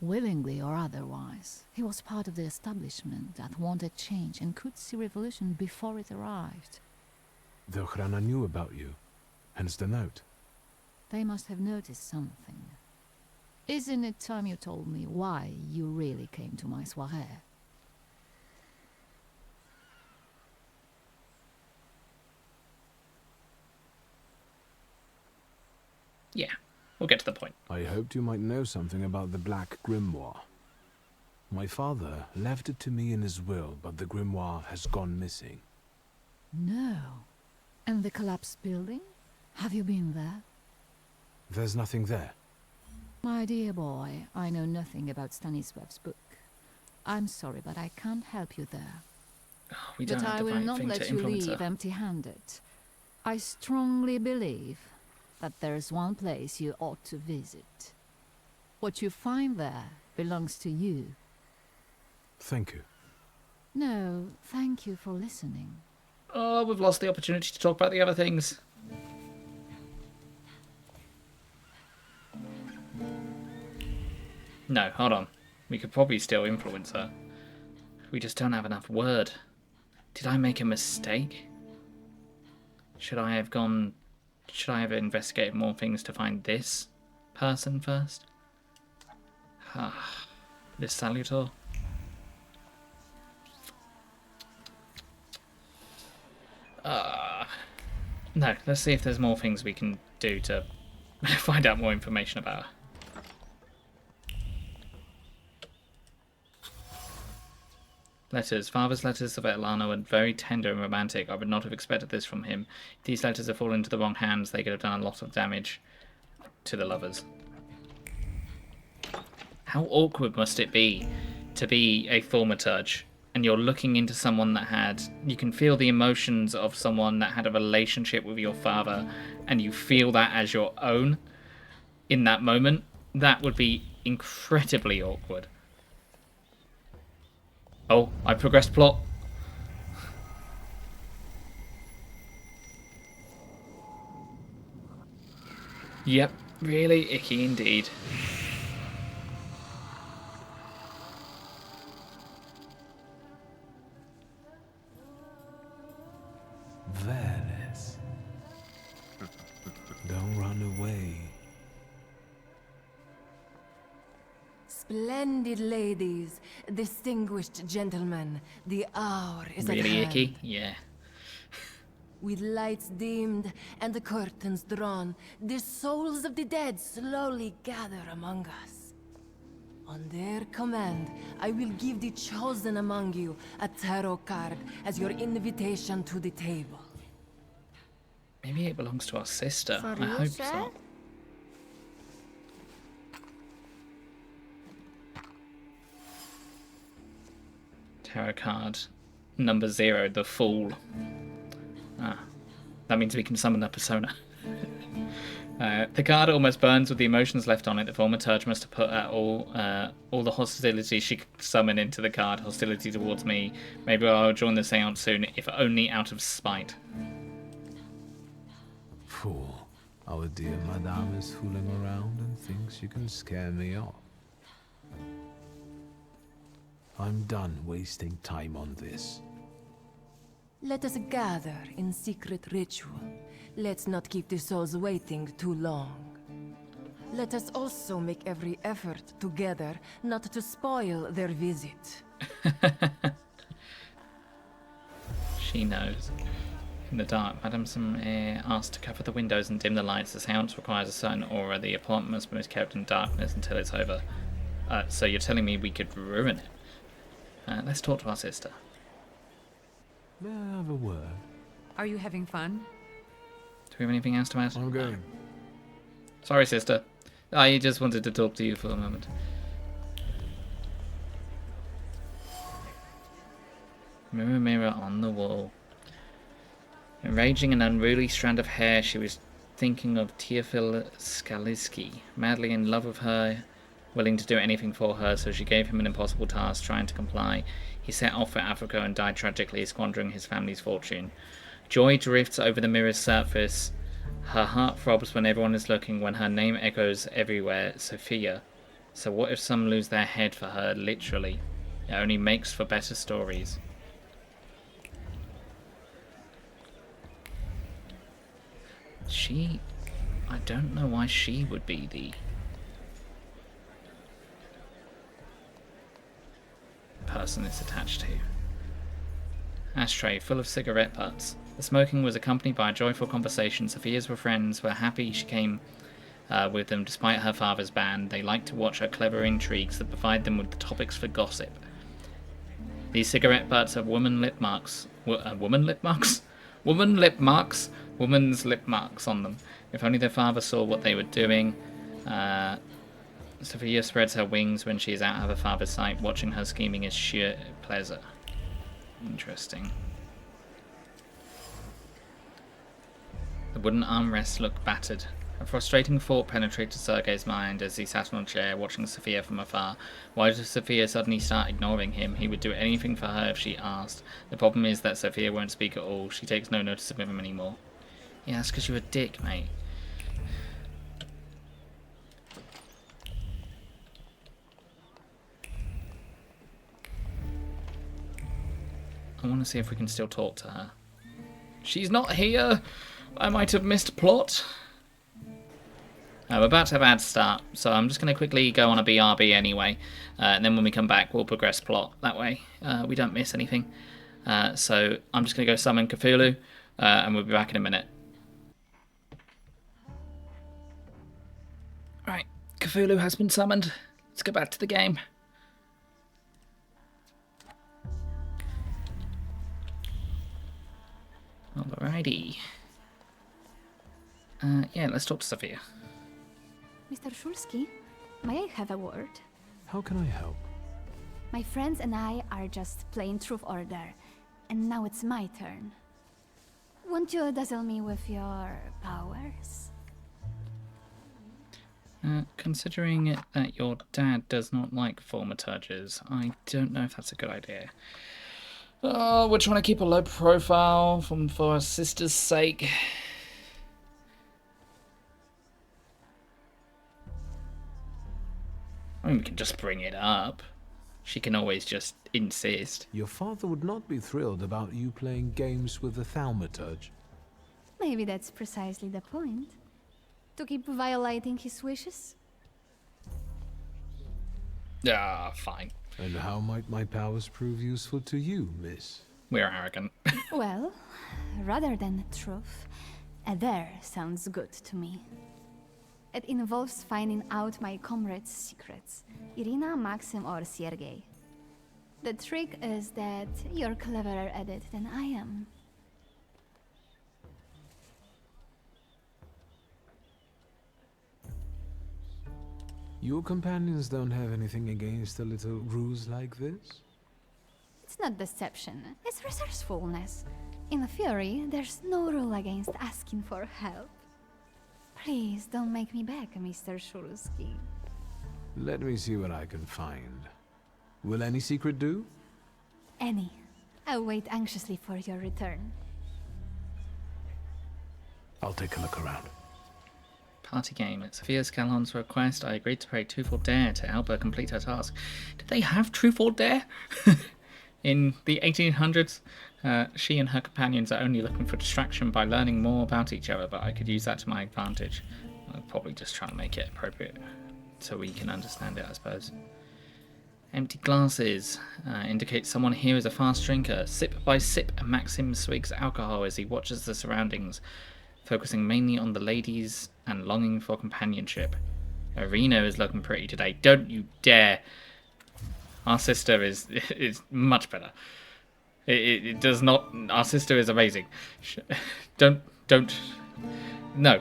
Willingly or otherwise, he was part of the establishment that wanted change and could see revolution before it arrived. The Ochrana knew about you, hence the note. They must have noticed something. Isn't it time you told me why you really came to my soirée? Yeah, we'll get to the point. I hoped you might know something about the Black Grimoire. My father left it to me in his will, but the grimoire has gone missing. No. And the collapsed building? Have you been there? There's nothing there. My dear boy, I know nothing about Stanisław's book. I'm sorry, but I can't help you there. Oh, we don't but have I the will right not thing let to you influence leave her. empty-handed. I strongly believe that there's one place you ought to visit. What you find there belongs to you. Thank you. No, thank you for listening. Oh, we've lost the opportunity to talk about the other things. No, hold on. We could probably still influence her. We just don't have enough word. Did I make a mistake? Should I have investigated more things to find this person first? This Salutor? No, let's see if there's more things we can do to find out more information about her. Letters. Father's letters of Etlana were very tender and romantic. I would not have expected this from him. If these letters have fallen into the wrong hands, they could have done a lot of damage to the lovers. How awkward must it be to be a Thaumaturge and you're looking into someone that had... You can feel the emotions of someone that had a relationship with your father and you feel that as your own in that moment. That would be incredibly awkward. Oh, I progressed plot. Yep, really icky indeed. Veles. Don't run away. Splendid ladies, distinguished gentlemen, the hour is at Really hand. icky? Yeah. With lights dimmed and the curtains drawn, the souls of the dead slowly gather among us. On their command, I will give the chosen among you a tarot card as your invitation to the table. Maybe it belongs to our sister. For I you, hope sir? so. Tarot card number 0, the Fool. Ah, that means we can summon the persona. The card almost burns with the emotions left on it. The Thaumaturge must have put out all the hostility she could summon into the card. Hostility towards me. Maybe I'll join the seance soon, if only out of spite. Fool. Our dear madame is fooling around and thinks you can scare me off. I'm done wasting time on this. Let us gather in secret ritual. Let's not keep the souls waiting too long. Let us also make every effort together not to spoil their visit. She knows. In the dark, Madame Some asked to cover the windows and dim the lights. The seance requires a certain aura. The apartment must be kept in darkness until it's over. So you're telling me we could ruin it? Let's talk to our sister. May I have a word? Are you having fun? Do we have anything else to add? I'm going. Sorry, sister. I just wanted to talk to you for a moment. Mirror, mirror on the wall. Arranging an unruly strand of hair, she was thinking of Teofil Skaliski, madly in love with her, willing to do anything for her, so she gave him an impossible task, trying to comply. He set off for Africa and died tragically, squandering his family's fortune. Joy drifts over the mirror's surface. Her heart throbs when everyone is looking, when her name echoes everywhere, Sophia. So what if some lose their head for her, literally? It only makes for better stories. I don't know why she would be the person it's attached to. Ashtray full of cigarette butts. The smoking was accompanied by a joyful conversation. Sophia's friends were happy she came with them despite her father's ban. They liked to watch her clever intrigues that provide them with the topics for gossip. These cigarette butts have woman lip marks. Woman lip marks? Woman lip marks? Woman's lip marks on them. If only their father saw what they were doing. Sophia spreads her wings when she is out of her father's sight. Watching her scheming is sheer pleasure. Interesting. The wooden armrests looked battered. A frustrating thought penetrated Sergei's mind as he sat on a chair watching Sophia from afar. Why did Sophia suddenly start ignoring him? He would do anything for her if she asked. The problem is that Sophia won't speak at all. She takes no notice of him anymore. Yeah, that's because you're a dick, mate. I want to see if we can still talk to her. She's not here! I might have missed plot. We're about to have ad start, so I'm just going to quickly go on a BRB anyway. And then when we come back, we'll progress plot. That way, we don't miss anything. So I'm just going to go summon Cthulhu, and we'll be back in a minute. Right, Cthulhu has been summoned. Let's go back to the game. Alrighty. Yeah, let's talk to Sophia. Mr. Shulsky, may I have a word? How can I help? My friends and I are just playing Truth Order, and now it's my turn. Won't you dazzle me with your powers? Considering that your dad does not like Thaumaturges, I don't know if that's a good idea. Oh, we're trying to keep a low profile for our sister's sake. I mean, we can just bring it up. She can always just insist. Your father would not be thrilled about you playing games with the Thaumaturge. Maybe that's precisely the point. To keep violating his wishes? Ah, fine. And how might my powers prove useful to you, miss? We're arrogant. Well, rather than truth, a dare sounds good to me. It involves finding out my comrades' secrets, Irina, Maxim, or Sergei. The trick is that you're cleverer at it than I am. Your companions don't have anything against a little ruse like this? It's not deception, it's resourcefulness. In theory, there's no rule against asking for help. Please don't make me beg, Mr. Shulsky. Let me see what I can find. Will any secret do? Any. I'll wait anxiously for your return. I'll take a look around. Party game. At Sophia Scalon's request, I agreed to pay Truth or Dare to help her complete her task. Did they have Truth or Dare? In the 1800s, she and her companions are only looking for distraction by learning more about each other, but I could use that to my advantage. I'll probably just try and make it appropriate so we can understand it, I suppose. Empty glasses indicate someone here is a fast drinker. Sip by sip, Maxim swigs alcohol as he watches the surroundings, focusing mainly on the ladies and longing for companionship. Irina is looking pretty today. Don't you dare! Our sister is much better. It does not. Our sister is amazing. Don't. No.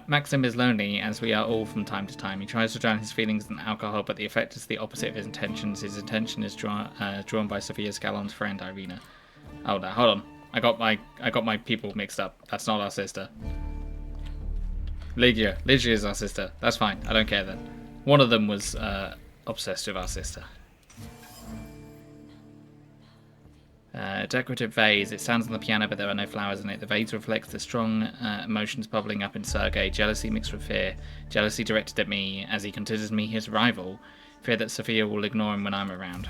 Maxim is lonely, as we are all from time to time. He tries to drown his feelings in alcohol, but the effect is the opposite of his intentions. His attention is drawn by Sophia Scalon's friend Irina. Oh, no, hold on. I got my people mixed up. That's not our sister. Ligia is our sister. That's fine. I don't care then. One of them was obsessed with our sister. Decorative vase. It stands on the piano, but there are no flowers in it. The vase reflects the strong emotions bubbling up in Sergei. Jealousy mixed with fear. Jealousy directed at me, as he considers me his rival. Fear that Sophia will ignore him when I'm around.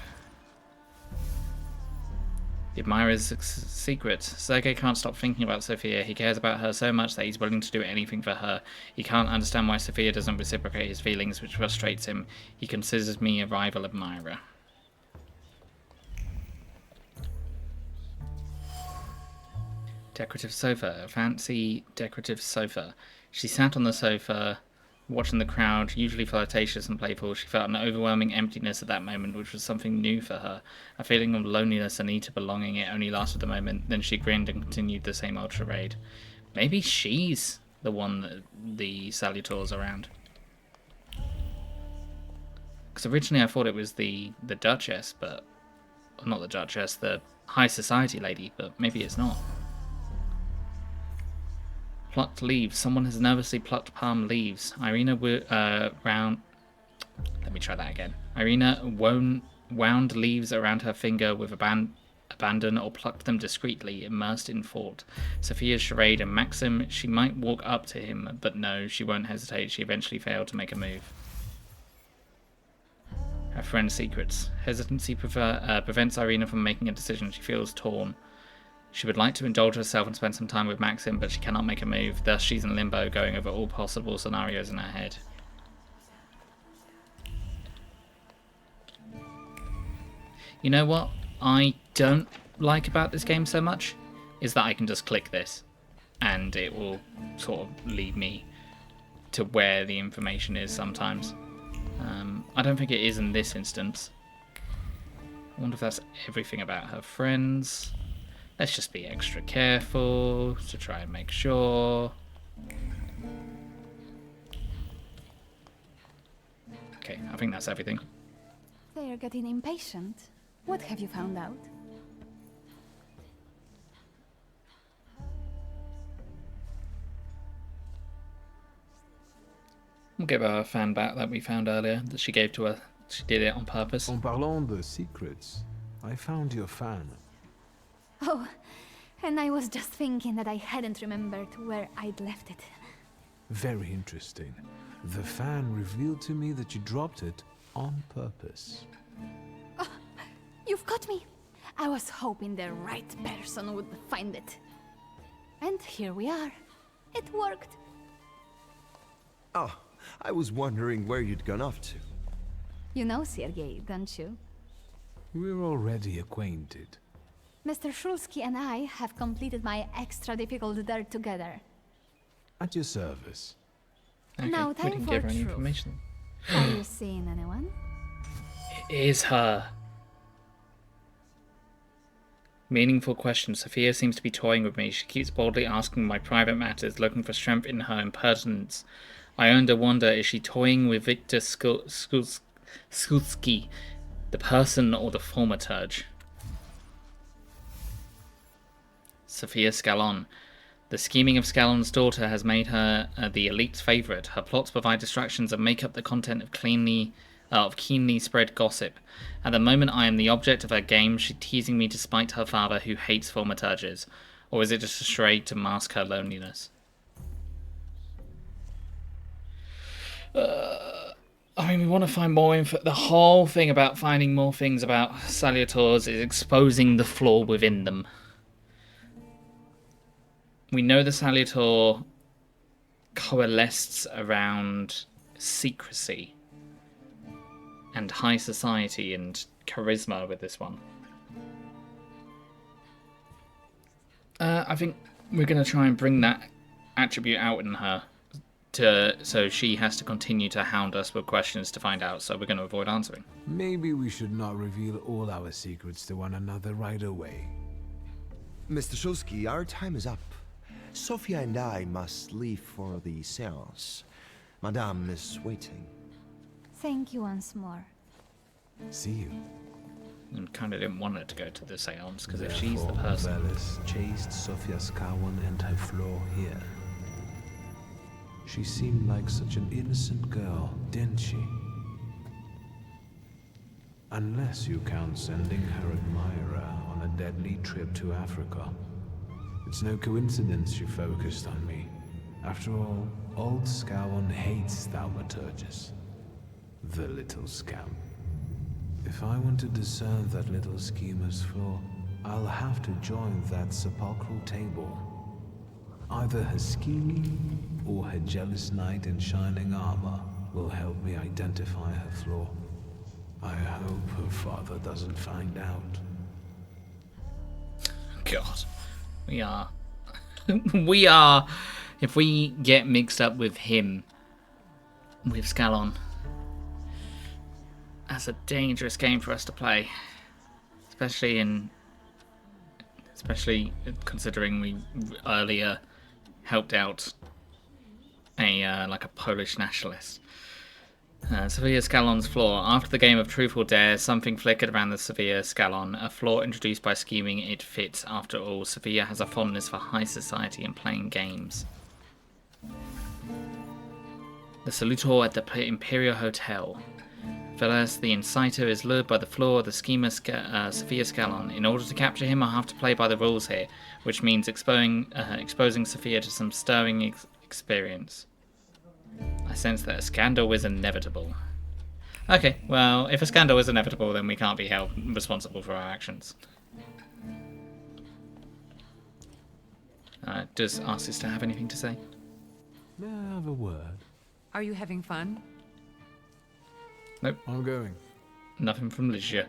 The admirer's secret. Sergei can't stop thinking about Sophia. He cares about her so much that he's willing to do anything for her. He can't understand why Sophia doesn't reciprocate his feelings, which frustrates him. He considers me a rival admirer. Decorative sofa. A fancy decorative sofa. She sat on the sofa, watching the crowd, usually flirtatious and playful. She felt an overwhelming emptiness at that moment, which was something new for her. A feeling of loneliness and need to belonging. It only lasted a moment, then she grinned and continued the same old charade. Maybe she's the one that the Salutor's around. Because originally I thought it was the Duchess, but... not the Duchess, the High Society lady, but maybe it's not. Plucked leaves. Someone has nervously plucked palm leaves. Irina Let me try that again. Irina wound leaves around her finger with abandon or plucked them discreetly, immersed in thought. Sophia's charade and Maxim. She might walk up to him, but no, she won't hesitate. She eventually failed to make a move. Her friend's secrets. Hesitancy prevents Irina from making a decision. She feels torn. She would like to indulge herself and spend some time with Maxim, but she cannot make a move. Thus, she's in limbo, going over all possible scenarios in her head. You know what I don't like about this game so much? Is that I can just click this, and it will sort of lead me to where the information is sometimes. I don't think it is in this instance. I wonder if that's everything about her friends. Let's just be extra careful to try and make sure. Okay, I think that's everything. They're getting impatient. What have you found out? We'll give her a fan back that we found earlier that she gave to her. She did it on purpose. En parlant de secrets, I found your fan. Oh, and I was just thinking that I hadn't remembered where I'd left it. Very interesting. The fan revealed to me that you dropped it on purpose. Oh, you've got me. I was hoping the right person would find it. And here we are. It worked. Oh, I was wondering where you'd gone off to. You know Sergei, don't you? We're already acquainted. Mr. Shulsky and I have completed my extra difficult dirt together. At your service. Okay, Now we time didn't for give her any truth. information. Are you seeing anyone? It is her. Meaningful question. Sophia seems to be toying with me. She keeps boldly asking my private matters, looking for strength in her impertinence. I wonder, is she toying with Victor Skulski, the person or the Thaumaturge? Sophia Scallon. The scheming of Scallon's daughter has made her the elite's favourite. Her plots provide distractions and make up the content of keenly spread gossip. At the moment I am the object of her game, she's teasing me to spite her father who hates Thaumaturges. Or is it just a charade to mask her loneliness? I mean, we want to find more info. The whole thing about finding more things about Salutors is exposing the flaw within them. We know the Salutor coalesced around secrecy and high society and charisma with this one. I think we're going to try and bring that attribute out in her, so she has to continue to hound us with questions to find out, so we're going to avoid answering. Maybe we should not reveal all our secrets to one another right away. Mr. Shulsky, our time is up. Sophia and I must leave for the seance. Madame is waiting. Thank you once more. See you. And kind of didn't want her to go to the seance, because if she's the person... Velis chased Sophia Scarwan and her floor here. She seemed like such an innocent girl, didn't she? Unless you count sending her admirer on a deadly trip to Africa. It's no coincidence she focused on me. After all, old Scarwan hates Thaumaturges. The little scamp. If I want to discern that little schemer's flaw, I'll have to join that sepulchral table. Either her scheming or her jealous knight in shining armor will help me identify her flaw. I hope her father doesn't find out. God, we are, if we get mixed up with him, with Scallon, that's a dangerous game for us to play, especially considering we earlier helped out a Polish nationalist. Sophia Scallon's flaw. After the game of Truth or Dare, something flickered around the Sophia Scallon, a flaw introduced by scheming. It fits. After all, Sophia has a fondness for high society and playing games. The Salutor at the Imperial Hotel. Velas, the inciter, is lured by the flaw of the schemer Sophia Scallon. In order to capture him, I have to play by the rules here, which means exposing Sophia to some stirring experience. I sense that a scandal is inevitable. Okay, well, if a scandal is inevitable, then we can't be held responsible for our actions. Does our sister have anything to say? May I have a word? Are you having fun? Nope. I'm going. Nothing from Ligia.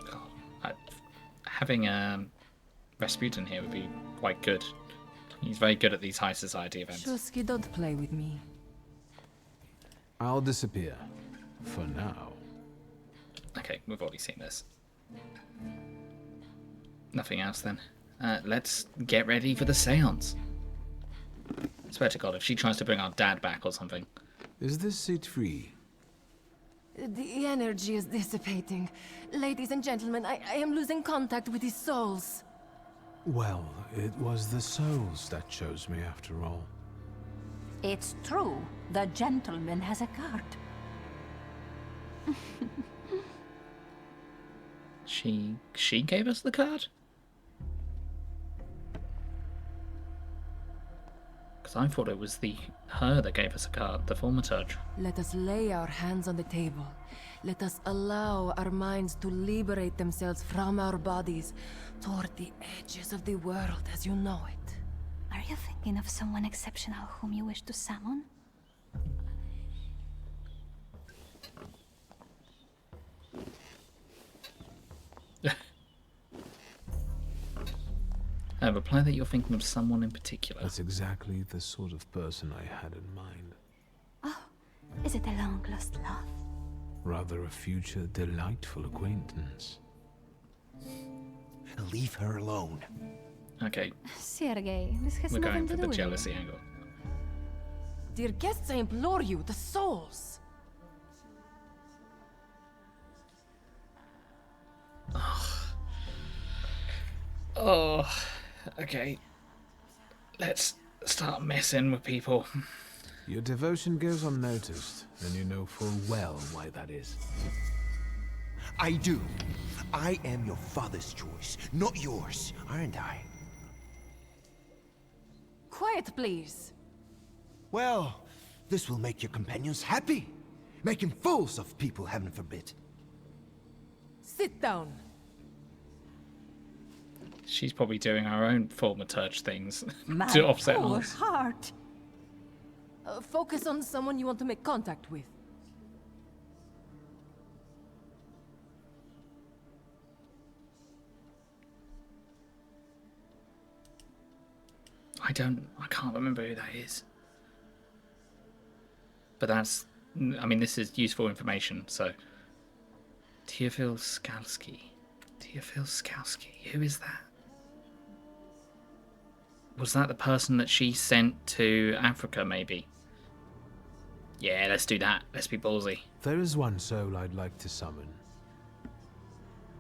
God, having Rasputin here would be quite good. He's very good at these high society events. Shulsky, don't play with me. I'll disappear. For now. Okay, we've already seen this. Nothing else then. Let's get ready for the seance. I swear to God, if she tries to bring our dad back or something. Is this seat free? The energy is dissipating. Ladies and gentlemen, I am losing contact with his souls. Well, it was the souls that chose me after all. It's true. The gentleman has a card. She gave us the card? Because I thought it was her that gave us a card, the Thaumaturge. Let us lay our hands on the table. Let us allow our minds to liberate themselves from our bodies toward the edges of the world as you know it. Are you thinking of someone exceptional whom you wish to summon? Reply that you're thinking of someone in particular. That's exactly the sort of person I had in mind. Oh, is it a long-lost love? Rather a future delightful acquaintance. Leave her alone. Okay. Sergei, this has We're nothing going to for do the with jealousy you. angle. Dear guests, I implore you, the souls. Oh, okay. Let's start messing with people. Your devotion goes unnoticed, and you know full well why that is. I do. I am your father's choice, not yours, aren't I? Quiet, please. Well, this will make your companions happy. Making fools of people, heaven forbid. Sit down. She's probably doing her own Thaumaturge things My to offset poor ours. heart. Focus on someone you want to make contact with. I can't remember who that is. But that's, I mean, this is useful information, so. Teofil Skalski. Teofil Skalski, who is that? Was that the person that she sent to Africa, maybe? Yeah, let's do that. Let's be ballsy. There is one soul I'd like to summon.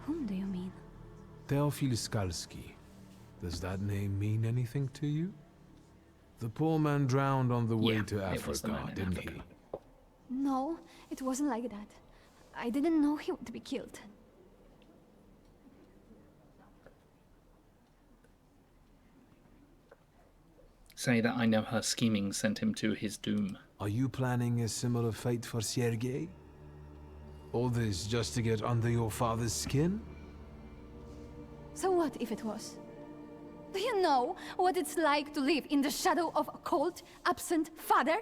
Whom do you mean? Teofil Skalski. Does that name mean anything to you? The poor man drowned on the way to Africa, didn't he? No, it wasn't like that. I didn't know he would be killed. Say that I know her scheming sent him to his doom. Are you planning a similar fate for Sergei? All this just to get under your father's skin? So what if it was? Do you know what it's like to live in the shadow of a cold, absent father?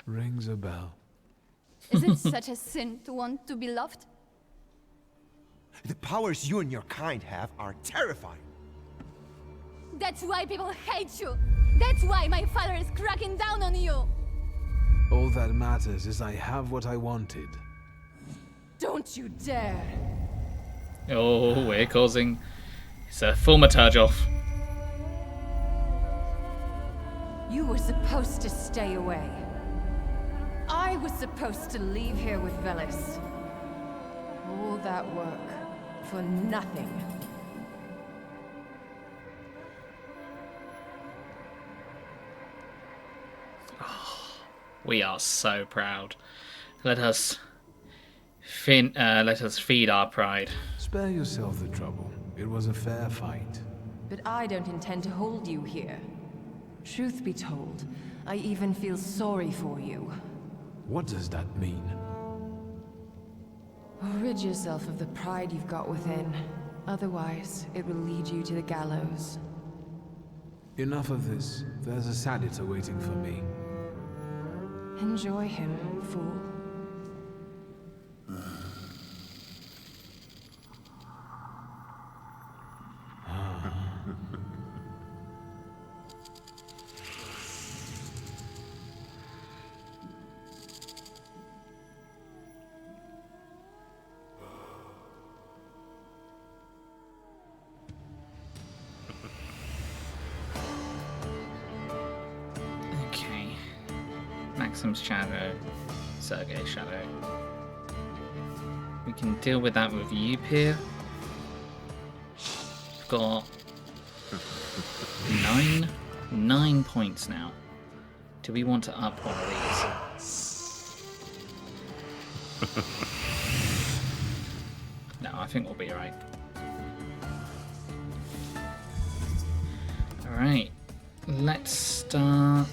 Rings a bell. Is it such a sin to want to be loved? The powers you and your kind have are terrifying. That's why people hate you! That's why my father is cracking down on you! All that matters is I have what I wanted. Don't you dare! Oh, we're causing... It's a Thaumaturge off. You were supposed to stay away. I was supposed to leave here with Velis. All that work for nothing. We are so proud. Let us feed our pride. Spare yourself the trouble. It was a fair fight. But I don't intend to hold you here. Truth be told, I even feel sorry for you. What does that mean? Rid yourself of the pride you've got within. Otherwise, it will lead you to the gallows. Enough of this. There's a senator waiting for me. Enjoy him, fool. Okay. Maxim's shadow. Sergei's shadow. We can deal with that with you, Pier. We've got 9 points now. Do we want to up one of these? No, I think we'll be alright. Alright, let's start.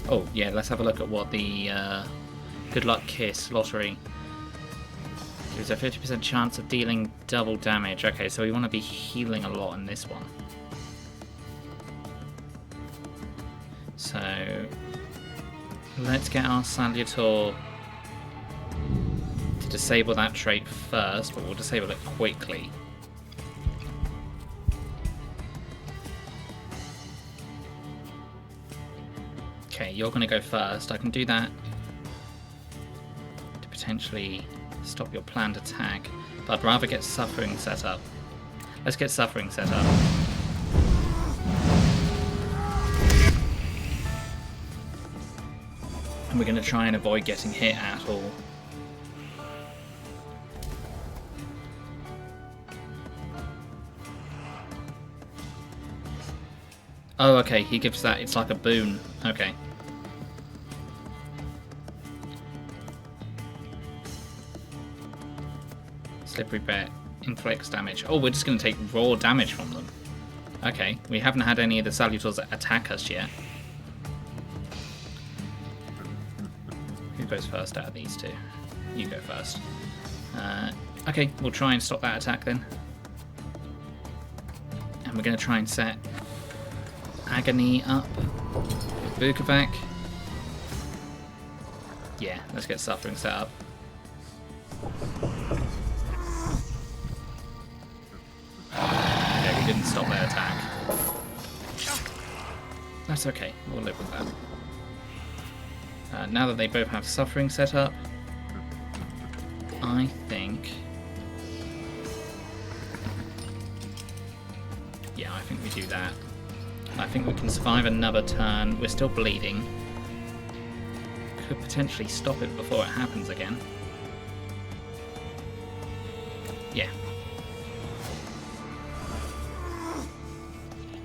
Oh, yeah, let's have a look at what the Good Luck Kiss lottery gives a 50% chance of dealing double damage. Okay, so we want to be healing a lot in this one. So let's get our Salutor to disable that trait first, but we'll disable it quickly. Okay, you're going to go first. I can do that to potentially stop your planned attack, but I'd rather get Suffering set up. Let's get Suffering set up. And we're going to try and avoid getting hit at all. Oh, okay, he gives that, it's like a boon. Okay. Slippery Bear inflicts damage. Oh, we're just going to take raw damage from them. Okay, we haven't had any of the Salutors attack us yet. Who goes first out of these two? You go first. Okay, we'll try and stop that attack then. And we're going to try and set Agony up with Bukovac. Yeah, let's get Suffering set up. Yeah, we didn't stop their attack. That's okay, we'll live with that. Now that they both have Suffering set up, I think... Yeah, I think we do that. I think we can survive another turn. We're still bleeding. Could potentially stop it before it happens again. Yeah.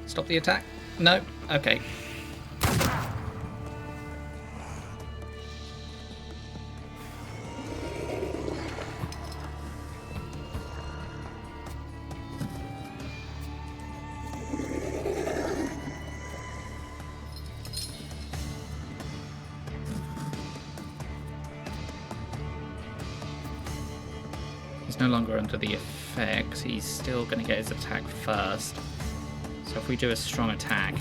Stop the attack? No? Okay. He's no longer under the effects. He's still going to get his attack first. So if we do a strong attack,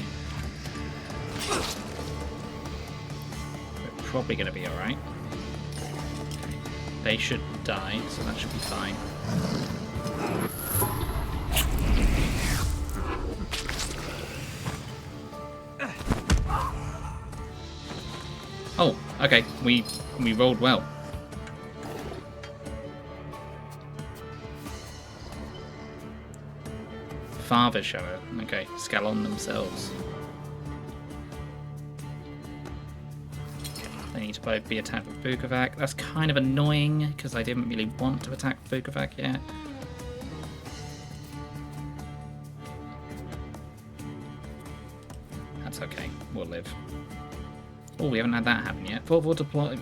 we're probably going to be alright. Okay. They should die, so that should be fine. Oh, okay. We rolled well. Father shower. Okay, Scalon themselves. Okay, they need to both be attacked with Bukovac. That's kind of annoying because I didn't really want to attack Bukovac yet. That's okay, we'll live. Oh, we haven't had that happen yet. Thoughtful deploy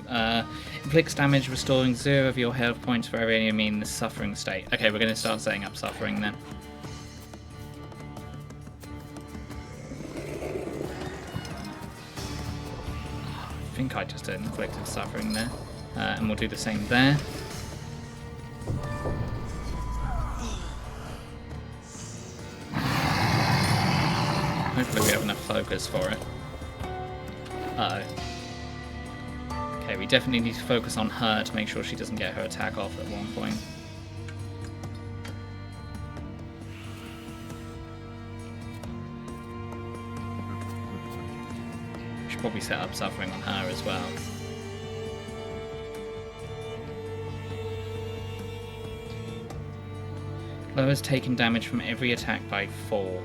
inflicts damage, restoring 0 of your health points for every enemy in the suffering state. Okay, we're going to start setting up Suffering then. I think I just inflicted Suffering there. And we'll do the same there. Hopefully we have enough focus for it. Uh-oh. Okay, we definitely need to focus on her to make sure she doesn't get her attack off at one point. We should probably set up Suffering on her as well. Lowers taken damage from every attack by 4.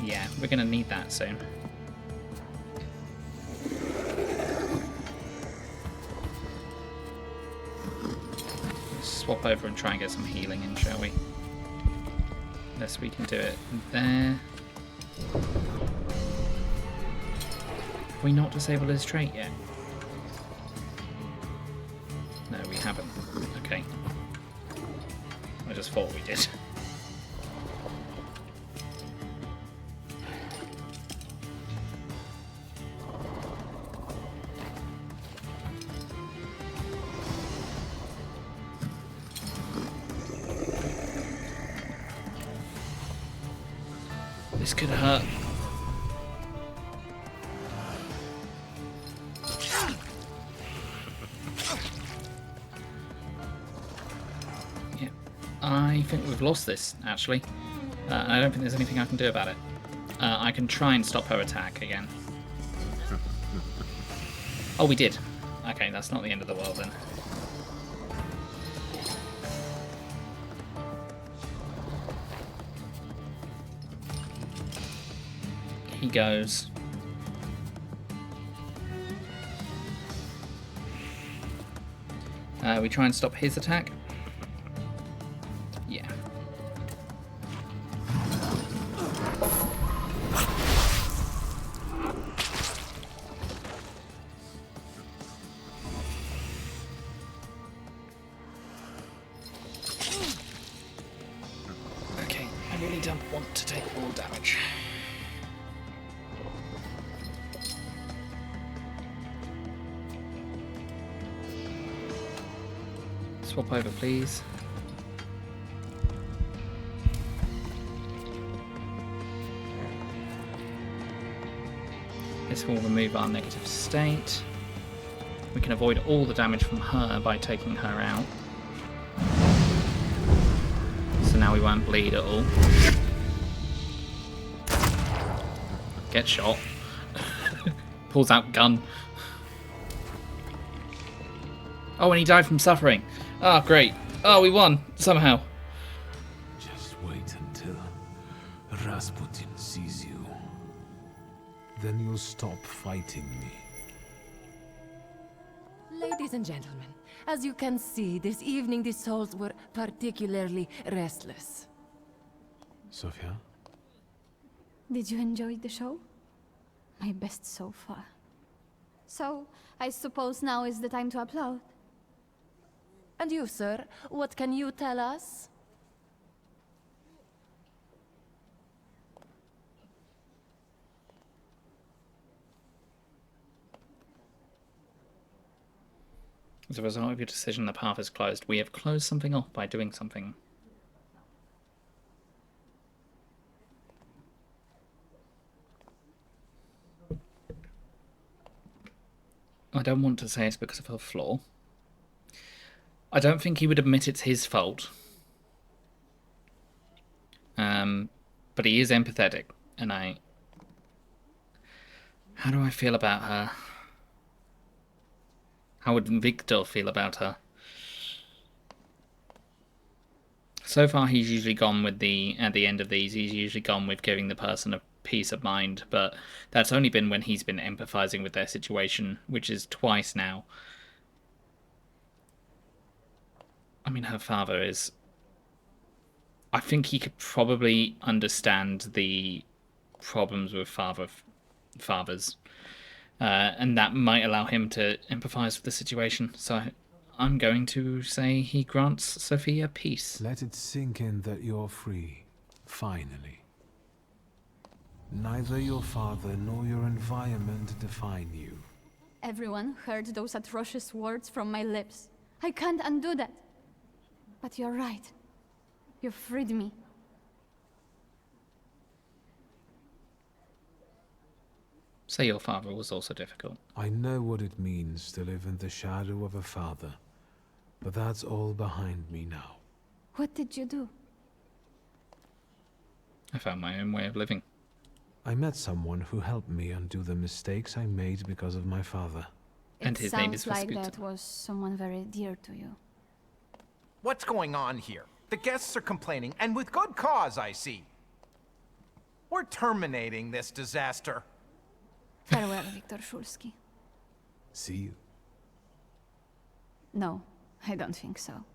Yeah, we're going to need that soon. swap over and try and get some healing in, shall we? Unless we can do it there. Have we not disabled his trait yet? No, we haven't. Okay. I just thought we did. This could hurt. Yeah, I think we've lost this, actually. And I don't think there's anything I can do about it. I can try and stop her attack again. Oh, we did. Okay, that's not the end of the world then. He goes. We try and stop his attack. Yeah. Okay, I really don't want to take all damage. Swap over, please. This will remove our negative state. We can avoid all the damage from her by taking her out. So now we won't bleed at all. Get shot. Pulls out gun. Oh, and he died from suffering. Oh, great. Oh, we won, somehow. Just wait until Rasputin sees you. Then you'll stop fighting me. Ladies and gentlemen, as you can see, this evening the souls were particularly restless. Sophia? Did you enjoy the show? My best so far. So, I suppose now is the time to applaud. And you, sir, what can you tell us? As a result of your decision, the path is closed. We have closed something off by doing something. I don't want to say it's because of her flaw. I don't think he would admit it's his fault. But he is empathetic, and how do I feel about her? How would Victor feel about her? So far, he's usually gone with at the end of these, he's usually gone with giving the person a peace of mind, but that's only been when he's been empathizing with their situation, which is twice now. I mean, her father is... I think he could probably understand the problems with fathers. And that might allow him to empathize with the situation. So I'm going to say he grants Sophia peace. Let it sink in that you're free. Finally. Neither your father nor your environment define you. Everyone heard those atrocious words from my lips. I can't undo that. But you're right. You freed me. Say your father was also difficult. I know what it means to live in the shadow of a father, but that's all behind me now. What did you do? I found my own way of living. I met someone who helped me undo the mistakes I made because of my father. And his name is Sounds like Vespucci. that was someone very dear to you. What's going on here? The guests are complaining, and with good cause, I see. We're terminating this disaster. Farewell, Viktor Szulski. See you. No, I don't think so.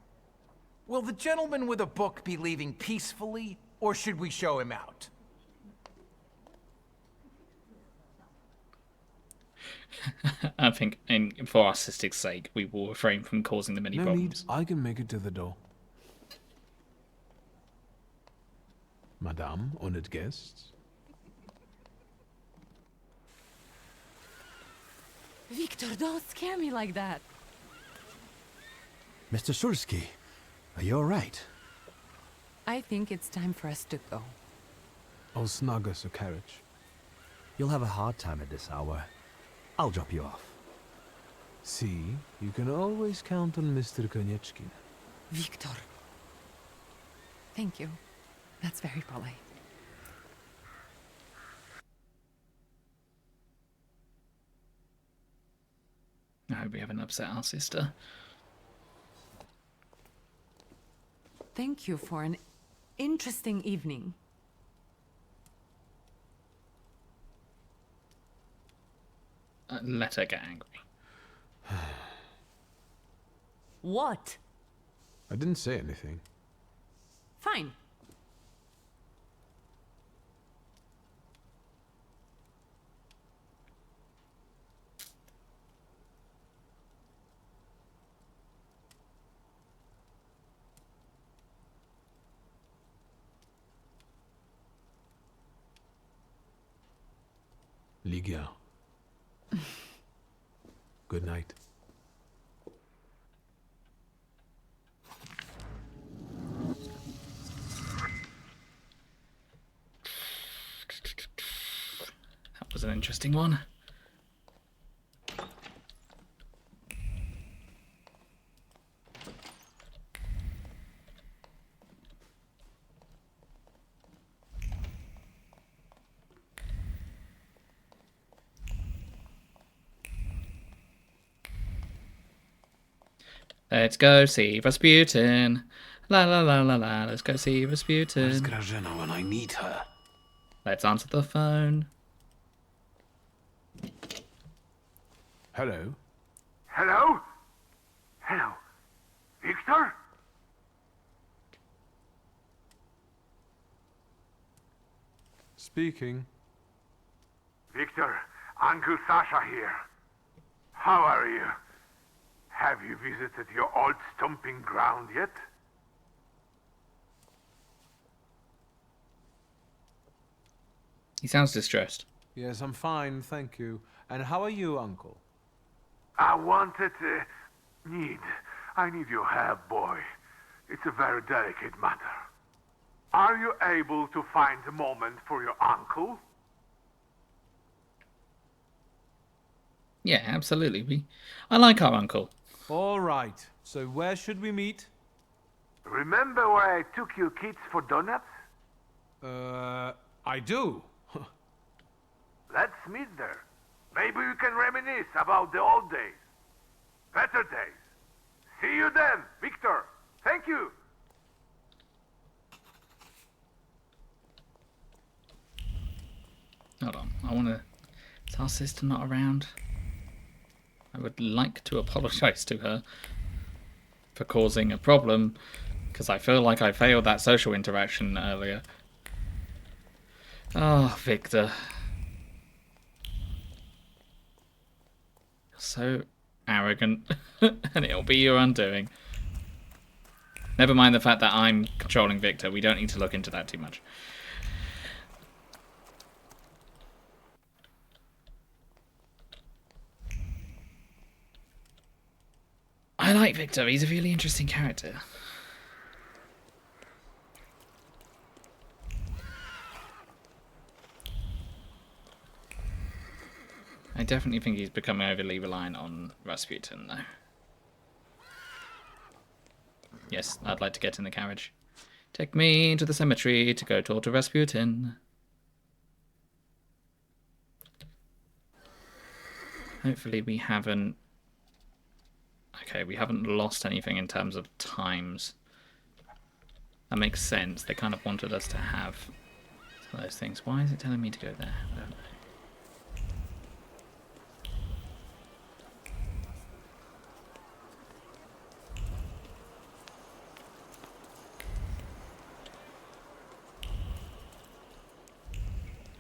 Will the gentleman with a book be leaving peacefully, or should we show him out? I think, for our sister's sake, we will refrain from causing them any No problems. need, I can make it to the door. Madame, honored guests. Victor, don't scare me like that. Mr. Shulsky, are you alright? I think it's time for us to go. I'll snug us a carriage. You'll have a hard time at this hour. I'll drop you off. See, you can always count on Mr. Konieczkin. Victor. Thank you. That's very polite. I hope we haven't upset our sister. Thank you for an interesting evening. Let her get angry. What? I didn't say anything. Fine. Ligia. Good night. That was an interesting one. Let's go see Rasputin. La la la la la. Let's go see Rasputin. Where's Grażyna when I need her? Let's answer the phone. Hello? Hello? Hello? Victor? Speaking. Victor, Uncle Sasha here. How are you? Have you visited your old stomping ground yet? He sounds distressed. Yes, I'm fine, thank you. And how are you, Uncle? I wanted I need your help, boy. It's a very delicate matter. Are you able to find a moment for your uncle? Yeah, absolutely. I like our uncle. All right. So where should we meet? Remember where I took you kids for donuts? I do. Let's meet there. Maybe we can reminisce about the old days. Better days. See you then, Victor. Thank you. Hold on. I want to... Is our sister not around? I would like to apologize to her for causing a problem, because I feel like I failed that social interaction earlier. Oh, Victor. You're so arrogant, and it'll be your undoing. Never mind the fact that I'm controlling Victor. We don't need to look into that too much. I like Victor. He's a really interesting character. I definitely think he's becoming overly reliant on Rasputin, though. Yes, I'd like to get in the carriage. Take me to the cemetery to go talk to Rasputin. Hopefully we haven't... Okay, we haven't lost anything in terms of times. That makes sense. They kind of wanted us to have some of those things. Why is it telling me to go there? I don't know.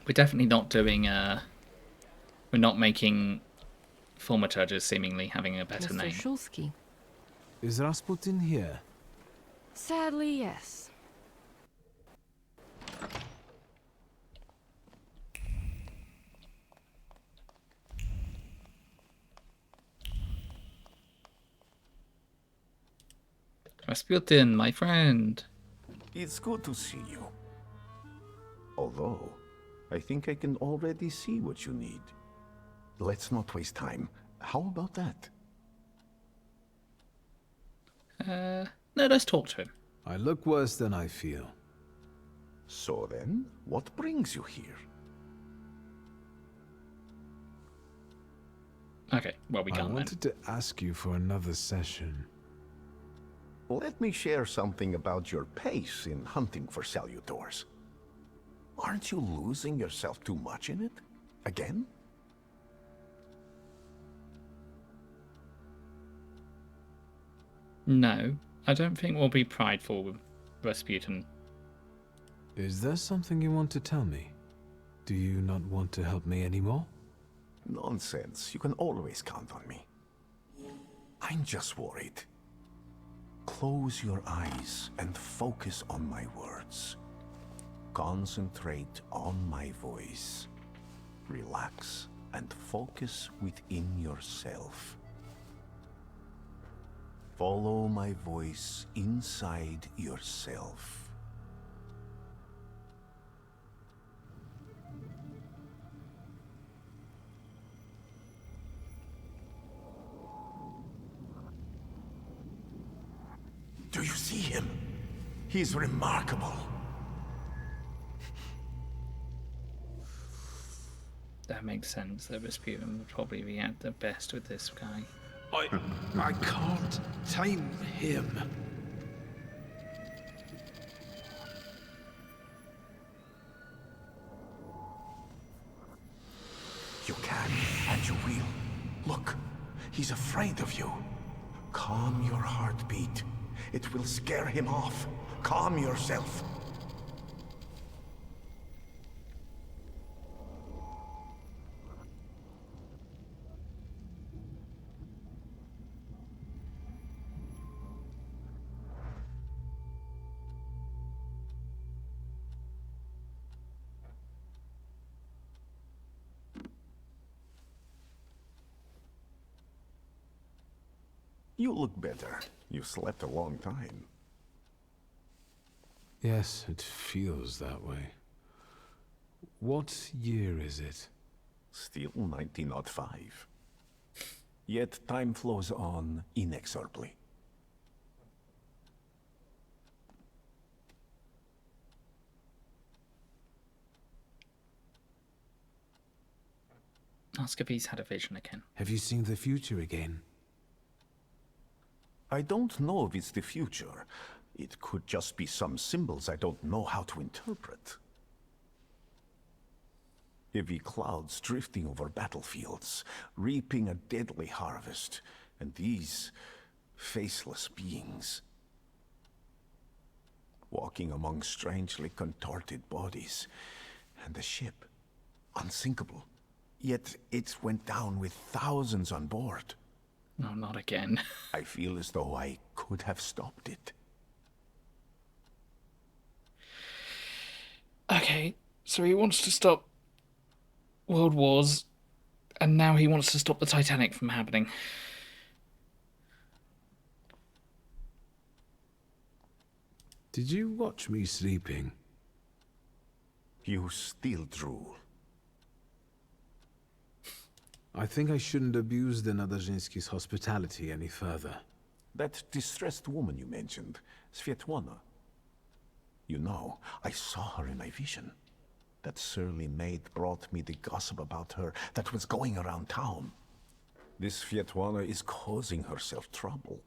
We're definitely not doing, we're not making Thaumaturges seemingly having a better Mr. name. Shulsky. Is Rasputin here? Sadly, yes. Rasputin, my friend. It's good to see you. Although, I think I can already see what you need. Let's not waste time. How about that? No, let's talk to him. I look worse than I feel. So then, what brings you here? Okay, well, we can't I wanted to ask you for another session. Let me share something about your pace in hunting for salutors. Aren't you losing yourself too much in it? Again? No, I don't think we'll be prideful with Rasputin. Is there something you want to tell me? Do you not want to help me anymore? Nonsense. You can always count on me. I'm just worried. Close your eyes and focus on my words. Concentrate on my voice. Relax and focus within yourself. Follow my voice inside yourself. Do you see him? He's remarkable. That makes sense. That Rasputin would probably react the best with this guy. I can't tame him. You can, and you will. Look, he's afraid of you. Calm your heartbeat. It will scare him off. Calm yourself. You look better. You slept a long time. Yes, it feels that way. What year is it? Still 1905. Yet time flows on inexorably. Ask if he's had a vision again. Have you seen the future again? I don't know if it's the future. It could just be some symbols I don't know how to interpret. Heavy clouds drifting over battlefields, reaping a deadly harvest, and these faceless beings walking among strangely contorted bodies, and the ship, unsinkable. Yet it went down with thousands on board. No, not again. I feel as though I could have stopped it. Okay, so he wants to stop world wars, and now he wants to stop the Titanic from happening. Did you watch me sleeping? You still drool. I think I shouldn't abuse the Nadezhinsky's hospitality any further. That distressed woman you mentioned, Svetlana. You know, I saw her in my vision. That surly maid brought me the gossip about her that was going around town. This Svetlana is causing herself trouble.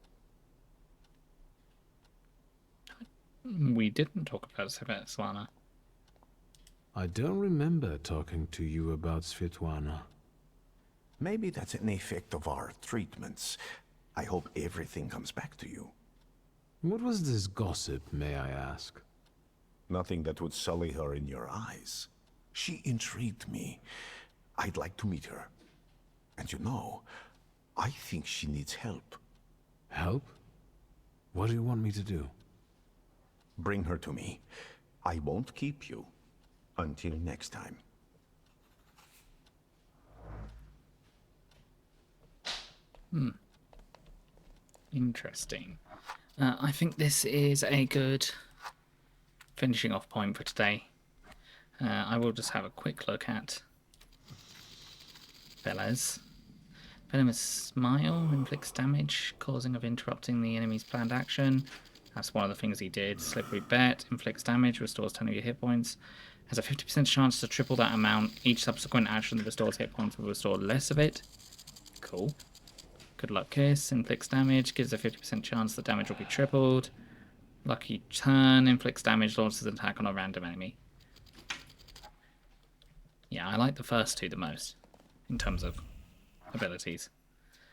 We didn't talk about Svetlana. I don't remember talking to you about Svetlana. Maybe that's an effect of our treatments. I hope everything comes back to you. What was this gossip, may I ask? Nothing that would sully her in your eyes. She intrigued me. I'd like to meet her. And you know, I think she needs help. Help? What do you want me to do? Bring her to me. I won't keep you. Until next time. Interesting. I think this is a good finishing off point for today. I will just have a quick look at Veles. Venomous Smile inflicts damage, causing of interrupting the enemy's planned action. That's one of the things he did. Slippery Bet inflicts damage, restores 10 of your hit points. Has a 50% chance to triple that amount. Each subsequent action that restores hit points will restore less of it. Cool. Good Luck Kiss inflicts damage, gives a 50% chance the damage will be tripled. Lucky Turn inflicts damage, launches an attack on a random enemy. Yeah, I like the first two the most, in terms of abilities.